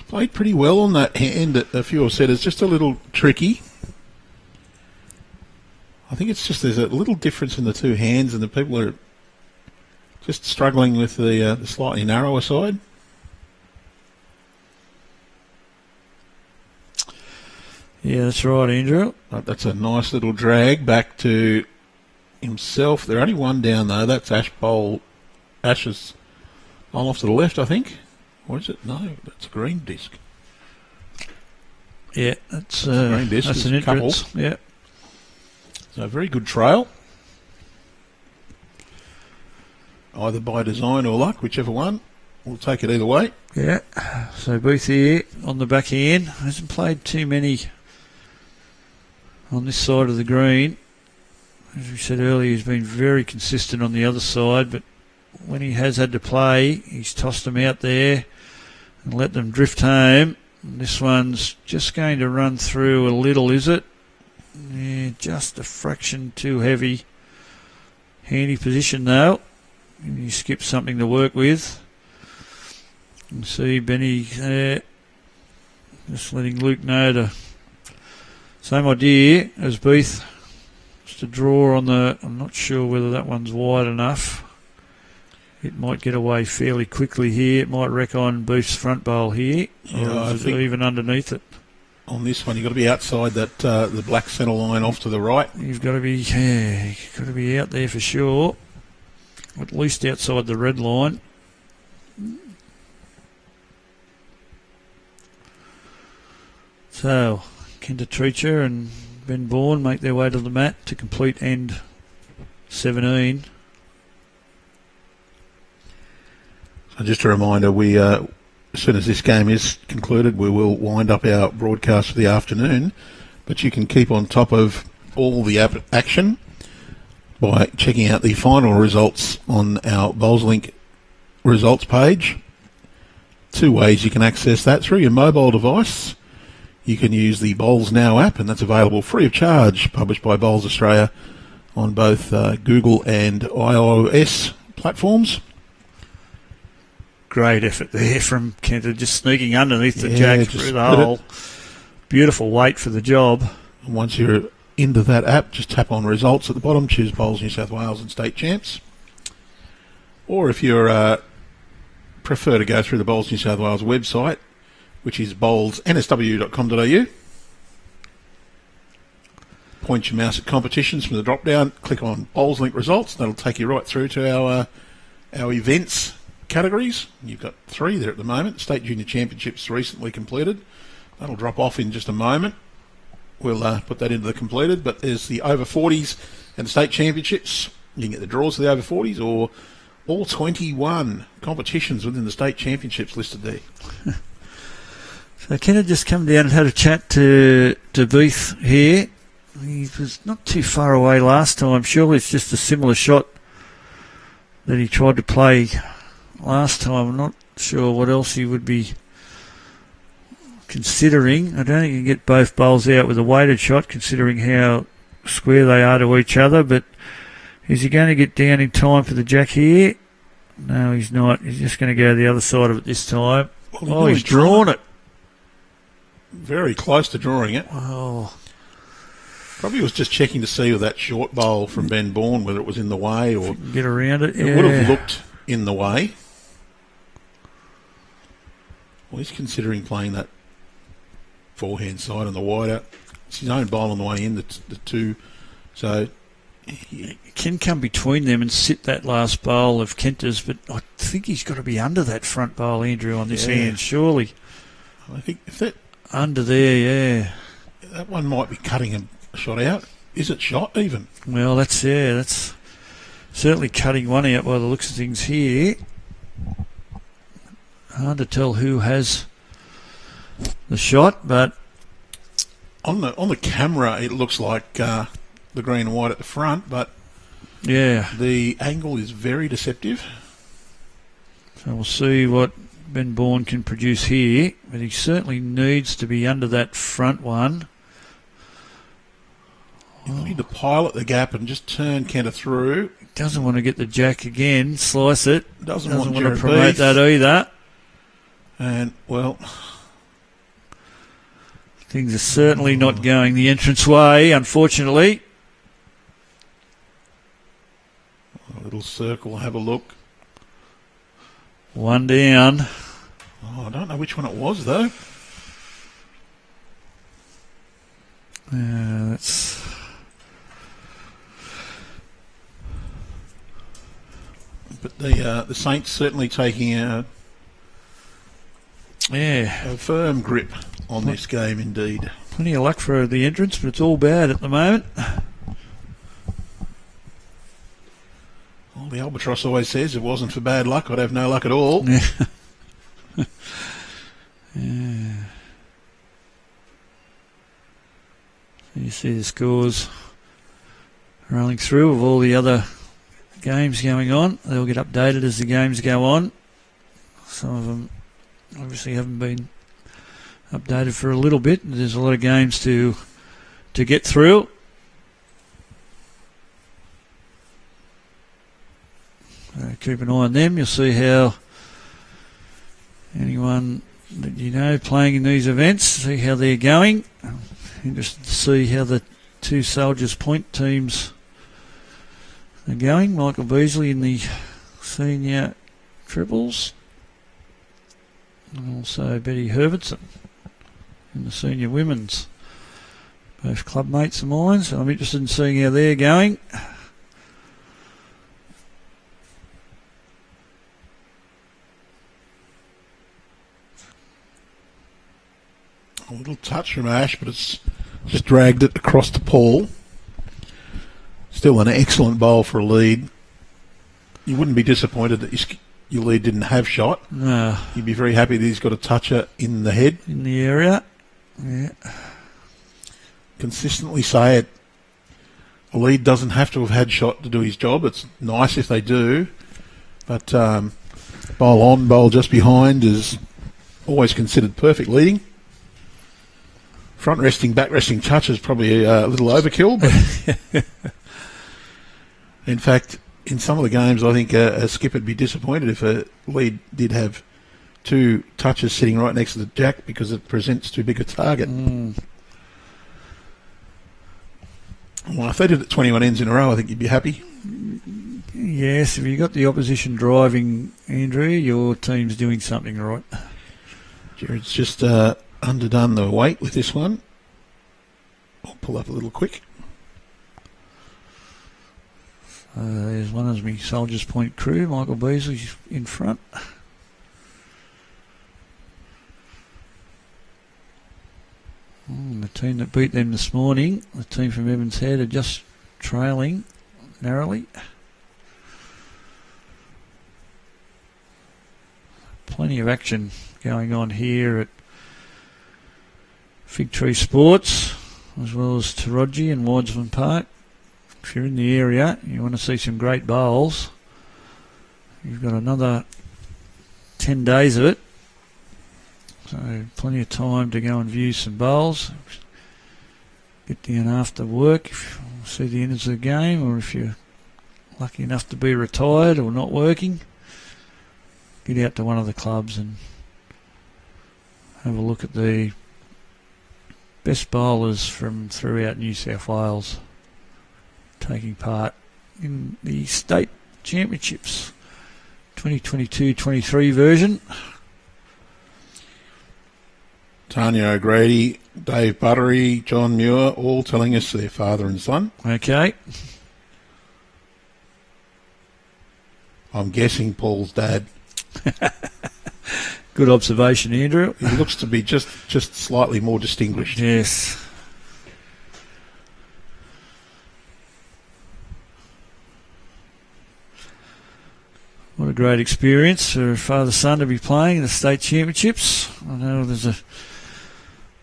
played pretty well on that hand. A few have said it's just a little tricky. I think it's just there's a little difference in the two hands, and the people are just struggling with the slightly narrower side.
Yeah, that's right, Andrew.
But that's a nice little drag back to himself. They're only one down, though. That's Ash's bowl off to the left, I think. Or is it? No, that's a green disc.
Yeah, that's
a green disc.
That's an entrance. Yeah.
So a very good trail. Either by design or luck, whichever one. We'll take it either way.
Yeah. So Booth here on the back end. Hasn't played too many on this side of the green. As we said earlier, he's been very consistent on the other side, but when he has had to play, he's tossed them out there and let them drift home. And this one's just going to run through a little, is it? Yeah, just a fraction too heavy. Handy position though. And you skip something to work with. And see Benny there, just letting Luke know to same idea as Beath. Just a draw on the. I'm not sure whether that one's wide enough. It might get away fairly quickly here. It might wreck on Beath's front bowl here,
yeah,
or even underneath it.
On this one, you've got to be outside that the black centre line off to the right.
You've got to be out there for sure. At least outside the red line. So, Kenta Treacher and Ben Bourne make their way to the mat to complete end 17.
So just a reminder, we as soon as this game is concluded, we will wind up our broadcast for the afternoon. But you can keep on top of all the action by checking out the final results on our BowlsLink results page. 2 ways you can access that: through your mobile device. You can use the Bowls Now app, and that's available free of charge, published by Bowls Australia on both Google and iOS platforms.
Great effort there from Kenta, just sneaking underneath the jack through the hole. Beautiful weight for the job.
And once you're into that app, just tap on results at the bottom, choose Bowls New South Wales and State Champs. Or if you prefer to go through the Bowls New South Wales website, which is bowlsnsw.com.au. Point your mouse at competitions from the drop-down, click on BowlsLink results, that'll take you right through to our events categories. You've got 3 there at the moment. State Junior Championships recently completed. That'll drop off in just a moment. We'll put that into the completed, but there's the over 40s and the State Championships. You can get the draws for the over 40s or all 21 competitions within the State Championships listed there.
So Kenta just come down and had a chat to Beath here. He was not too far away last time. Surely it's just a similar shot that he tried to play last time. I'm not sure what else he would be considering. I don't think you can get both bowls out with a weighted shot, considering how square they are to each other. But is he going to get down in time for the jack here? No, he's not. He's just going to go the other side of it this time.
Well,
he's drawn it.
Very close to drawing it.
Oh.
Probably was just checking to see with that short bowl from Ben Bourne whether it was in the way or
Get around it.
it would have looked in the way. Well, he's considering playing that forehand side on the wider. It's his own bowl on the way in, the two. So
He can come between them and sit that last bowl of Kenter's, but I think he's got to be under that front bowl, Andrew, on this hand, surely.
I think if that
Under there, yeah.
that one might be cutting a shot out. Is it shot even?
Well, that's certainly cutting one out by the looks of things here. Hard to tell who has the shot, but
On the camera, it looks like the green and white at the front, but
yeah.
the angle is very deceptive.
So we'll see what Ben Bourne can produce here, but he certainly needs to be under that front one.
You need to pilot the gap and just turn Kenter through.
Doesn't want to get the jack again, slice it.
Doesn't
want to
Jared
promote
Beef.
that either.
And, well,
Things are certainly not going the entrance way, unfortunately.
a little circle, have a look.
One down.
Oh, I don't know which one it was, though.
That's
But the Saints certainly taking a firm grip on this game, indeed.
plenty of luck for the entrance, but it's all bad at the moment.
Well, the Albatross always says if it wasn't for bad luck, I'd have no luck at all.
Yeah. So you see the scores rolling through of all the other games going on. They'll get updated as the games go on. Some of them obviously haven't been updated for a little bit. There's a lot of games to get through. So keep an eye on them. You'll see how anyone that you know playing in these events, see how they're going. Interested to see how the two Soldiers Point teams are going. Michael Beasley in the senior triples, and also Betty Herbertson in the senior women's. Both club mates of mine, so I'm interested in seeing how they're going.
A little touch from Ash, but it's just dragged it across to Paul. Still an excellent bowl for a lead. You wouldn't be disappointed that your lead didn't have shot.
No.
You'd be very happy that he's got a toucher in the head.
In the area. Yeah.
Consistently say it. A lead doesn't have to have had shot to do his job. It's nice if they do. But bowl on, bowl just behind is always considered perfect leading. Front resting, back resting touch is probably a little overkill. But in fact, in some of the games, I think a skipper would be disappointed if a lead did have two touches sitting right next to the jack because it presents too big a target. Well, if they did it 21 ends in a row, I think you'd be happy.
Yes, if you got the opposition driving, Andrew, your team's doing something right.
Jared's just underdone the weight with this one. I'll pull up a little quick.
There's one of me Soldiers Point crew. Michael Beasley's in front. The team that beat them this morning, the team from Evans Head, are just trailing narrowly. Plenty of action going on here at Fig Tree Sports, as well as Taraji and Widesman Park. If you're in the area, you want to see some great bowls, you've got another 10 days of it. So plenty of time to go and view some bowls. Get down after work if you want to see the end of the game, or if you're lucky enough to be retired or not working, get out to one of the clubs and have a look at the best bowlers from throughout New South Wales taking part in the state championships 2022-23 version.
Tanya O'Grady, Dave Buttery, John Muir, all telling us their father and son.
Okay.
I'm guessing Paul's dad.
Good observation, Andrew.
He looks to be just slightly more distinguished.
Yes. What a great experience for father-son to be playing in the state championships. I know there's a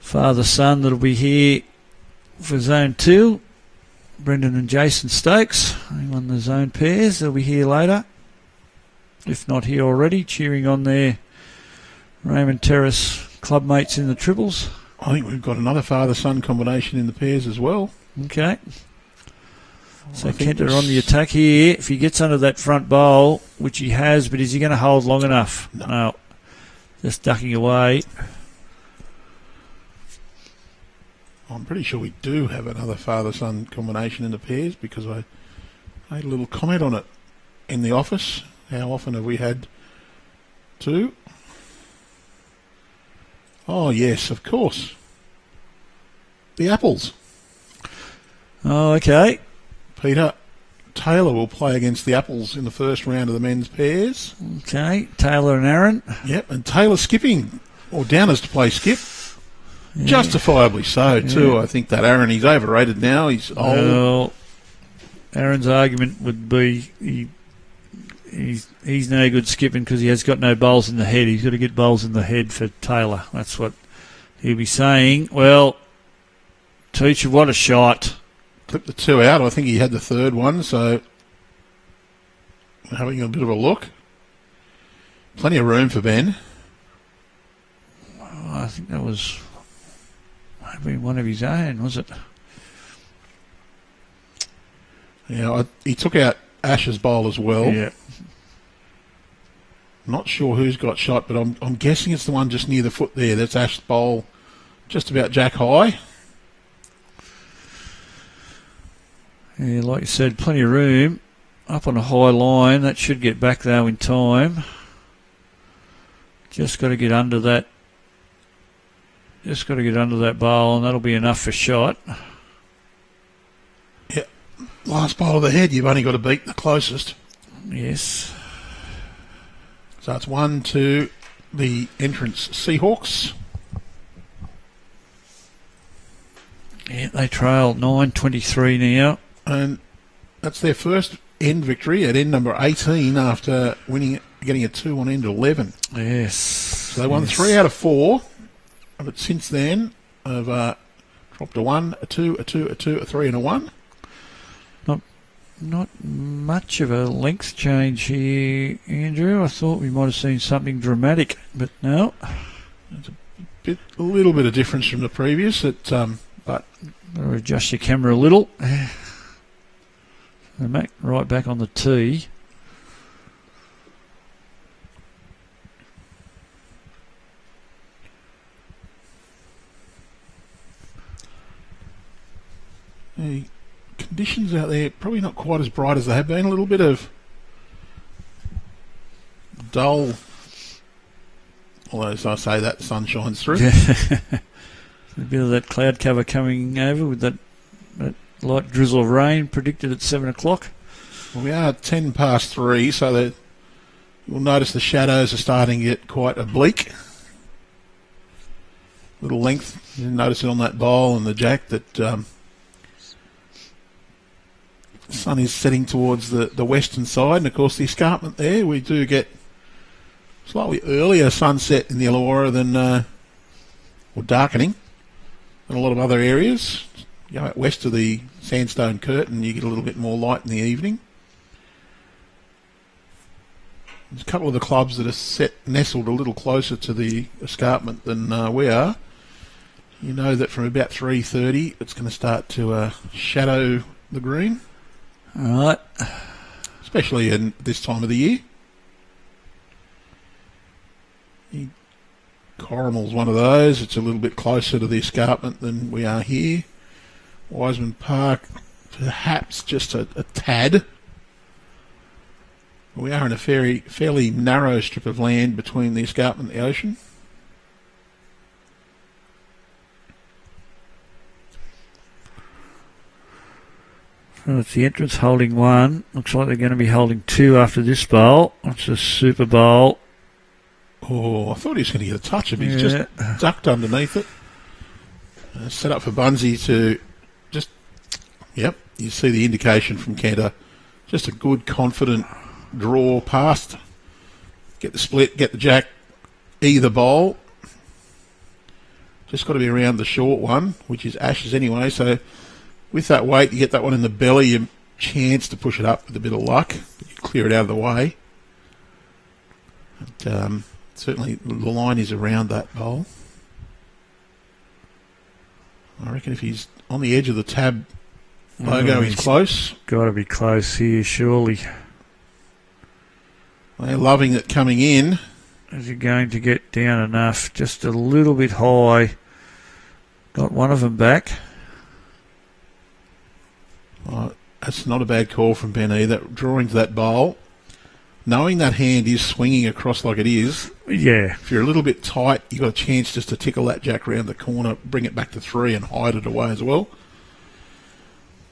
father-son that'll be here for Zone 2. Brendan and Jason Stokes. They won the Zone pairs. They'll be here later, if not here already, cheering on their Raymond Terrace clubmates in the triples.
I think we've got another father-son combination in the pairs as well.
Okay. So Kenter on the attack here. If he gets under that front bowl, which he has, but is he going to hold long enough? No. Just ducking away.
I'm pretty sure we do have another father-son combination in the pairs because I made a little comment on it in the office. How often have we had two? Oh, yes, of course. The Apples.
Oh, okay.
Peter, Taylor will play against the Apples in the first round of the men's pairs.
Okay, Taylor and Aaron.
Yep, and Taylor skipping, or down as to play skip. Yeah. Justifiably so, too. I think that Aaron, he's overrated now. He's old.
Well, Aaron's argument would be he's no good skipping because he has got no bowls in the head. He's got to get bowls in the head for Taylor. That's what he'll be saying. Well, teacher, what a shot.
Clipped the two out. I think he had the third one, so having a bit of a look. Plenty of room for Ben.
Oh, I think that was maybe one of his own, was it?
Yeah, he took out Ash's bowl as well.
Yeah.
Not sure who's got shot, but I'm guessing it's the one just near the foot there. That's Ash's bowl, just about jack high.
Yeah, like you said, plenty of room. Up on a high line. That should get back, though, in time. Just got to get under that. Just got to get under that bowl, and that'll be enough for shot.
Yeah. Last bowl of the head, you've only got to beat the closest.
Yes.
So it's 1-2, the entrance Seahawks.
Yeah, they trail 9-23 now.
And that's their first end victory at end number 18 after getting a 2 on end 11.
Yes.
So they won 3 out of 4, but since then have dropped a 1, a 2, a 2, a 2, a 3 and a 1.
Not much of a length change here, Andrew. I thought we might have seen something dramatic, but no.
It's a little bit of difference from the previous, but
adjust your camera a little. Right back on the tee.
The conditions out there probably not quite as bright as they have been. A little bit of dull, although as I say that, the sun shines through.
A bit of that cloud cover coming over with that light drizzle of rain predicted at 7 o'clock.
Well, we are 10 past 3, so that you'll notice the shadows are starting to get quite oblique. Little length. You notice it on that bowl and the jack that the sun is setting towards the western side, and of course the escarpment there, we do get slightly earlier sunset in the Illawarra than, or darkening, than a lot of other areas. You go out west of the sandstone curtain, you get a little bit more light in the evening. There's a couple of the clubs that are nestled a little closer to the escarpment than we are. You know that from about 3:30 it's going to start to shadow the green.
All right.
Especially in this time of the year. Coromel's one of those. It's a little bit closer to the escarpment than we are here. Wiseman Park, perhaps just a tad. We are in a fairly narrow strip of land between the escarpment and the ocean.
So it's the entrance holding 1. Looks like they're going to be holding 2 after this bowl. It's a Super Bowl.
Oh, I thought he was going to get a touch of it. He's just ducked underneath it. Set up for Bunsey to just... Yep, you see the indication from Kenter. Just a good, confident draw past. Get the split, get the jack, either bowl. Just got to be around the short one, which is Ashes anyway. So with that weight, you get that one in the belly, you chance to push it up with a bit of luck. But you clear it out of the way. And, certainly the line is around that bowl. I reckon if he's on the edge of the tab logo, he's close.
Got to be close here, surely.
They're loving it coming in.
Is he going to get down enough? Just a little bit high. Got one of them back.
Oh, that's not a bad call from Ben either. Drawing to that bowl. Knowing that hand is swinging across like it is.
Yeah.
If you're a little bit tight, you've got a chance just to tickle that jack round the corner, bring it back to 3 and hide it away as well.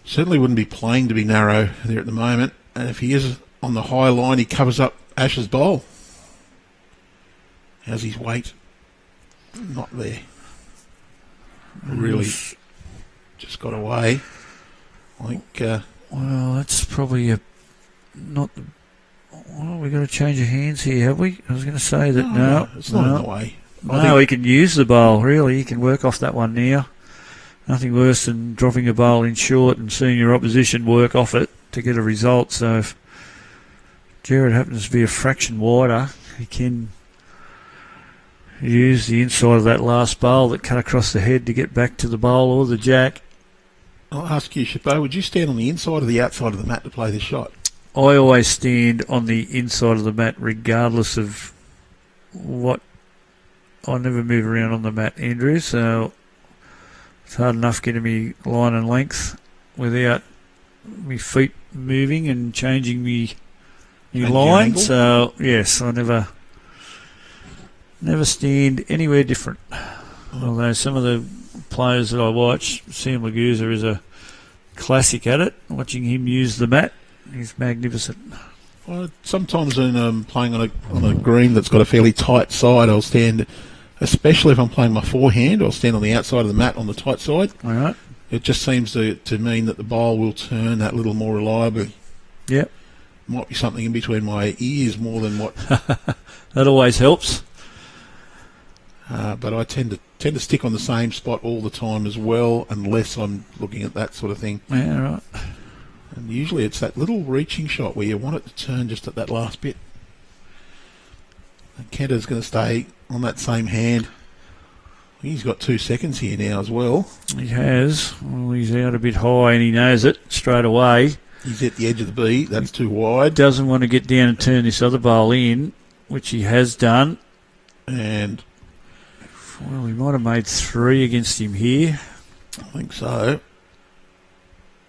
Certainly wouldn't be playing to be narrow there at the moment. And if he is on the high line, he covers up Ash's bowl. How's his weight? Not there. Really just got away. I think...
well, that's probably not the... Well, we've got to change of hands here, have we? I was going to say that no
it's not in the way.
No, he can use the bowl, really. He can work off that one now. Nothing worse than dropping a bowl in short and seeing your opposition work off it to get a result. So if Jared happens to be a fraction wider, he can use the inside of that last bowl that cut across the head to get back to the bowl or the jack.
I'll ask you, Chapeau, would you stand on the inside or the outside of the mat to play this shot?
I always stand on the inside of the mat regardless of what. I never move around on the mat, Andrew, so it's hard enough getting me line and length without me feet moving and changing me line. So yes, I never stand anywhere different. Although some of the players that I watch, Sam Lagusa is a classic at it. Watching him use the mat, he's magnificent.
Well, sometimes when playing on a green that's got a fairly tight side, I'll stand, especially if I'm playing my forehand, I'll stand on the outside of the mat on the tight side.
All right.
It just seems to mean that the bowl will turn that little more reliably.
Yep.
Might be something in between my ears more than what.
That always helps.
But I tend to stick on the same spot all the time as well, unless I'm looking at that sort of thing.
Yeah, right.
And usually it's that little reaching shot where you want it to turn just at that last bit. And Kenter's going to stay on that same hand. He's got 2 seconds here now as well.
He has. Well, he's out a bit high and he knows it straight away.
He's at the edge of the B. That's too wide.
Doesn't want to get down and turn this other bowl in, which he has done.
And...
well, we might have made 3 against him here.
I think so.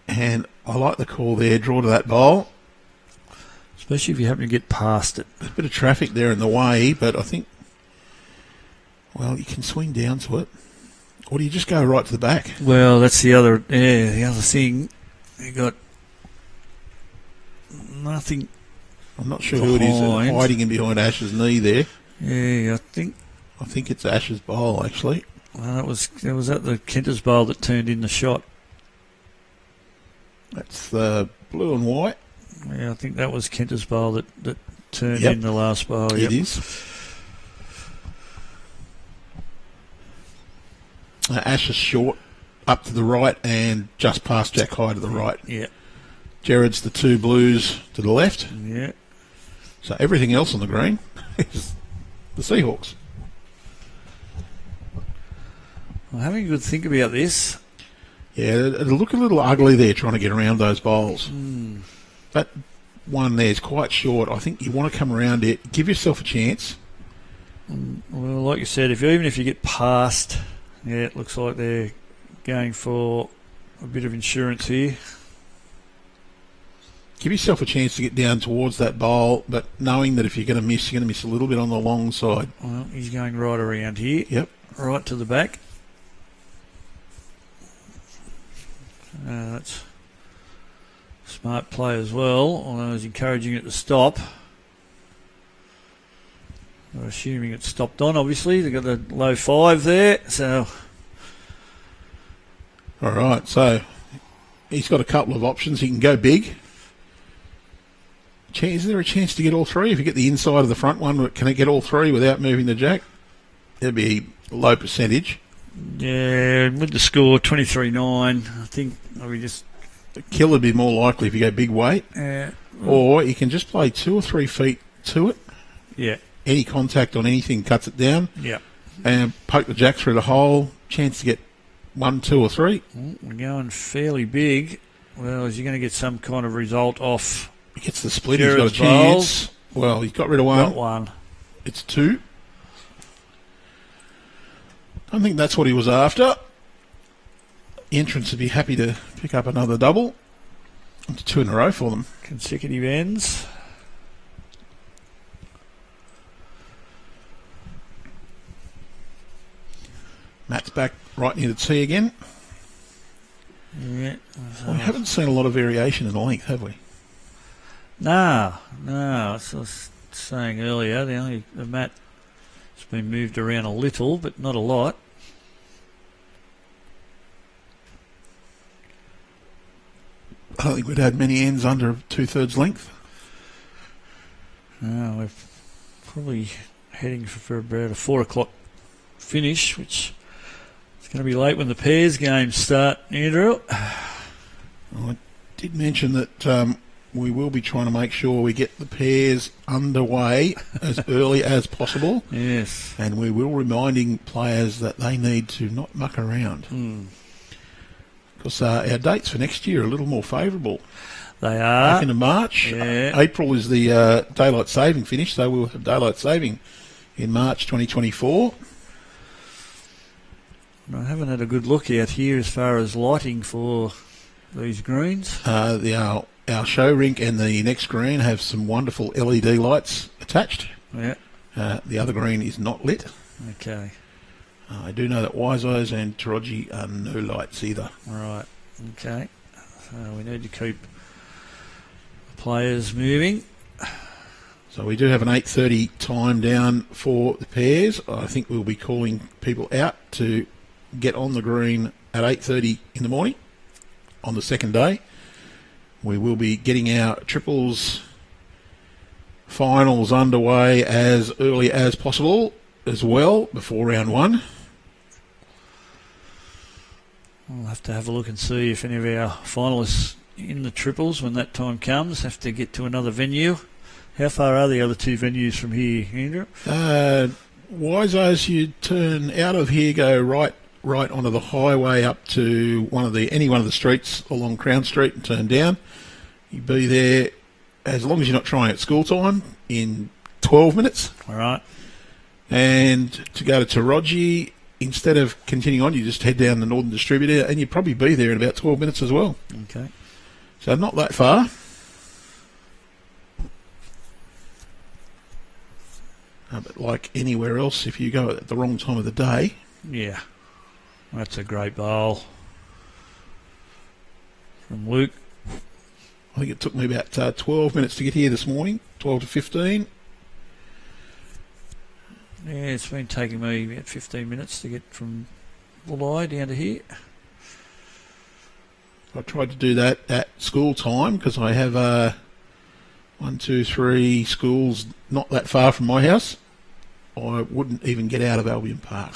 And I like the call there, draw to that bowl.
Especially if you happen to get past it.
There's a bit of traffic there in the way, but I think, well, you can swing down to it. Or do you just go right to the back?
Well, that's the other thing. You got nothing.
I'm not sure who it is hiding in behind Ash's knee there.
Yeah,
I think it's Ash's bowl, actually.
Well, it was at the Kenter's bowl that turned in the shot.
That's the blue and white.
Yeah, I think that was Kenter's bowl that turned in the last bowl.
It is. Ash is short, up to the right, and just past Jack High to the right.
Yeah.
Jared's the 2 blues to the left.
Yeah.
So everything else on the green is the Seahawks.
Well, having a good think about this.
Yeah, it'll look a little ugly there trying to get around those bowls. That one there is quite short. I think you want to come around it, give yourself a chance.
Well, like you said, even if you get past, it looks like they're going for a bit of insurance here.
Give yourself a chance to get down towards that bowl, but knowing that if you're going to miss, you're going to miss a little bit on the long side.
Well, he's going right around here.
Yep.
Right to the back. That's smart play as well. I was encouraging it to stop. We're assuming it's stopped on, obviously. They've got the low 5 there, so...
All right, so he's got a couple of options. He can go big. Is there a chance to get all three? If you get the inside of the front one, can it get all three without moving the jack? It'd be a low percentage.
Yeah, with the score 23-9, I think we just...
The kill would be more likely if you go big weight. Or you can just play 2 or 3 feet to it.
Yeah.
Any contact on anything cuts it down.
Yeah.
And poke the jack through the hole. Chance to get 1, 2 or 3.
We're going fairly big. Well, is he going to get some kind of result off...
He gets the split.
Jared's
he's got a chance. Well, he's got rid of 1.
Got 1.
It's 2. I think that's what he was after. The entrants would be happy to pick up another double. It's 2 in a row for them.
Consecutive ends.
Matt's back right near the tee again.
Yeah.
We haven't seen a lot of variation in the length, have we?
No. As I was saying earlier, the mat has been moved around a little, but not a lot.
I don't think we'd had many ends under 2/3 length.
No, we're probably heading for about a 4 o'clock finish, which is going to be late when the pairs games start, Andrew.
I did mention that we will be trying to make sure we get the pairs underway as early as possible.
Yes.
And we will reminding players that they need to not muck around. Because our dates for next year are a little more favourable.
They are.
Back into March.
Yeah.
April is the daylight saving finish, so we'll have daylight saving in March 2024.
I haven't had a good look out here as far as lighting for these greens.
Our show rink and the next green have some wonderful LED lights attached.
Yeah.
The other green is not lit.
Okay.
I do know that Wiseau's and Taraji are no lights either.
Right. Okay. So we need to keep the players moving.
So we do have an 8:30 time down for the pairs. I think we'll be calling people out to get on the green at 8:30 in the morning on the second day. We will be getting our triples finals underway as early as possible as well before round 1.
We'll have to have a look and see if any of our finalists in the triples, when that time comes, have to get to another venue. How far are the other 2 venues from here, Andrew?
Wiseau's, you turn out of here, go right onto the highway up to any one of the streets along Crown Street and turn down. You'll be there, as long as you're not trying at school time, in 12 minutes.
All right.
And to go to Taraji, instead of continuing on, you just head down the Northern Distributor and you'll probably be there in about 12 minutes as well.
Okay.
So not that far. But like anywhere else, if you go at the wrong time of the day...
Yeah. That's a great bowl from Luke.
I think it took me about 12 minutes to get here this morning, 12 to 15.
Yeah, it's been taking me about 15 minutes to get from Bulleye down to here.
I tried to do that at school time because I have 1, 2, 3 schools not that far from my house. I wouldn't even get out of Albion Park.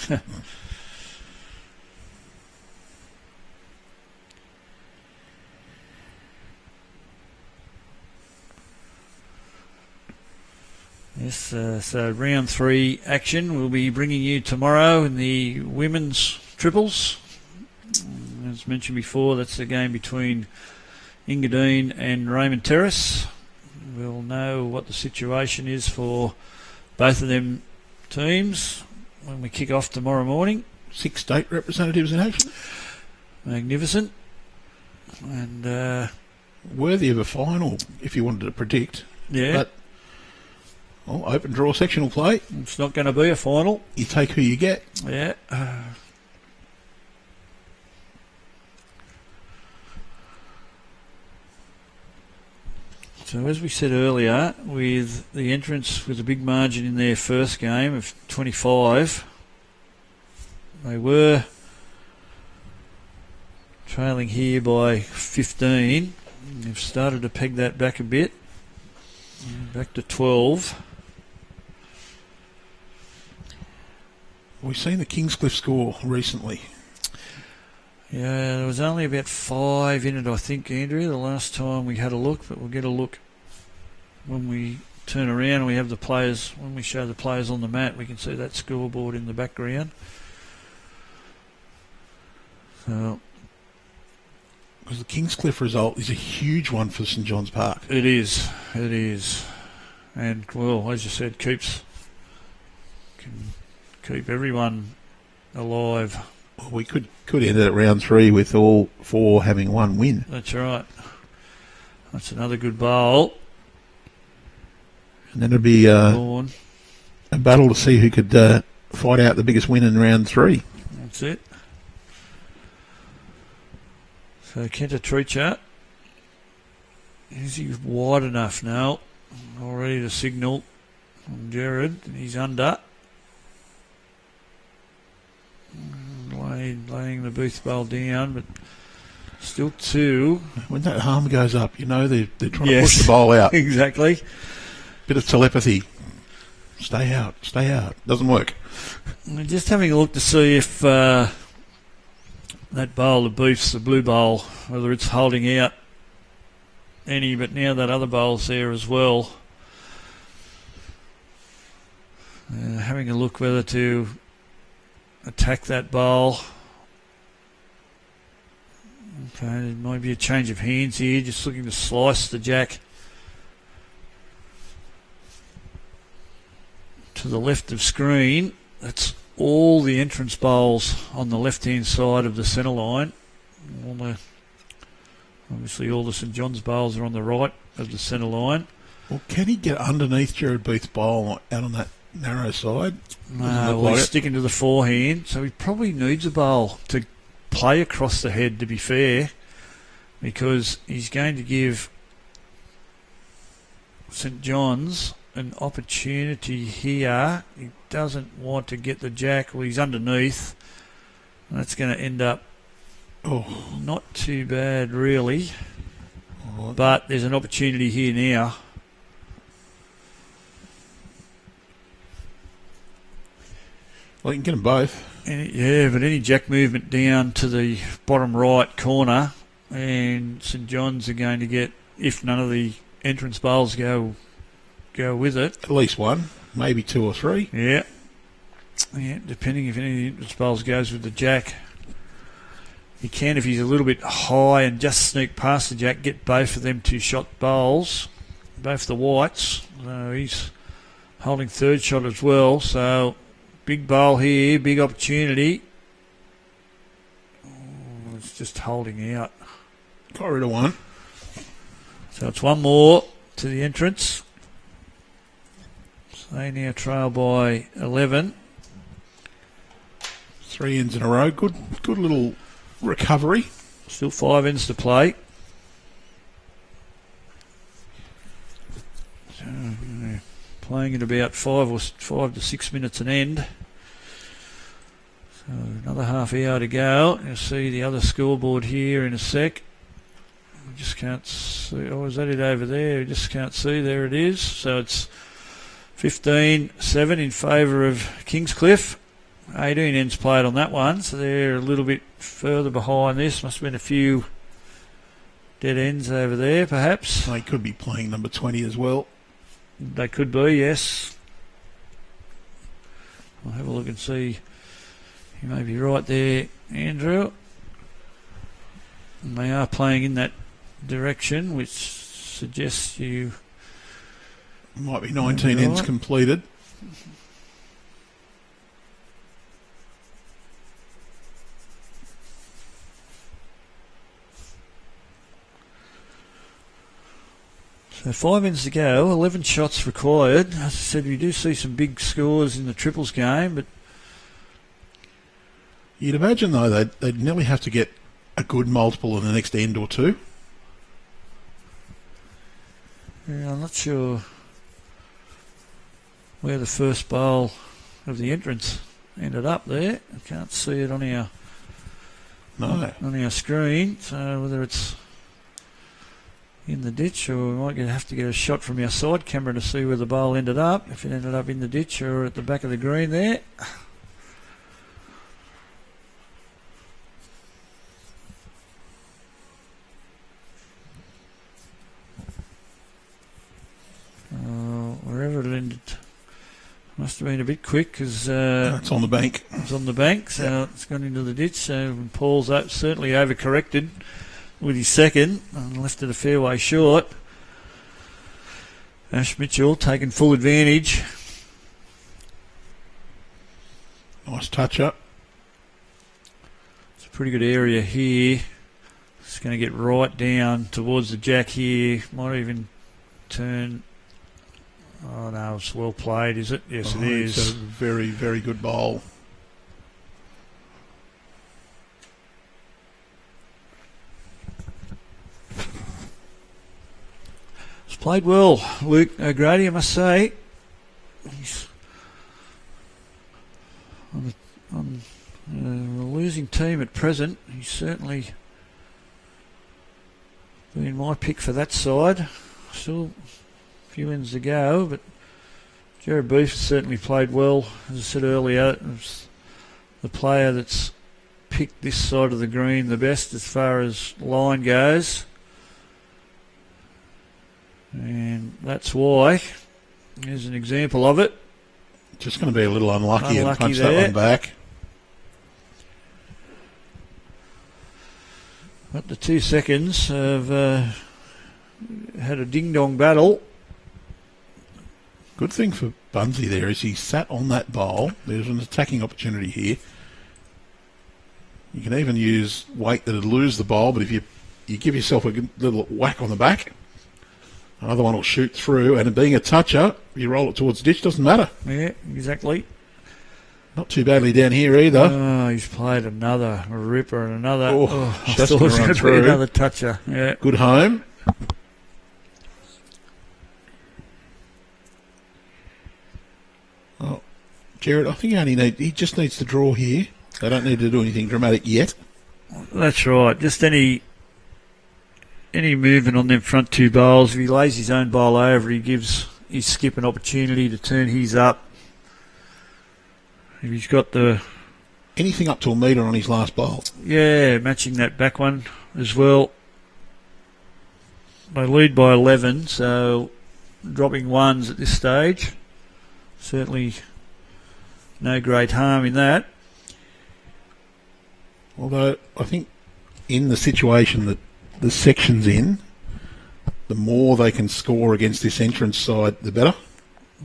Yes, so round 3 action we'll be bringing you tomorrow in the women's triples. As mentioned before, that's a game between Engadine and Raymond Terrace. We'll know what the situation is for both of them teams when we kick off tomorrow morning.
6 state representatives in action.
Magnificent. And
Worthy of a final, if you wanted to predict.
yeah,
But, well, open draw sectional play.
it's not going to be a final.
You take who you get.
Yeah. So as we said earlier, with the entrance with a big margin in their first game of 25, they were trailing here by 15. They've started to peg that back a bit, back to 12.
We've seen the Kingscliff score recently.
Yeah, there was only about 5 in it, I think, Andrew, the last time we had a look, but we'll get a look when we turn around and we have the players, when we show the players on the mat, we can see that scoreboard in the background. So
Because the Kingscliff result is a huge one for St John's Park.
it is. And, well, as you said, can keep everyone alive.
Well, we could end at round 3 with all 4 having 1 win.
That's right. That's another good bowl.
And then it'd be
Born.
a battle to see who could fight out the biggest win in round 3.
That's it. So Kenta Treacher. Is he wide enough now? Already to signal from Jared. He's under. Laying the Booth bowl down, but still 2.
When that arm goes up, you know they're trying
Yes.
to push the ball out.
Exactly.
Bit of telepathy. Stay out. Doesn't work.
We're just having a look to see if that bowl, the Booths, the blue bowl, whether it's holding out any, but now that other bowl's there as well. Having a look whether to attack that bowl. Okay, there might be a change of hands here, just looking to slice the jack to the left of screen. That's all the entrance bowls on the left-hand side of the centre line. Obviously all the St John's bowls are on the right of the centre line.
Well, can he get underneath Jared Booth's bowl out on that narrow side?
No, well, he's sticking to the forehand, so he probably needs a bowl to play across the head, to be fair, because he's going to give St John's an opportunity here. He doesn't want to get the jack. Well, he's underneath. That's going to end up not too bad, really. But there's an opportunity here now.
Well, you can get them both.
But any jack movement down to the bottom right corner, and St John's are going to get, if none of the entrance bowls go with it.
At least 1, maybe 2 or 3.
Yeah, depending if any of the entrance bowls goes with the jack. He can, if he's a little bit high and just sneak past the jack, get both of them 2-shot bowls, both the whites. So he's holding third shot as well, so big bowl here, big opportunity. It's just holding out.
Got rid of 1.
So it's 1 more to the entrance. So they now trail by 11.
3 ends in a row. Good little recovery.
Still 5 ends to play. So, playing at about 5 to 6 minutes an end. So another half hour to go. You'll see the other scoreboard here in a sec. We just can't see. Oh, is that it over there? We just can't see. There it is. So it's 15-7 in favour of Kingscliff. 18 ends played on that one, so they're a little bit further behind this. Must have been a few dead ends over there, perhaps.
They could be playing number 20 as well.
They could be, yes. I'll have a look and see. You may be right there, Andrew. And they are playing in that direction, which suggests you...
Might be 19 ends completed.
So 5 minutes to go, 11 shots required. As I said, we do see some big scores in the triples game, but
You'd imagine, though, they'd nearly have to get a good multiple in the next end or two.
yeah, I'm not sure where the first bowl of the entrance ended up there. I can't see it on our screen, so whether it's in the ditch or we might have to get a shot from our side camera to see where the bowl ended up, if it ended up in the ditch or at the back of the green there. Wherever it ended, must have been a bit quick because
It's on the bank.
it's on the bank, so it's gone into the ditch. So Paul's certainly overcorrected with his second and left it a fair way short. Ash Mitchell taking full advantage.
Nice touch up.
It's a pretty good area here. It's going to get right down towards the jack here. Might even turn. Oh no, it's well played, is it? Yes, it is.
It's a very, very good bowl.
It's played well, Luke O'Grady, I must say. He's on a losing team at present. He's certainly been my pick for that side. Still a few ends to go, but Jared Beef certainly played well. As I said earlier, it was the player that's picked this side of the green the best as far as line goes. And that's why. Here's an example of it.
Just going to be a little unlucky and punch
there.
that one back.
But the 2 seconds have had a ding-dong battle.
Good thing for Bunsey there is he sat on that bowl. There's an attacking opportunity here. You can even use weight that'd lose the bowl, but if you give yourself a good little whack on the back, another one will shoot through, and being a toucher, you roll it towards the ditch, doesn't matter.
Yeah, exactly.
Not too badly down here either.
Oh, he's played another ripper and another. I
just
thought it was
gonna run
going to be
through.
another toucher. Yeah.
Good home. Oh, Jared, I think he just needs to draw here. They don't need to do anything dramatic yet.
That's right. Just any movement on them front 2 bowls. If he lays his own bowl over, he gives his skip an opportunity to turn his up. If he's got
anything up to a metre on his last bowl.
Yeah, matching that back one as well. They lead by 11, so dropping ones at this stage. Certainly no great harm in that.
Although I think in the situation that the section's in, the more they can score against this entrance side, the better.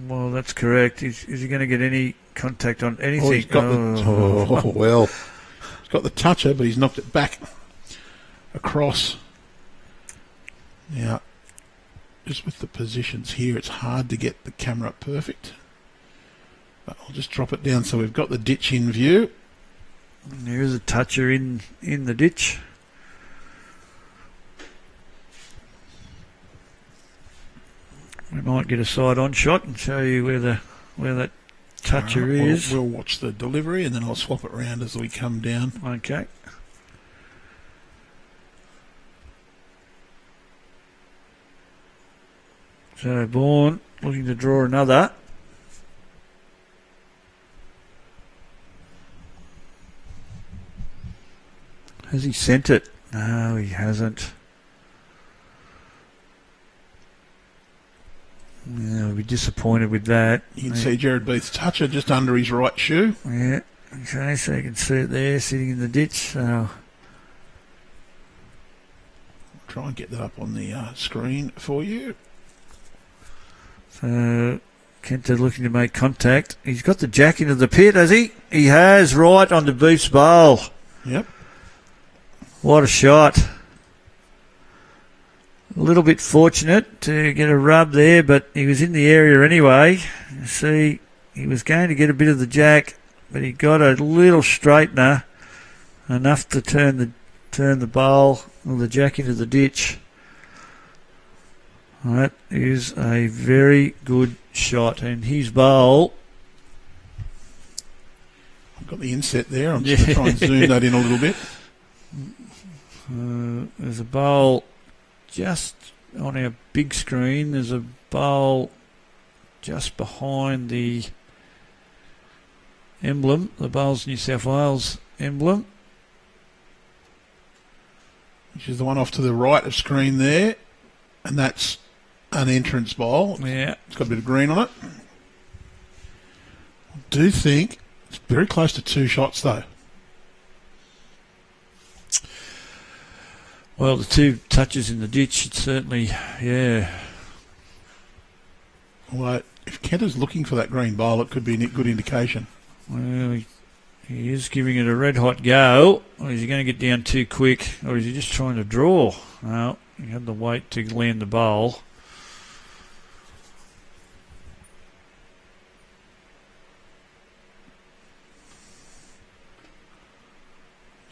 Well, that's correct. Is he going to get any contact on anything?
He's got he's got the toucher, but he's knocked it back across. Now, just with the positions here, it's hard to get the camera perfect. But I'll just drop it down so we've got the ditch in view.
There is a toucher in the ditch. We might get a side-on shot and show you where that toucher is.
We'll watch the delivery and then I'll swap it around as we come down.
Okay. So Bourne looking to draw another. Has he sent it? No, he hasn't. Yeah, I'll be disappointed with that.
You can see Jared Beath's toucher just under his right shoe.
Yeah, okay, so you can see it there sitting in the ditch. So
Try and get that up on the screen for you.
So Kenta looking to make contact. He's got the jack into the pit, has he? He has, right onto Beef's bowl.
Yep.
What a shot. A little bit fortunate to get a rub there, but he was in the area anyway. You see, he was going to get a bit of the jack, but he got a little straightener, enough to turn the bowl or the jack into the ditch. That is a very good shot, and his bowl.
I've got the inset there. I'm just going to try and zoom that in a little bit.
There's a bowl just on our big screen. There's a bowl just behind the emblem, the Bowls New South Wales emblem,
which is the one off to the right of screen there, and that's an entrance bowl.
Yeah,
it's got a bit of green on it. I do think it's very close to 2 shots though.
Well, the 2 touches in the ditch, it's certainly, yeah.
Well, if Kent is looking for that green bowl, it could be a good indication.
Well, he is giving it a red hot go. Or is he going to get down too quick, or is he just trying to draw? No, he had the weight to land the bowl.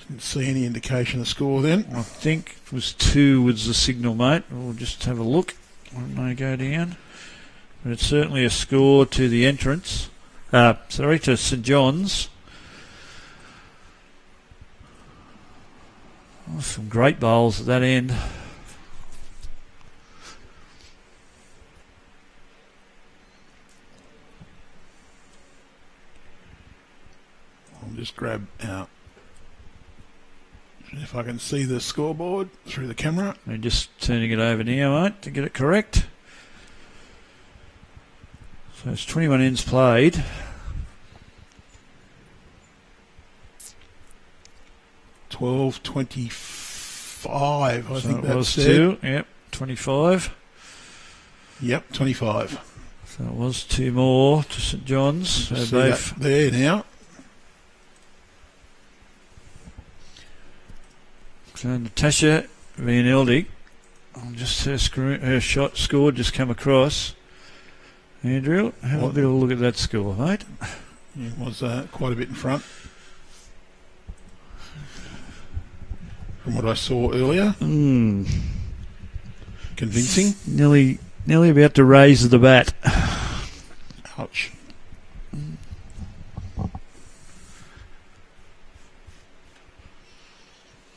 Didn't see any indication of score then.
I think it was 2 was the signal, mate. We'll just have a look when they go down. But it's certainly a score to the entrance. To St John's. Oh, some great bowls at that end.
I'll just grab out. If I can see the scoreboard through the camera.
We're just turning it over now, mate, to get it correct. So it's 21 ends played.
$12.25, I think
it
that
was
said.
2, yep, 25.
Yep, 25.
So it was 2 more to St John's. So
See
both
that there now.
So Natasha Van Eldig, just her shot score just come across. Andrew, have a bit of a look at that score, mate.
It was quite a bit in front from what I saw earlier. Convincing.
Nearly about to raise the bat.
Ouch.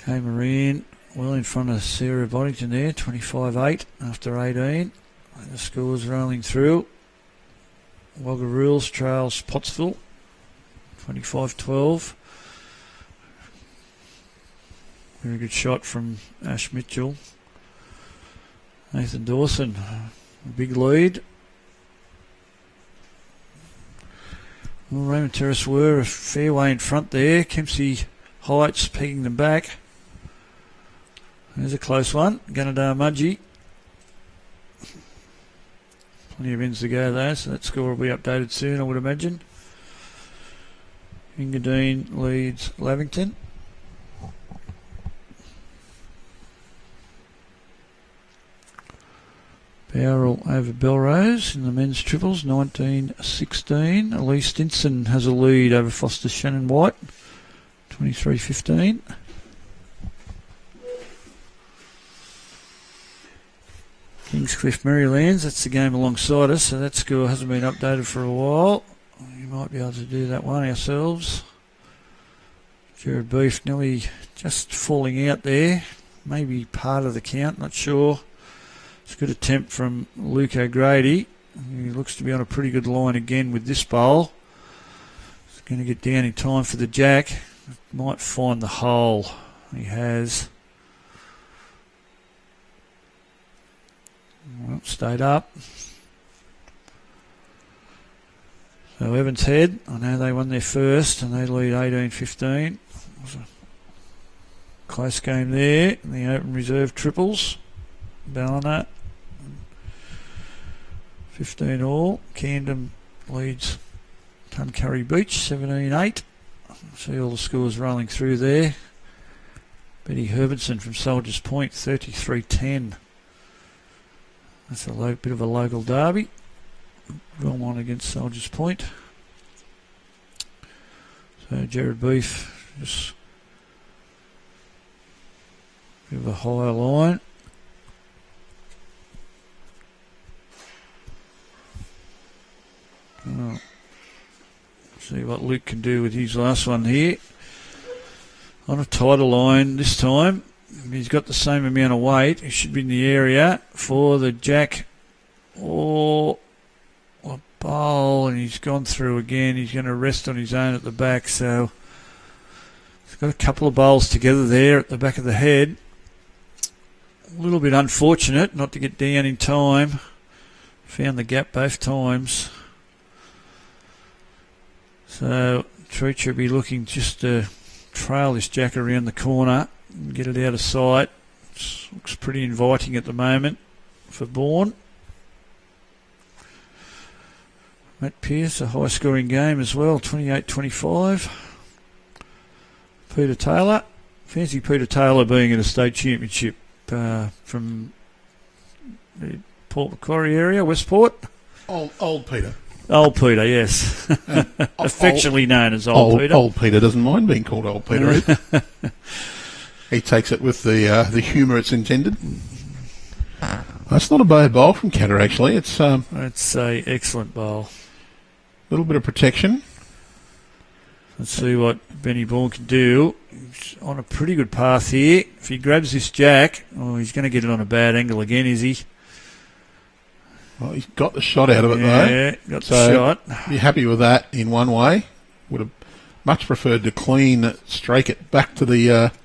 Came in well in front of Sarah Boddington there, 25-8 after 18. The scores rolling through. Wagga Rules trails Pottsville, 25-12. Very good shot from Ash Mitchell. Nathan Dawson, a big lead. Well, Raymond Terrace were a fair way in front there. Kempsey Heights pegging them back. There's a close one. Gunnedah Mudgee. Plenty of ends to go though, so that score will be updated soon, I would imagine. Engadine leads Lavington. Bowral over Belrose in the men's triples, 19-16. Elise Stinson has a lead over Foster Shannon White, 23-15. Kingscliff Marylands, that's the game alongside us, so that score hasn't been updated for a while. We might be able to do that one ourselves. Jared Beef nearly just falling out there, maybe part of the count, not sure. It's a good attempt from Luke O'Grady. He looks to be on a pretty good line again with this bowl. He's going to get down in time for the jack. Might find the hole. He has. Well, stayed up. So Evans Head, I know they won their first and they lead 18-15. Was a close game there in the open reserve triples. Ballina 15 all. Camden leads Tuncurry Beach 17-8. See all the scores rolling through there. Betty Herbertson from Soldiers Point 33-10. That's a bit of a local derby. Belmont against Soldiers Point. So Jared Beef just a bit of a higher line. Oh. See what Luke can do with his last one here. On a tighter line this time. He's got the same amount of weight. He should be in the area for the jack or a bowl, and he's gone through again. He's going to rest on his own at the back, so he's got a couple of bowls together there at the back of the head. A little bit unfortunate not to get down in time. Found the gap both times. So Treacher will be looking just to trail this jack around the corner and get it out of sight. Looks pretty inviting at the moment for Bourne. Matt Pearce, a high scoring game as well, 28-25. Peter Taylor. Fancy Peter Taylor being at a state championship from the Port Macquarie area, Westport.
Old Peter.
Old Peter, yes. Affectionately known as Old Peter.
Old Peter doesn't mind being called Old Peter. He takes it with the humour it's intended. That's not a bad bowl from Catter, actually. It's a
excellent bowl.
A little bit of protection.
Let's see what Benny Bourne can do. He's on a pretty good path here. If he grabs this jack, he's going to get it on a bad angle again, is he?
Well, he's got the shot out of it, though.
Yeah, got the shot.
Be happy with that in one way. Would have much preferred to strake it back to the...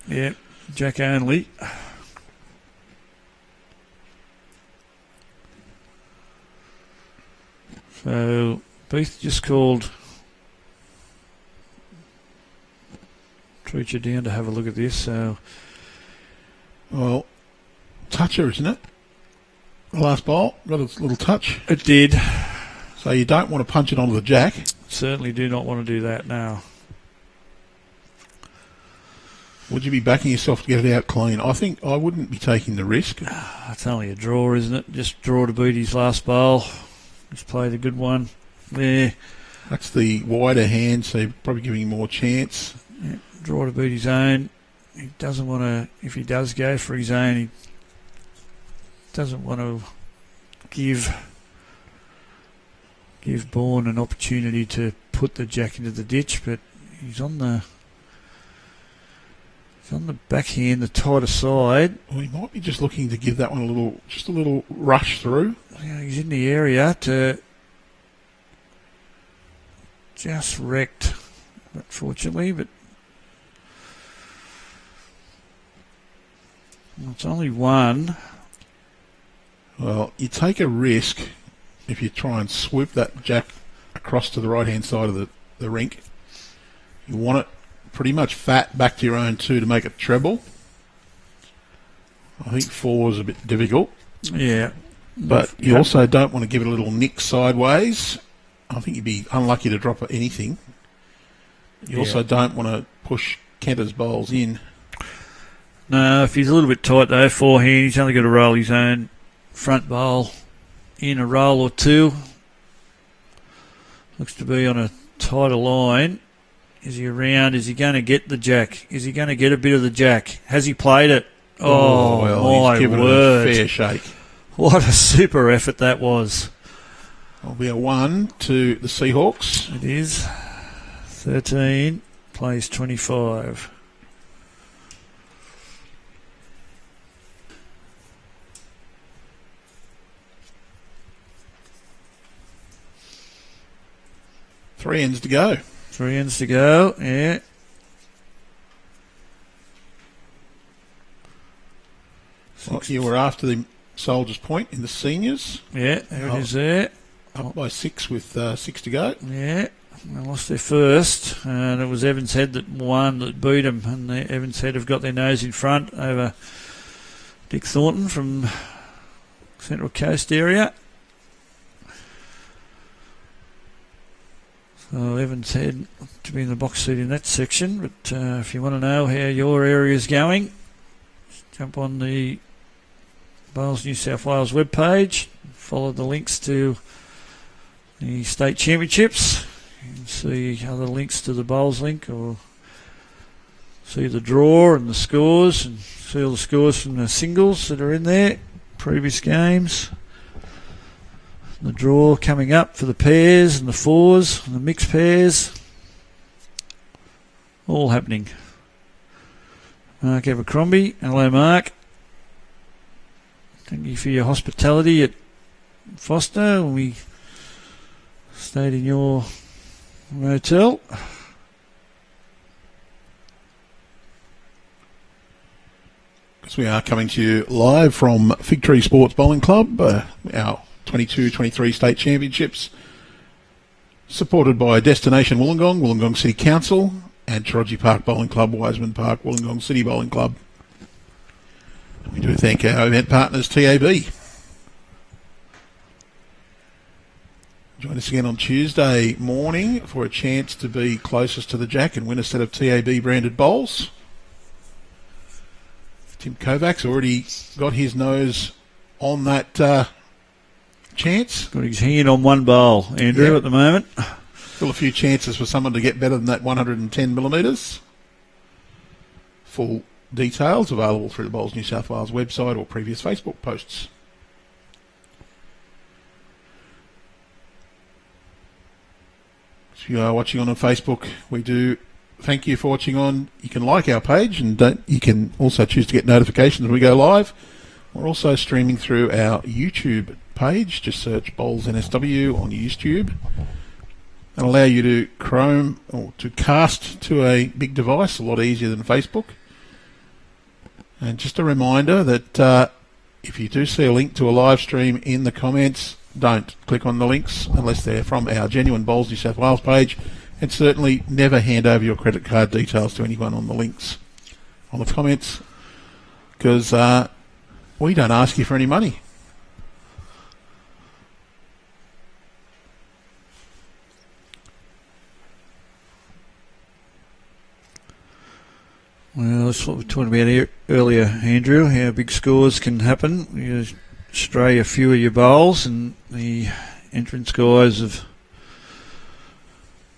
jack only. So, Beith just called Treacher down to have a look at this. So,
well, toucher, isn't it? The last bowl got a little touch.
It did.
So you don't want to punch it onto the jack. Certainly
do not want to do that now.
Would you be backing yourself to get it out clean? I think I wouldn't be taking the risk.
It's only a draw, isn't it? Just draw to beat his last bowl. Just played a good one there.
That's the wider hand, so you're probably giving him more chance.
Yeah, draw to beat his own. He doesn't want to, if he does go for his own, he doesn't want to give Bourne an opportunity to put the jack into the ditch, but he's on the backhand, the tighter side.
Well, he might be just looking to give that one a little rush through.
Yeah, he's in the area to just wrecked, unfortunately, but it's only one.
Well, you take a risk if you try and swoop that jack across to the right-hand side of the rink. You want it pretty much fat back to your own two to make it treble. I think 4 is a bit difficult.
Yeah.
But you also don't want to give it a little nick sideways. I think you'd be unlucky to drop anything. You also don't want to push Kenter's bowls in.
No, if he's a little bit tight though, forehand, he's only got to roll his own front bowl in a roll or two. Looks to be on a tighter line. Is he around? Is he going to get the jack? Is he going to get a bit of the jack? Has he played it? Oh,
well,
my
he's given
word.
it a fair shake.
What a super effort that was.
It'll be a 1 to the Seahawks.
It is. 13 plays 25.
Three ends to go.
3 ends to go, yeah.
Well, you were after the Soldiers Point in the seniors.
Yeah, there it is there.
Up by 6 with 6 to go.
Yeah, they lost their first, and it was Evans Head that won, that beat them, and the Evans Head have got their nose in front over Dick Thornton from Central Coast area. So Evans Head to be in the box seat in that section, but if you want to know how your area is going, jump on the Bowls New South Wales webpage, follow the links to the state championships. You can see other links to the bowls link, or see the draw and the scores, and see all the scores from the singles that are in there, previous games. The draw coming up for the pairs and the fours and the mixed pairs. All happening. Mark Abercrombie. Hello, Mark. Thank you for your hospitality at Foster when we stayed in your motel.
So we are coming to you live from Fig Tree Sports Bowling Club, our 22-23 state championships, supported by Destination Wollongong, Wollongong City Council, and Taronji Park Bowling Club, Wiseman Park, Wollongong City Bowling Club. We do thank our event partners, TAB. Join us again on Tuesday morning for a chance to be closest to the jack and win a set of TAB branded bowls. Tim Kovacs already got his nose on that chance.
Got his hand on one bowl, Andrew, at the moment.
Still a few chances for someone to get better than that 110 millimetres. Full details available through the Bowls New South Wales website or previous Facebook posts. If you are watching on Facebook, we do thank you for watching on. You can like our page, and you can also choose to get notifications when we go live. We're also streaming through our YouTube page. Just search Bowls NSW on YouTube. It'll allow you to Chrome or to cast to a big device, a lot easier than Facebook. And just a reminder that if you do see a link to a live stream in the comments, don't click on the links unless they're from our genuine Bowls New South Wales page, and certainly never hand over your credit card details to anyone on the links, on the comments, because we don't ask you for any money.
Well, that's what we were talking about here earlier, Andrew, how big scores can happen. You stray a few of your bowls, and the entrance guys have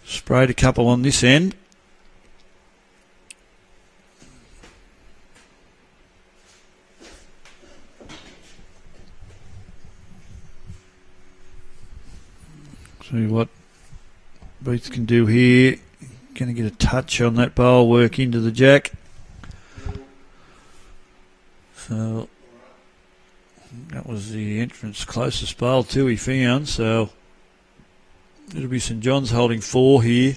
sprayed a couple on this end. See what Boots can do here. Going to get a touch on that bowl, work into the jack. So that was the entrance closest bowl to he found. So it'll be St John's holding 4 here.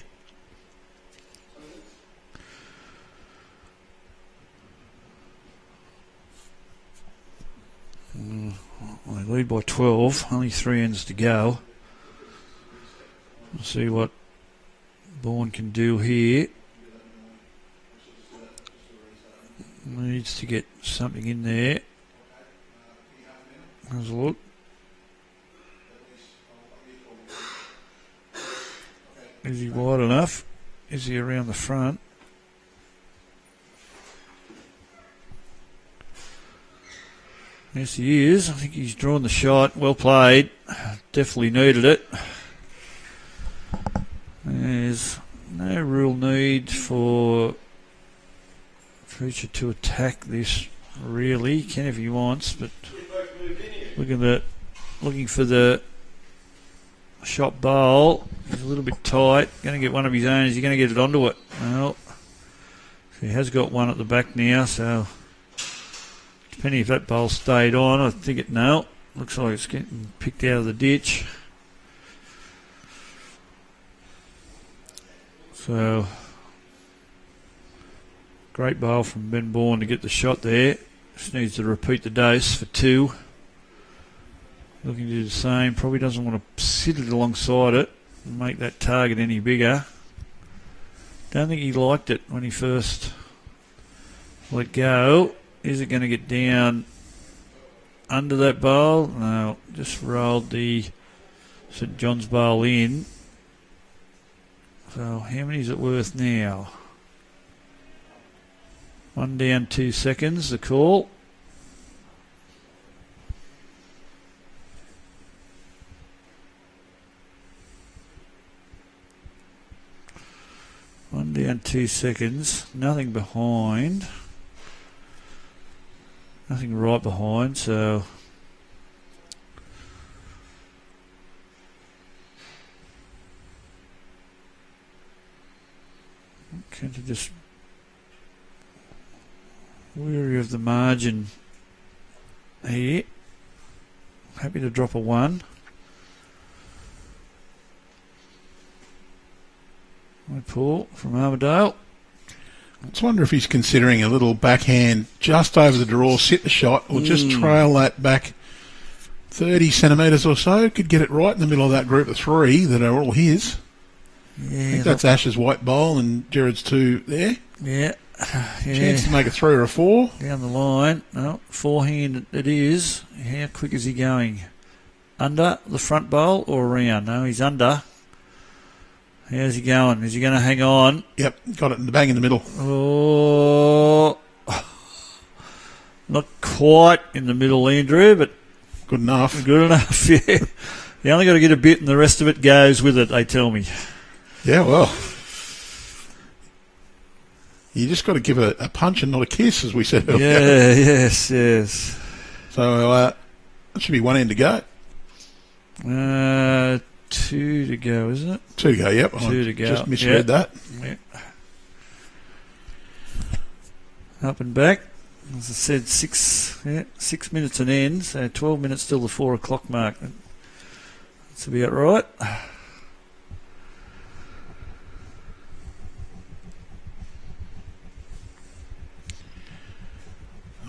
They lead by 12, only 3 ends to go. We'll see what Bourne can do here. Needs to get something in there. Have a look. Is he wide enough? Is he around the front? Yes, he is. I think he's drawn the shot. Well played. Definitely needed it. There's no real need for Future to attack this, really. He can if he wants, but looking for the shot bowl. He's a little bit tight. Going to get one of his own. Is he going to get it onto it? Well, he has got one at the back now, so depending if that bowl stayed on, I think it no. Looks like it's getting picked out of the ditch. So, great bowl from Ben Bourne to get the shot there. Just needs to repeat the dose for 2. Looking to do the same. Probably doesn't want to sit it alongside it and make that target any bigger. Don't think he liked it when he first let go. Is it going to get down under that bowl? No, just rolled the St John's bowl in. So how many is it worth now? 1 down, 2 seconds, the call. down 2 seconds. Nothing behind. Nothing right behind, so... Kind of just weary of the margin here. Happy to drop a 1. I pull from Armadale.
I just wonder if he's considering a little backhand just over the draw, sit the shot, or just trail that back 30 centimetres or so. Could get it right in the middle of that group of 3 that are all his.
Yeah,
I think that's Ash's white bowl and Jared's 2 there.
Yeah.
Chance to make a 3 or a 4.
Down the line. Oh, forehand it is. How quick is he going? Under the front bowl or around? No, he's under. How's he going? Is he going to hang on?
Yep, got it in the bang in the middle.
Oh, not quite in the middle, Andrew, but
good enough.
Good enough, yeah. You only got to get a bit and the rest of it goes with it, they tell me.
Yeah, well, you just got to give a punch and not a kiss, as we said earlier.
Yeah, yes.
So that should be 1 end to go.
2 to go, isn't it?
2 to go, yep.
2 to go.
Just misread that.
Yep. Up and back. As I said, 6 minutes and end, so 12 minutes till the 4 o'clock mark. That's about right.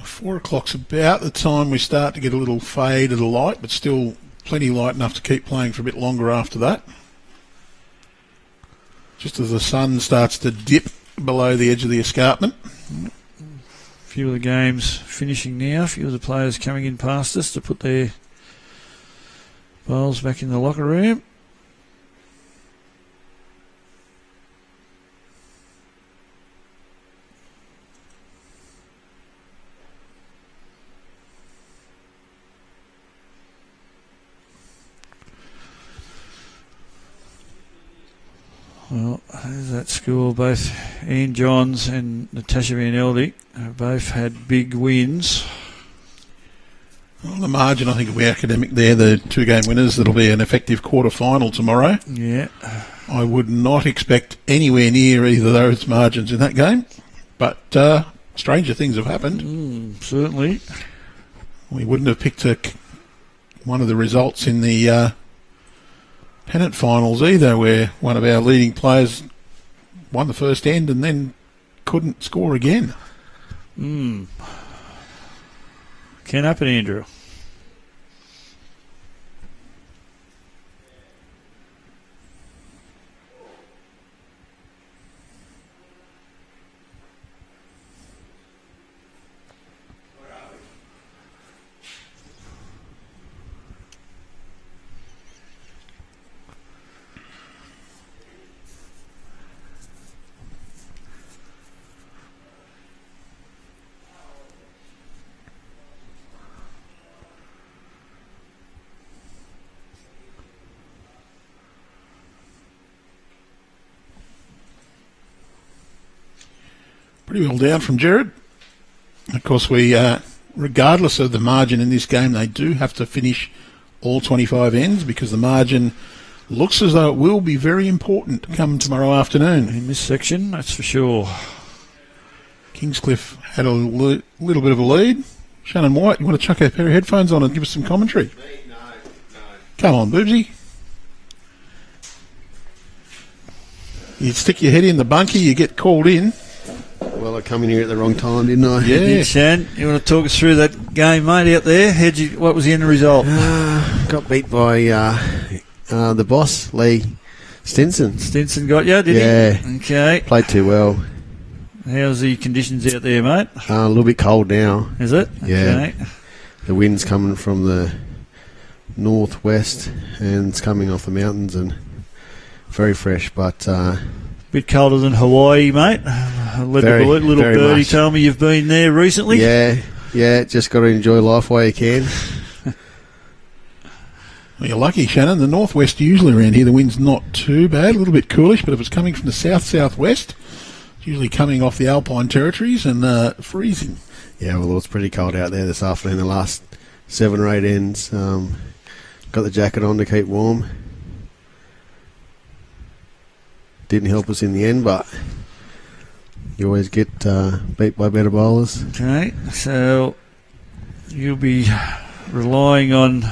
4 o'clock's about the time we start to get a little fade of the light, but still plenty light enough to keep playing for a bit longer after that. Just as the sun starts to dip below the edge of the escarpment.
A few of the games finishing now. A few of the players coming in past us to put their bowls back in the locker room. Well, there's that score. Both Ian Johns and Natasha Van Eldik have both had big wins.
Well, the margin, I think, will be academic there. The 2-game winners, that'll be an effective quarter-final tomorrow.
Yeah.
I would not expect anywhere near either of those margins in that game, but stranger things have happened.
Certainly.
We wouldn't have picked one of the results in the pennant finals either, where one of our leading players won the first end and then couldn't score again.
Can happen, Andrew.
Pretty well down from Jared. Of course, regardless of the margin in this game, they do have to finish all 25 ends because the margin looks as though it will be very important come tomorrow afternoon.
In this section, that's for sure.
Kingscliff had a little bit of a lead. Shannon White, you want to chuck a pair of headphones on and give us some commentary?
No.
Come on, Boobsy. You stick your head in the bunkie, you get called in.
Well, I come in here at the wrong time, didn't I?
Yeah.
Shan, you want to talk us through that game, mate, out there? What was the end result?
Got beat by the boss, Lee Stinson.
Stinson got you, did he? Okay.
Played too well.
How's the conditions out there, mate?
A little bit cold now.
Is it?
Yeah.
Okay.
The wind's coming from the northwest and it's coming off the mountains and very fresh, but...
bit colder than Hawaii, mate. Little birdie
much.
told me you've been there recently.
Yeah, just got to enjoy life while you can.
Well, you're lucky, Shannon. The northwest usually around here, the wind's not too bad, a little bit coolish, but if it's coming from the south-southwest, usually coming off the Alpine territories and freezing.
Yeah, well, it was pretty cold out there this afternoon. The last 7 or 8 ends. Got the jacket on to keep warm. Didn't help us in the end, but you always get beat by better bowlers.
Okay, so you'll be relying on...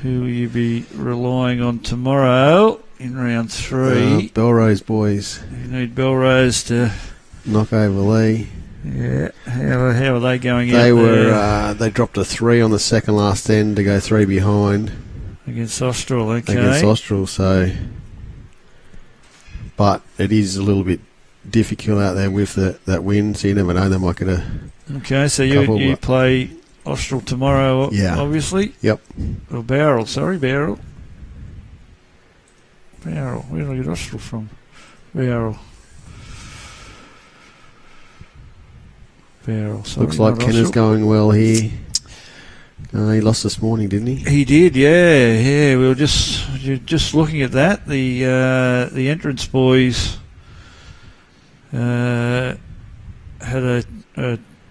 Who will you be relying on tomorrow in round 3?
Belrose boys.
You need Belrose to...
Knock over Lee.
Yeah, how are they going
They
out
were
there?
they dropped a 3 on the second last end to go 3 behind
Against Austral, okay.
against Austral. So, but it is a little bit difficult out there with that wind. So you never know, they might get a.
Okay, so you play Austral tomorrow,
Yeah.
obviously.
Yep.
Or Bowral, sorry, Bowral. Bowral, where did I get Austral from? Bowral. Sorry,
Looks like
not
Kenner's
Austral.
going well here. He lost this morning, didn't he?
He did, yeah. We were just looking at that. The entrance boys had a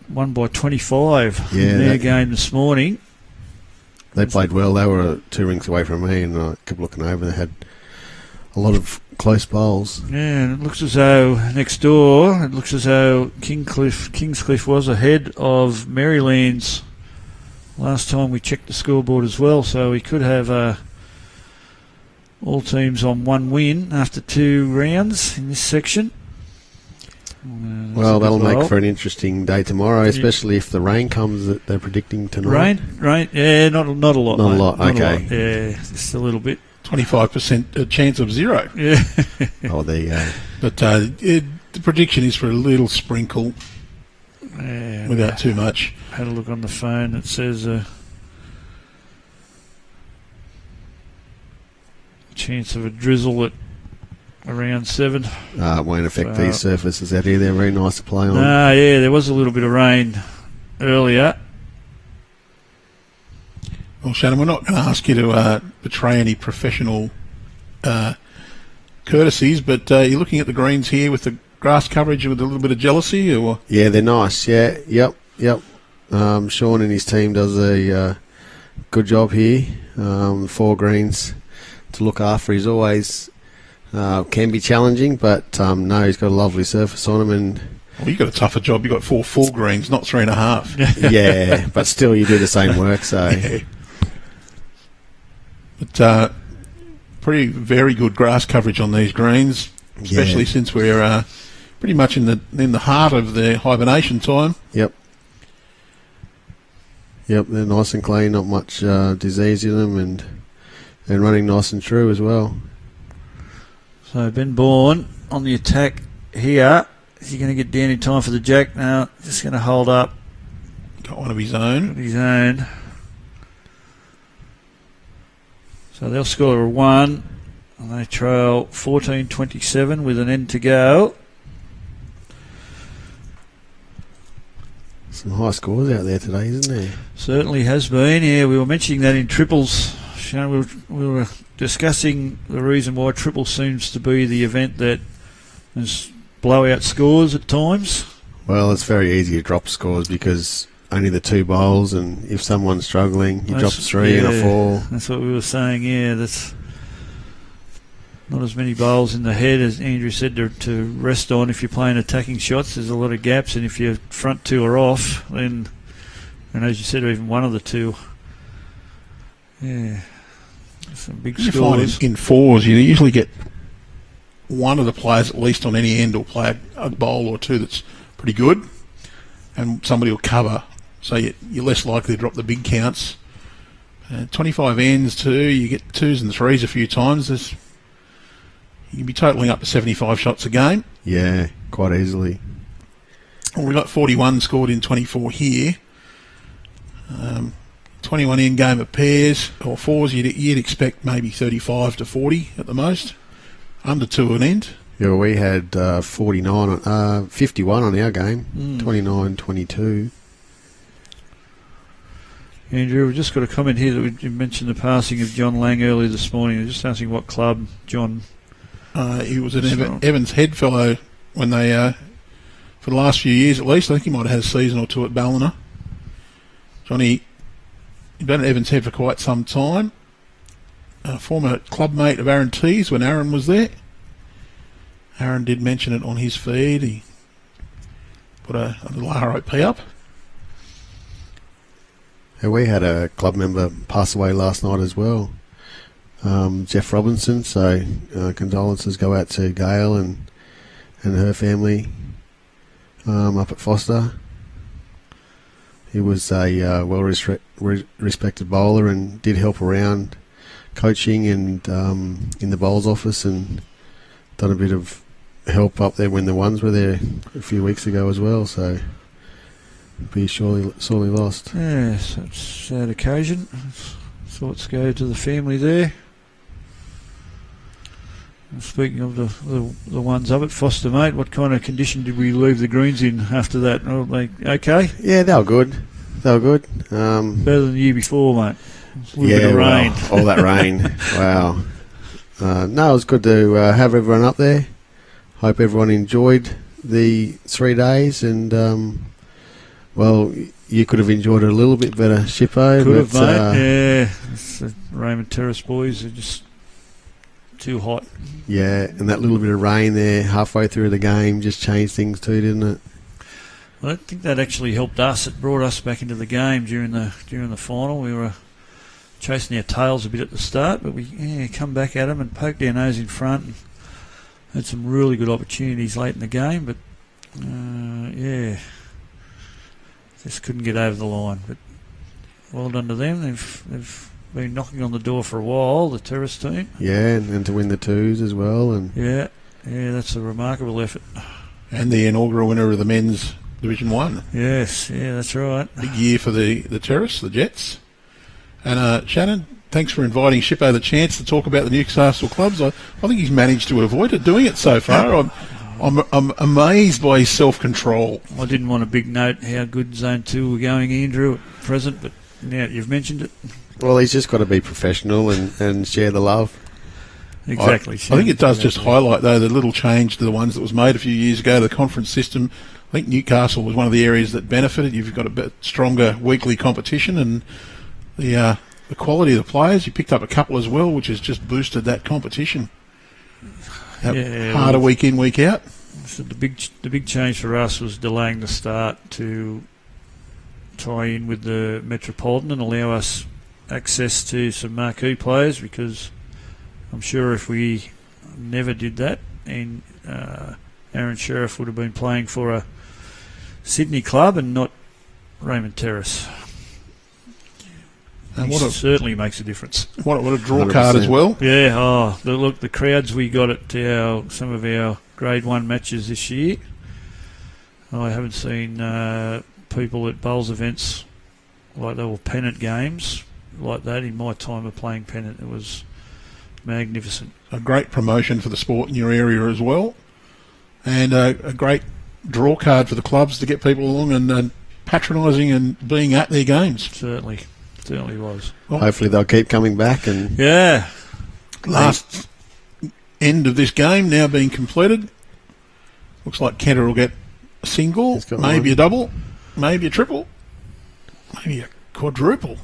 1 by 25 in their game this morning.
They played well. They were 2 rings away from me, and I kept looking over. They had a lot of close bowls.
Yeah, and it looks as though next door, Kingscliff was ahead of Marylands last time we checked the scoreboard as well, so we could have all teams on 1 win after 2 rounds in this section.
Well, that'll make for an interesting day tomorrow, especially if the rain comes that they're predicting tonight.
Rain, yeah, not a lot.
Not
mate.
a lot,
Not
okay.
a lot. Yeah, just a little bit.
25% chance of 0.
Yeah.
Oh, there you go.
But the prediction is for a little sprinkle
Yeah,
without too much.
Had a look on the phone. It says chance of a drizzle at around 7.
It won't affect these surfaces out here. They're very nice to play on.
Yeah, there was a little bit of rain earlier.
Well, Shannon, we're not going to ask you to betray any professional courtesies, but you're looking at the greens here with the grass coverage with a little bit of jealousy, or?
Yeah, they're nice. Yeah, yep. Sean and his team does a good job here. 4 greens to look after. He's always can be challenging, but no, he's got a lovely surface on him, and
Well, you've got a tougher job. You've got 4 full greens, not 3.5.
yeah, but still you do the same work. So,
Yeah. But pretty very good grass coverage on these greens, especially since we're pretty much in the heart of the hibernation time.
Yep, they're nice and clean, not much disease in them, and running nice and true as well.
So Ben Bourne on the attack here. Is he going to get down in time for the jack? No, just going to hold up.
Got one of his own.
His own. So they'll score a 1, and they trail 14-27 with an end to go.
Some high scores out there today, isn't there?
Certainly has been. Yeah, we were mentioning that in triples. Shane, we were discussing the reason why triple seems to be the event that is blowout scores at times.
Well, it's very easy to drop scores because only the 2 bowls, and if someone's struggling, you drop a 3 and a 4.
That's what we were saying. Yeah, that's not as many bowls in the head as Andrew said to rest on. If you're playing attacking shots, there's a lot of gaps, and if your front 2 are off, then, and as you said, even one of the 2. Yeah, some big
You
scores.
find in 4s, you usually get one of the players at least on any end will play a bowl or 2 that's pretty good, and somebody will cover. So you're less likely to drop the big counts. 25 ends too, you get 2s and 3s a few times. You can be totalling up to 75 shots a game.
Yeah, quite easily.
Well, we got 41 scored in 24 here. 21 end game of pairs or 4s, you'd expect maybe 35 to 40 at the most. Under 2 an end.
Yeah, we had 51 on our game, 29-22.
Andrew, we've just got a comment here that we mentioned the passing of John Lang earlier this morning. We're just asking what club John...
He was an Evans Head fellow when they, for the last few years at least. I think he might have had a season or two at Ballina. Johnny, you've been at Evans Head for quite some time. Former clubmate of Aaron T's when Aaron was there. Aaron did mention it on his feed. He put a little RIP up.
Yeah, we had a club member pass away last night as well, Jeff Robinson. So condolences go out to Gail and her family up at Foster. He was a well-respected bowler and did help around coaching and in the bowls office, and done a bit of help up there when the ones were there a few weeks ago as well. So be sorely lost.
Yes, it's a sad occasion. Thoughts go to the family there. And speaking of the ones up at Foster, mate, what kind of condition did we leave the greens in after that? Oh, they okay?
Yeah, they were good. Better
than the year before, mate. A little bit of rain.
Well, all that rain. Wow. No, it was good to have everyone up there. Hope everyone enjoyed the 3 days, and well, you could have enjoyed it a little bit better, Shippo.
Could have, mate. Yeah, the Raymond Terrace boys are just too hot.
Yeah, and that little bit of rain there halfway through the game just changed things too, didn't it?
I don't think that actually helped us. It brought us back into the game during the final. We were chasing our tails a bit at the start, but we come back at them and poked our nose in front and had some really good opportunities late in the game, but just couldn't get over the line. But well done to them. They've been knocking on the door for a while, the Terrace team.
Yeah, and to win the twos as well. And
yeah, that's a remarkable effort.
And the inaugural winner of the men's Division 1.
Yes, yeah, that's right.
Big year for the Terrace, the Jets. And Shannon, thanks for inviting Shippo the chance to talk about the Newcastle clubs. I think he's managed to avoid doing it so far. I'm amazed by his self-control.
I didn't want a big note how good Zone 2 were going, Andrew, at present, but now you've mentioned it.
Well, he's just got to be professional and share the love.
Exactly.
I think it does just highlight, though, the little change to the ones that was made a few years ago to the conference system. I think Newcastle was one of the areas that benefited. You've got a bit stronger weekly competition, and the quality of the players. You picked up a couple as well, which has just boosted that competition. Harder week in, week out.
So the big change for us was delaying the start to tie in with the Metropolitan and allow us access to some marquee players, because I'm sure if we never did that, and Aaron Sheriff would have been playing for a Sydney club and not Raymond Terrace. And certainly makes a difference.
What a draw 100%. Card as well.
Yeah. The crowds we got at some of our Grade 1 matches this year. I haven't seen people at bowls events like they were pennant games like that in my time of playing pennant. It was magnificent. A
great promotion for the sport in your area as well, and a great draw card for the clubs to get people along and patronising and being at their games.
Certainly was.
Well, hopefully they'll keep coming back. And
last end of this game now being completed. Looks like Kenter will get a single, maybe a double, maybe a triple, maybe a quadruple.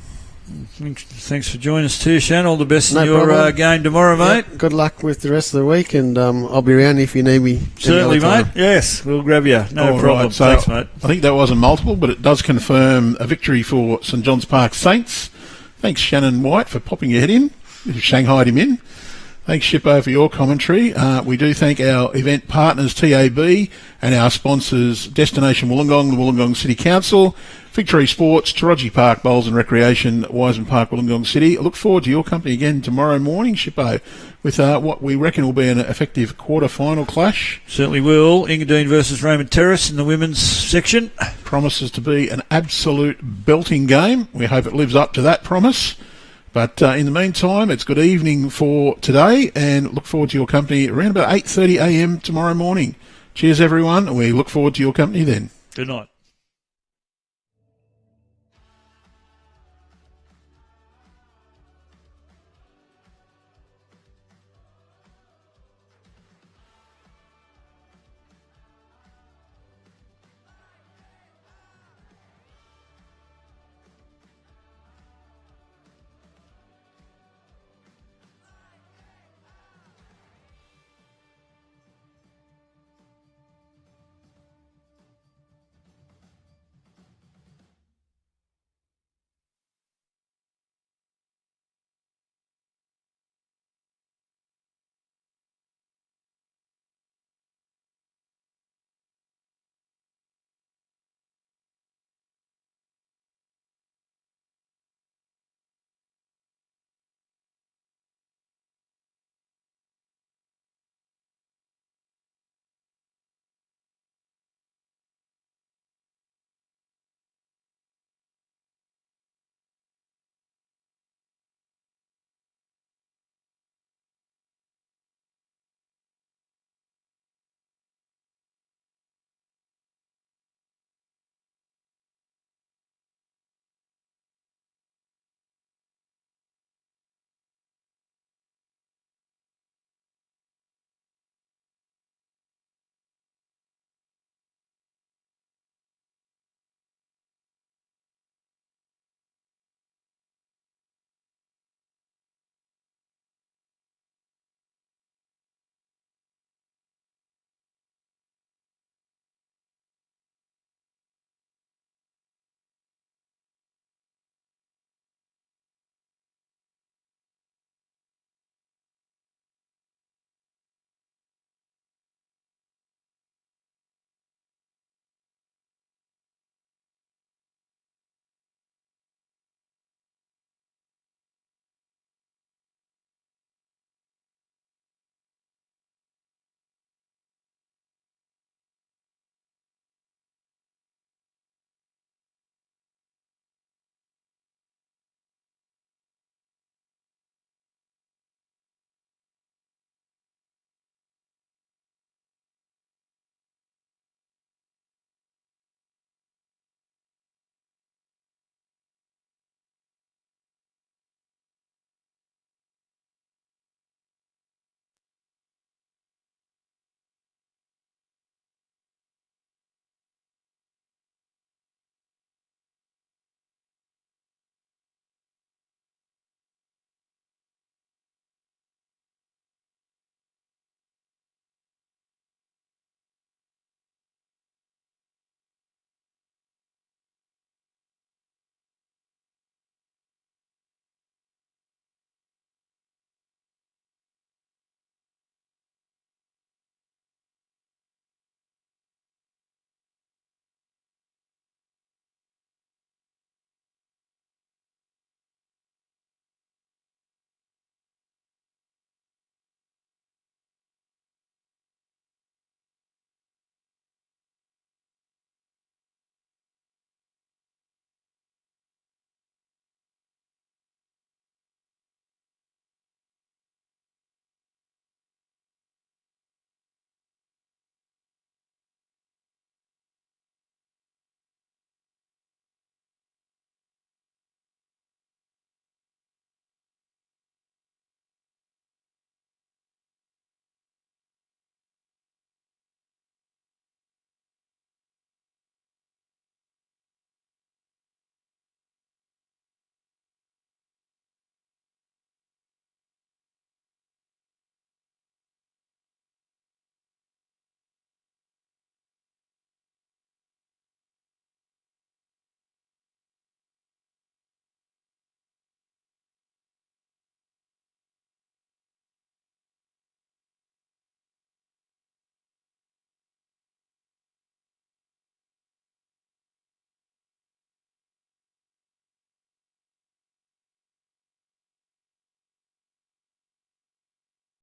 Thanks for joining us too, Shan. All the best in your game tomorrow, mate.
Yep, good luck with the rest of the week, and I'll be around if you need me.
Certainly, mate. Yes, we'll grab you. No problem.
Right. So
thanks, mate.
I think that wasn't multiple, but it does confirm a victory for St John's Park Saints. Thanks, Shannon White, for popping your head in. You've shanghaied him in. Thanks, Shippo, for your commentary. We do thank our event partners, TAB, and our sponsors, Destination Wollongong, the Wollongong City Council, Victory Sports, Taraji Park Bowls and Recreation, Wiseman Park, Wollongong City. I look forward to your company again tomorrow morning, Shippo, with what we reckon will be an effective quarter-final clash.
Certainly will. Engadine versus Raymond Terrace in the women's section.
Promises to be an absolute belting game. We hope it lives up to that promise. But in the meantime, it's good evening for today, and look forward to your company around about 8:30 a.m. tomorrow morning. Cheers, everyone. We look forward to your company then.
Good night.